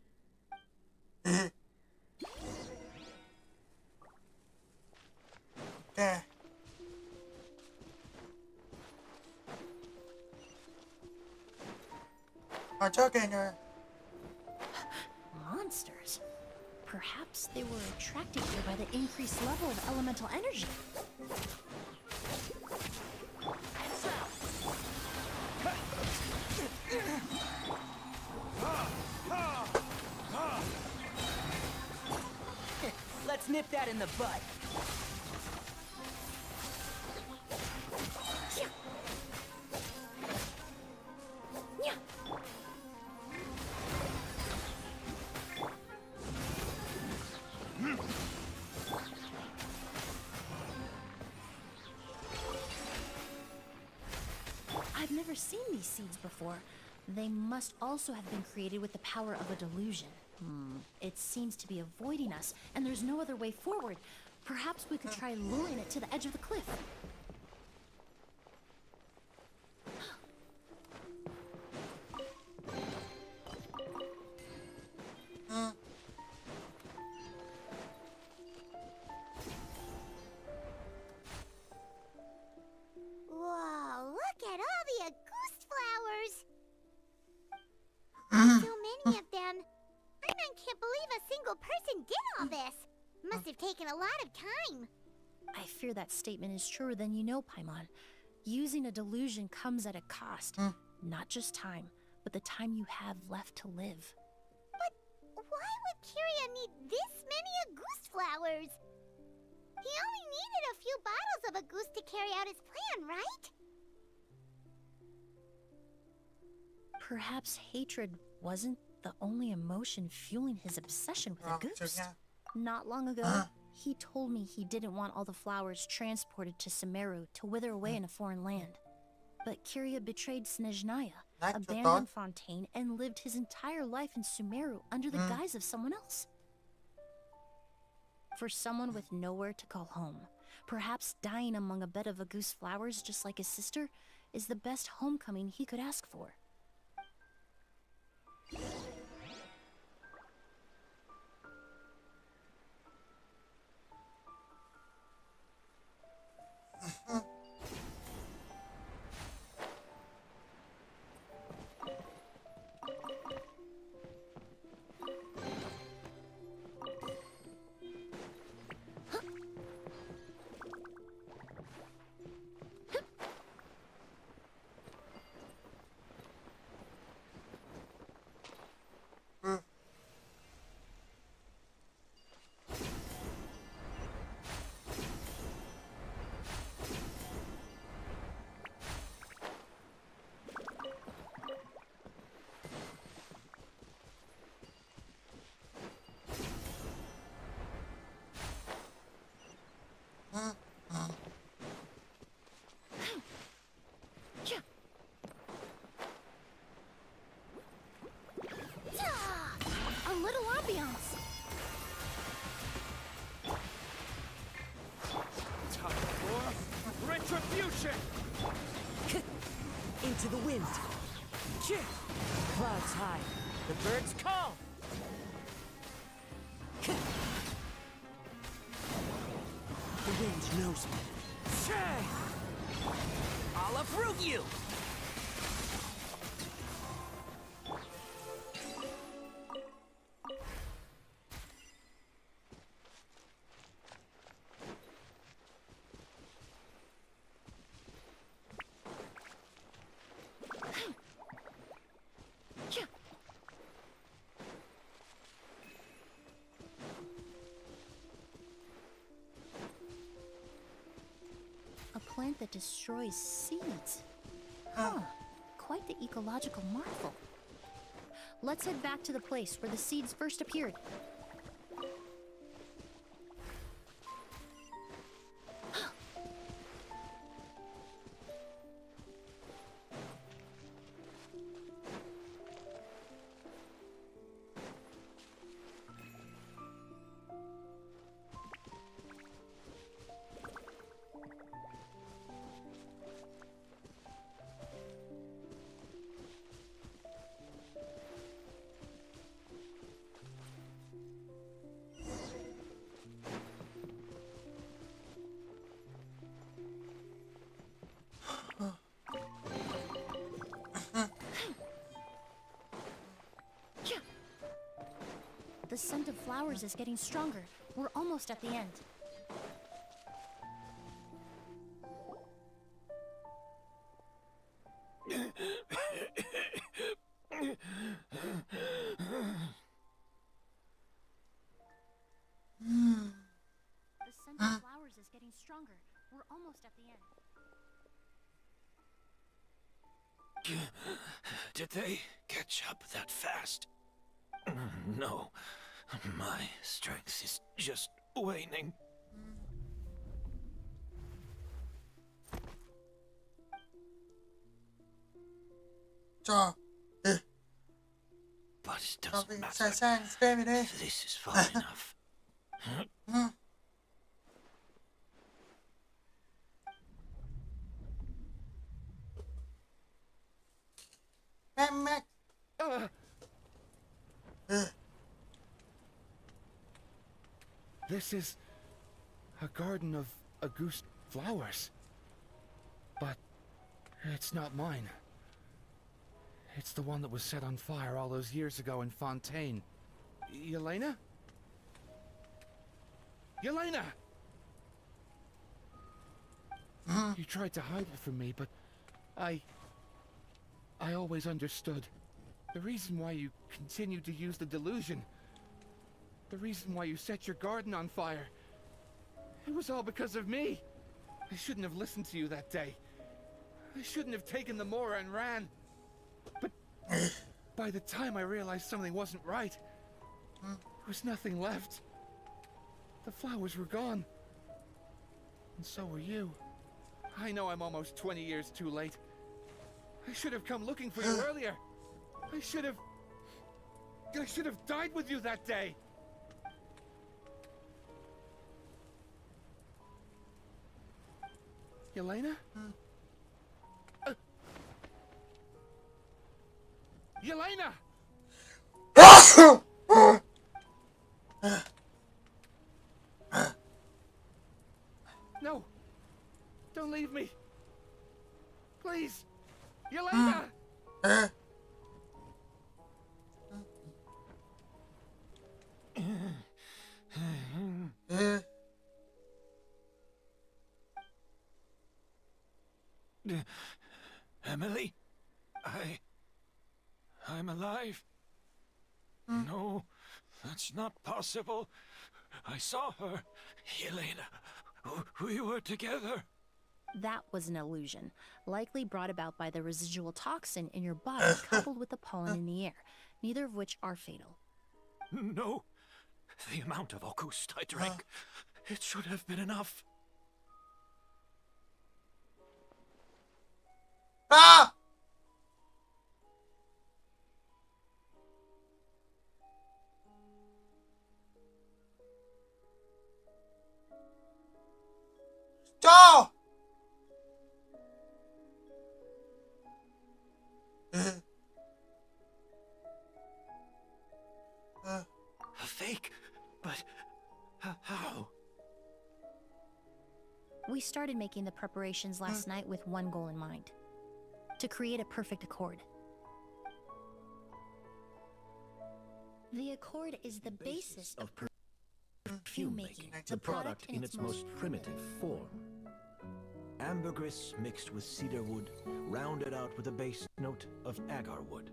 Monsters. Perhaps they were attracted here by the increased level of elemental energy. Let's nip that in the bud. I've never seen these seeds before. They must also have been created with the power of a delusion. It seems to be avoiding us, and there's no other way forward. Perhaps we could try luring it to the edge of the cliff. Whoa, look at all the Auguste flowers! So many of them. Paimon can't believe a single person did all this. Must have taken a lot of time. I fear that statement is truer than you know, Paimon. Using a delusion comes at a cost. Not just time, but the time you have left to live. But why would Kiria need this many Auguste flowers? He only needed a few bottles of Auguste to carry out his plan, right? Perhaps hatred wasn't the only emotion fueling his obsession with a goose. Maksudnya, Not long ago, he told me he didn't want all the flowers transported to Sumeru to wither away in a foreign land. But Kiria betrayed Snezhnaya, abandoned Fontaine, and lived his entire life in Sumeru under the guise of someone else. For someone with nowhere to call home, perhaps dying among a bed of Agus flowers just like his sister is the best homecoming he could ask for. A little ambiance. Time for retribution! Into the wind. Clouds high. The birds call. The wind knows me. I'll uproot you! A plant that destroys seeds. Huh. Quite the ecological marvel. Let's head back to the place where the seeds first appeared. The scent of flowers is getting stronger. We're almost at the end. The scent of flowers is getting stronger. We're almost at the end. Did they catch up that fast? No. My strength is just waning. So, But it doesn't matter. This is far enough. This is a garden of Auguste flowers. But it's not mine. It's the one that was set on fire all those years ago in Fontaine. Yelena? Yelena! You tried to hide it from me, but I always understood. The reason why you continued to use the delusion, the reason why you set your garden on fire, it was all because of me. I shouldn't have listened to you that day. I shouldn't have taken the Mora and ran. But By the time I realized something wasn't right, there was nothing left. The flowers were gone. And so were you. I know I'm almost 20 years too late. I should have come looking for you earlier. I should have died with you that day. Yelena? Yelena! No! Don't leave me! Please! Yelena! Emilie? I'm alive. No, that's not possible. I saw her. Yelena, we were together. That was an illusion, likely brought about by the residual toxin in your body coupled with the pollen in the air, neither of which are fatal. No, the amount of August I drank, it should have been enough. Ah! Stop! A fake? But how? We started making the preparations last night with one goal in mind. To create a perfect accord. The accord is the basis of perfume making, the product in its most primitive form. Ambergris mixed with cedar wood, rounded out with a base note of agar wood.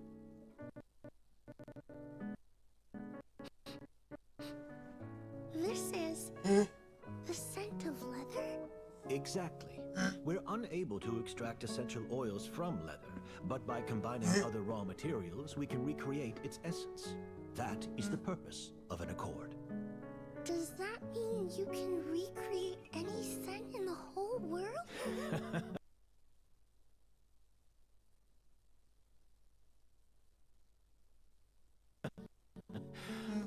This is the scent of leather? Exactly. We're unable to extract essential oils from leather, but by combining other raw materials, we can recreate its essence. That is the purpose of an accord. Does that mean you can recreate any scent in the whole world?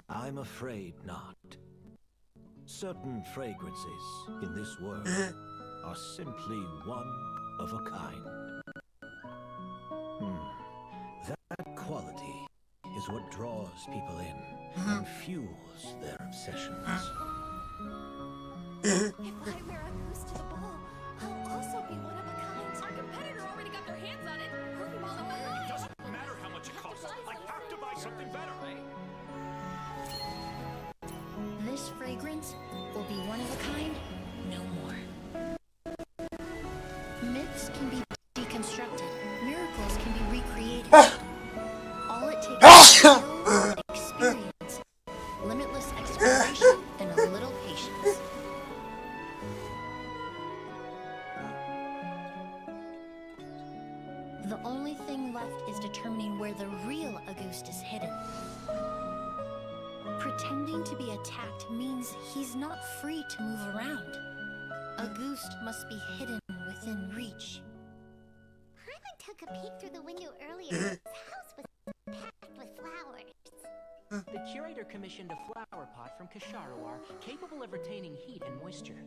I'm afraid not. Certain fragrances in this world are simply one of a kind. That quality is what draws people in and fuels their obsessions. If I wear a goose to the ball, I'll also be one of a kind. Our competitor already got their hands on it. Perfume all the way. It doesn't matter how much it costs. I have to buy something better. This fragrance will be one of a kind, no more. Myths can be deconstructed, miracles can be recreated. All it takes is skill and experience, limitless exploration, and a little patience. The only thing left is determining where the real Auguste is hidden. Pretending to be attacked means he's not free to move around. Auguste must be hidden within reach. Paimon took a peek through the window earlier. His house was packed with flowers. The curator commissioned a flower pot from Kasharawar, capable of retaining heat and moisture.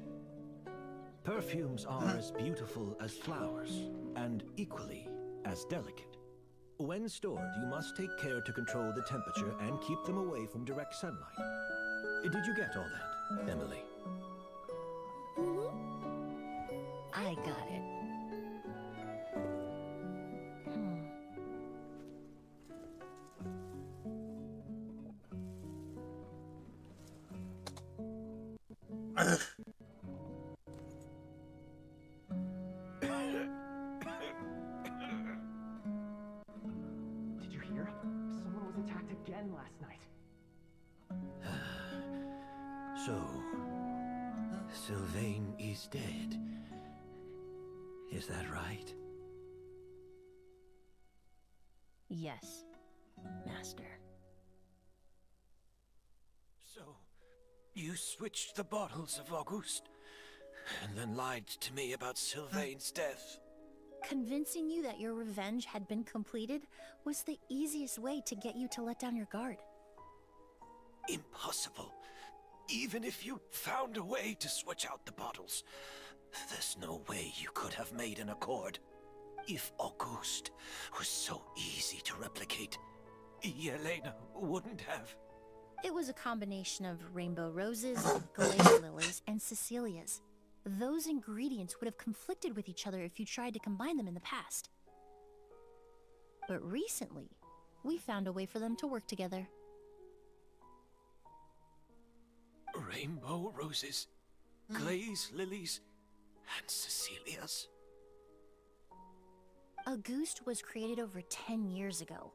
Perfumes are as beautiful as flowers, and equally as delicate. When stored, you must take care to control the temperature and keep them away from direct sunlight. Did you get all that, Emilie? I got it. Did you hear? Someone was attacked again last night. So, Sylvain is dead. Is that right? Yes. Master. So, you switched the bottles of Auguste, and then lied to me about Sylvain's death. Convincing you that your revenge had been completed was the easiest way to get you to let down your guard. Impossible. Even if you found a way to switch out the bottles, there's no way you could have made an accord. If Auguste was so easy to replicate, Yelena wouldn't have. It was a combination of rainbow roses, glazed lilies, and Cecilias. Those ingredients would have conflicted with each other if you tried to combine them in the past. But recently, we found a way for them to work together. Rainbow roses, glazed lilies, and Cecilias. Auguste was created over 10 years ago.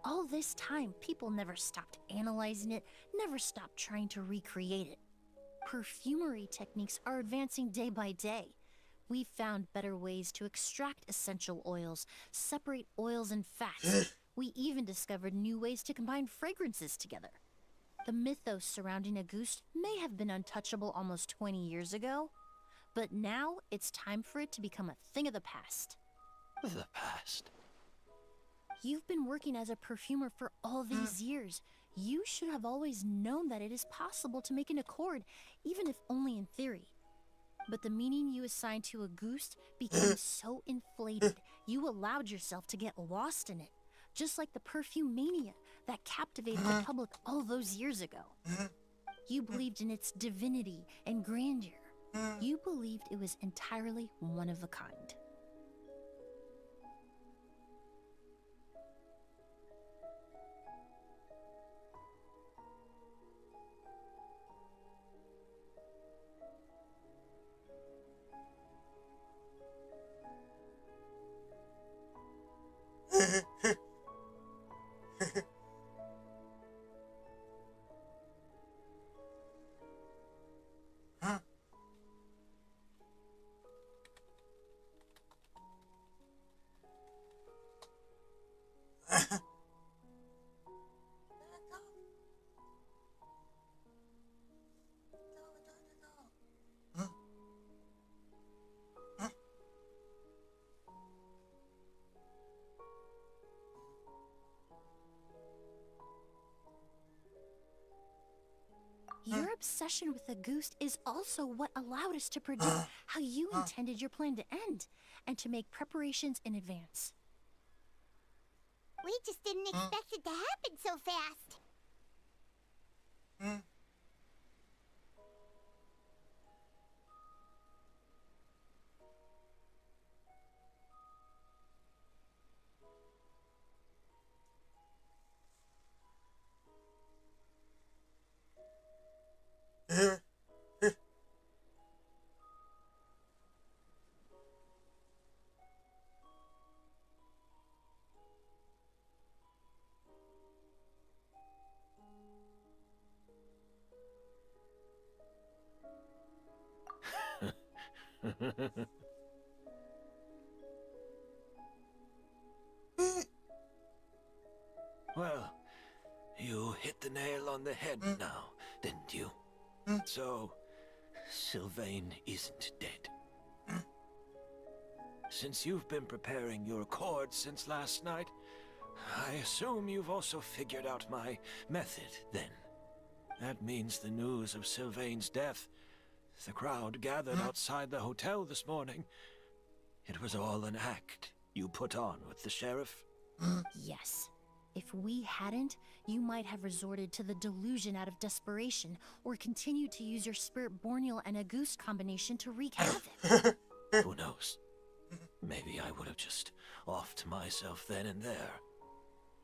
All this time, people never stopped analyzing it, never stopped trying to recreate it. Perfumery techniques are advancing day by day. We've found better ways to extract essential oils, separate oils and fats. We even discovered new ways to combine fragrances together. The mythos surrounding Auguste may have been untouchable almost 20 years ago, but now it's time for it to become a thing of the past. The past? You've been working as a perfumer for all these years. You should have always known that it is possible to make an accord, even if only in theory. But the meaning you assigned to Auguste became so inflated, you allowed yourself to get lost in it, just like the perfume mania that captivated the public all those years ago. You believed in its divinity and grandeur. You believed it was entirely one of a kind. Your obsession with Auguste is also what allowed us to predict how you intended your plan to end, and to make preparations in advance. We just didn't expect it to happen so fast. Well, you hit the nail on the head now, didn't you? So, Sylvain isn't dead. Since you've been preparing your accord since last night, I assume you've also figured out my method, then. That means the news of Sylvain's death, the crowd gathered outside the hotel this morning, it was all an act you put on with the sheriff? Yes. If we hadn't, you might have resorted to the delusion out of desperation, or continued to use your spirit Borneal and Auguste combination to wreak havoc. Who knows? Maybe I would have just offed myself then and there.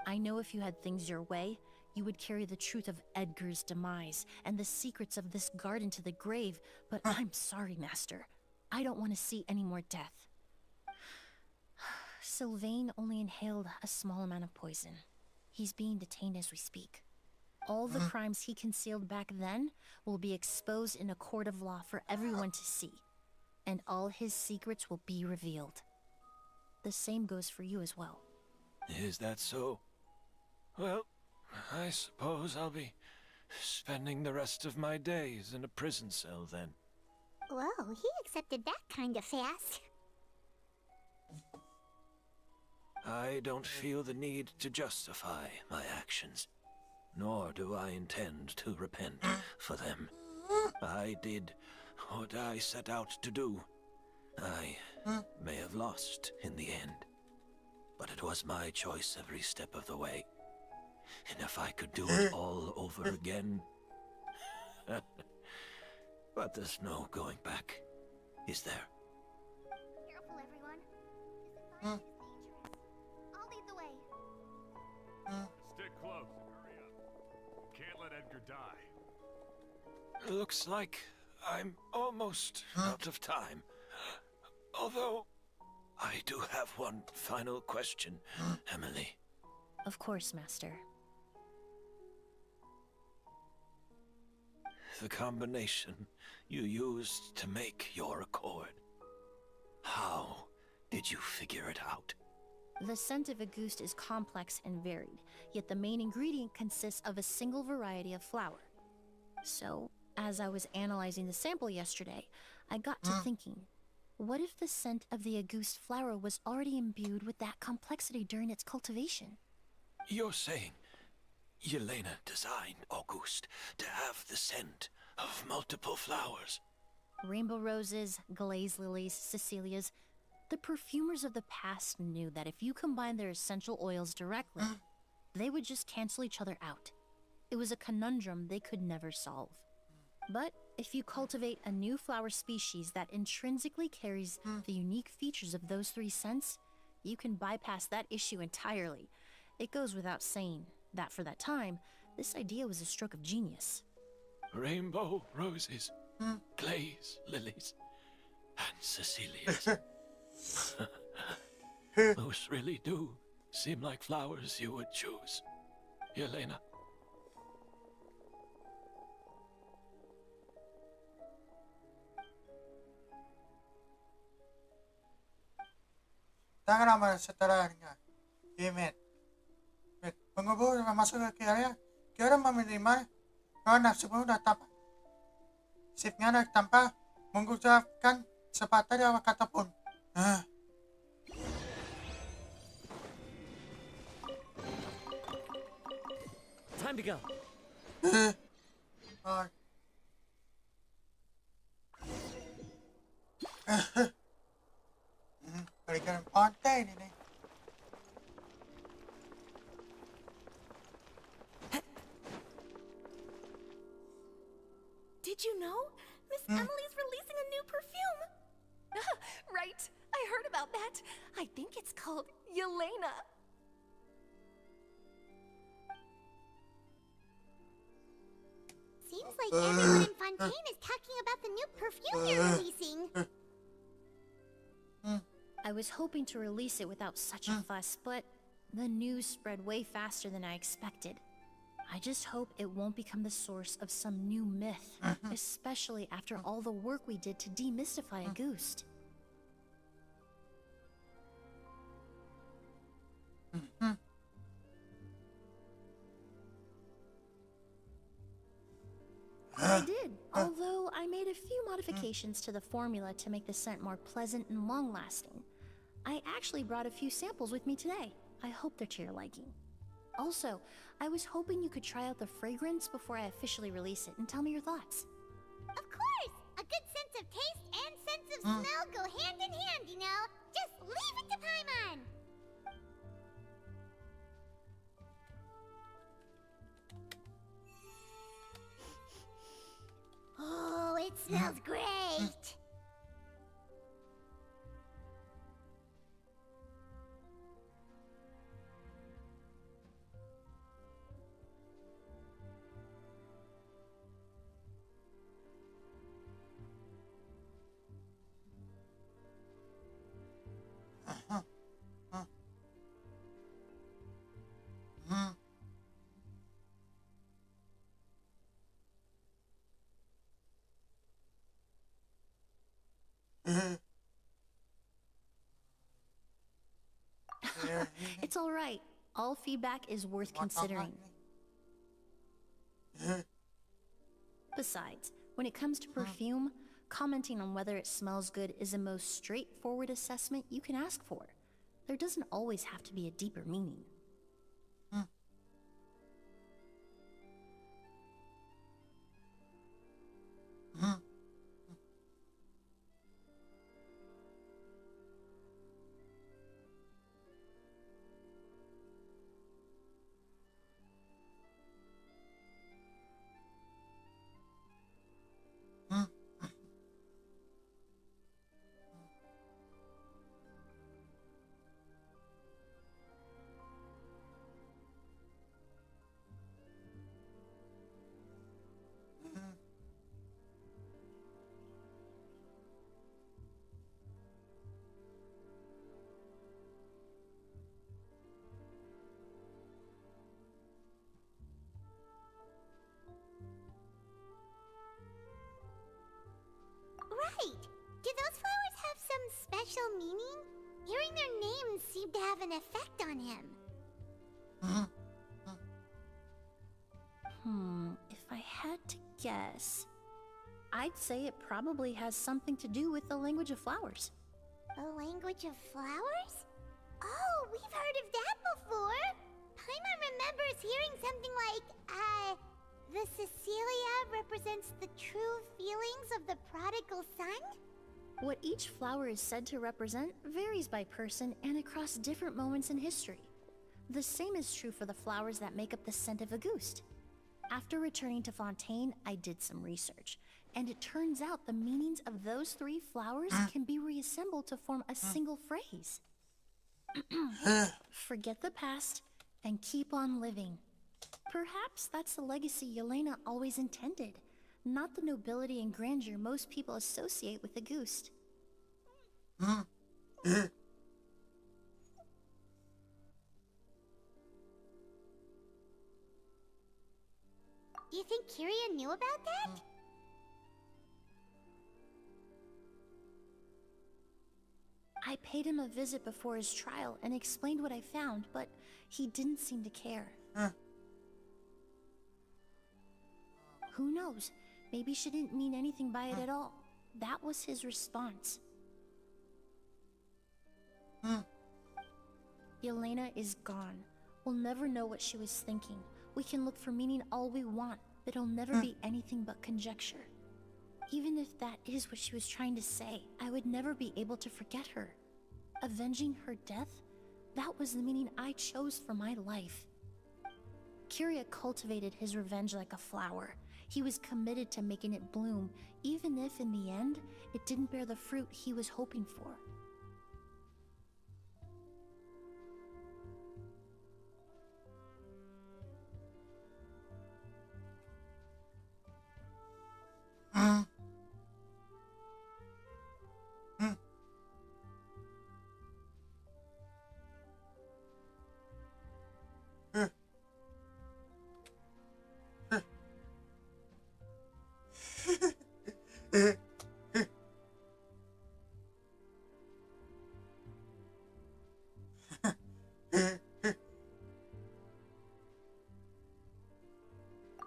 I know if you had things your way, you would carry the truth of Edgar's demise and the secrets of this garden to the grave, but I'm sorry, Master. I don't want to see any more death. Sylvain only inhaled a small amount of poison. He's being detained as we speak. All the crimes he concealed back then will be exposed in a court of law for everyone to see, and all his secrets will be revealed. The same goes for you as well. Is that so? Well, I suppose I'll be spending the rest of my days in a prison cell then. Whoa, he accepted that kind of fast. I don't feel the need to justify my actions, nor do I intend to repent for them. I did what I set out to do. I may have lost in the end, but it was my choice every step of the way. And if I could do it all over again... But there's no going back, is there? Careful, everyone. This environment is dangerous. I'll lead the way. Stick close and hurry up. Can't let Edgar die. Looks like I'm almost out of time. Although, I do have one final question, Emilie. Of course, Master. The combination you used to make your accord. How did you figure it out? The scent of a goose is complex and varied, yet the main ingredient consists of a single variety of flower. So, as I was analyzing the sample yesterday, I got to thinking, what if the scent of the Auguste flower was already imbued with that complexity during its cultivation? You're saying Yelena designed Auguste to have the scent of multiple flowers? Rainbow roses, glaze lilies, Cecilias. The perfumers of the past knew that if you combine their essential oils directly, they would just cancel each other out. It was a conundrum they could never solve. But if you cultivate a new flower species that intrinsically carries the unique features of those three scents, you can bypass that issue entirely. It goes without saying that for that time, this idea was a stroke of genius. Rainbow roses, glaze lilies, and Cecilias. Those really do seem like flowers you would choose, Yelena. Tangan aman setelahnya. Imit. Mengubur masuk ke area. Kira menerima. Karena sebelum datang. Sipnya tanpa mengucapkan sepatah dua kata pun. Time to go. Berikan konten ini. Did you know? Miss Emily's releasing a new perfume. Right. I heard about that. I think it's called Yelena. Seems like everyone in Fontaine is talking about the new perfume you're releasing. I was hoping to release it without such a fuss, but the news spread way faster than I expected. I just hope it won't become the source of some new myth, especially after all the work we did to demystify Auguste. I did, although I made a few modifications to the formula to make the scent more pleasant and long-lasting. I actually brought a few samples with me today. I hope they're to your liking. Also, I was hoping you could try out the fragrance before I officially release it and tell me your thoughts. Of course! A good sense of taste and sense of smell go hand in hand, you know? Just leave it to Paimon! Oh, it smells great! It's all right. All feedback is worth considering. Besides, when it comes to perfume, commenting on whether it smells good is the most straightforward assessment you can ask for. There doesn't always have to be a deeper meaning. Right. Do those flowers have some special meaning? Hearing their names seemed to have an effect on him. If I had to guess, I'd say it probably has something to do with the language of flowers. The language of flowers? Oh, we've heard of that before. Paimon remembers hearing something like, the Cecilia represents the true feelings of the prodigal son? What each flower is said to represent varies by person and across different moments in history. The same is true for the flowers that make up the scent of a goose. After returning to Fontaine, I did some research, and it turns out the meanings of those 3 flowers can be reassembled to form a single phrase. Forget the past and keep on living. Perhaps that's the legacy Yelena always intended, not the nobility and grandeur most people associate with a goose. Do you think Kiria knew about that? I paid him a visit before his trial and explained what I found, but he didn't seem to care. Who knows? Maybe she didn't mean anything by it at all. That was his response. Yelena is gone. We'll never know what she was thinking. We can look for meaning all we want, but it'll never be anything but conjecture. Even if that is what she was trying to say, I would never be able to forget her. Avenging her death? That was the meaning I chose for my life. Kiria cultivated his revenge like a flower. He was committed to making it bloom, even if in the end, it didn't bear the fruit he was hoping for.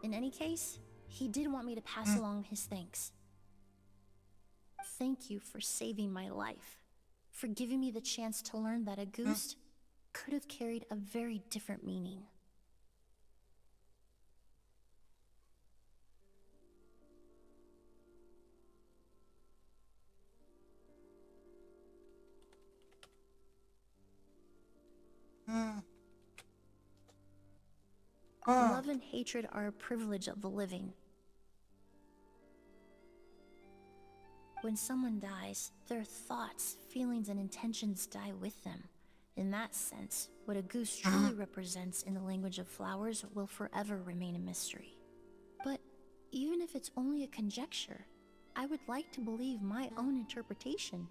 In any case, he did want me to pass along his thanks. Thank you for saving my life, for giving me the chance to learn that a goose could have carried a very different meaning. Love and hatred are a privilege of the living. When someone dies, their thoughts, feelings, and intentions die with them. In that sense, what a goose truly represents in the language of flowers will forever remain a mystery. But even if it's only a conjecture, I would like to believe my own interpretation.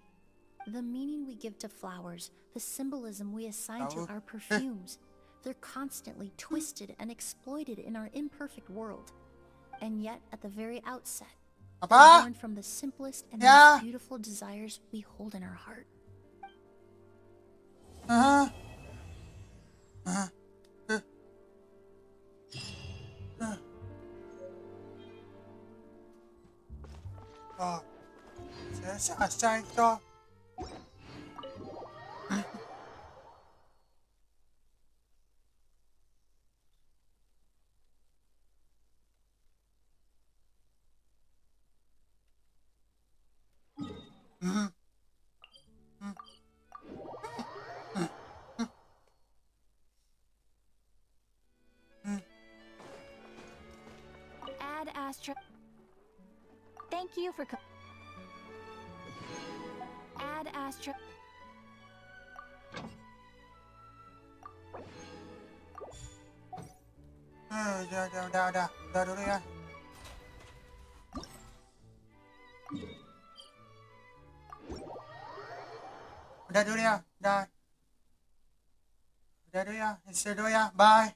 The meaning we give to flowers, the symbolism we assign to our perfumes, they're constantly twisted and exploited in our imperfect world. And yet, at the very outset, they're born from the simplest and most beautiful desires we hold in our heart. Oh, saya selesai itu. Add Astra. Thank you for add Astra. Udah dulu ya. Udah dulu ya, udah dulu ya, istirahat dulu ya, bye.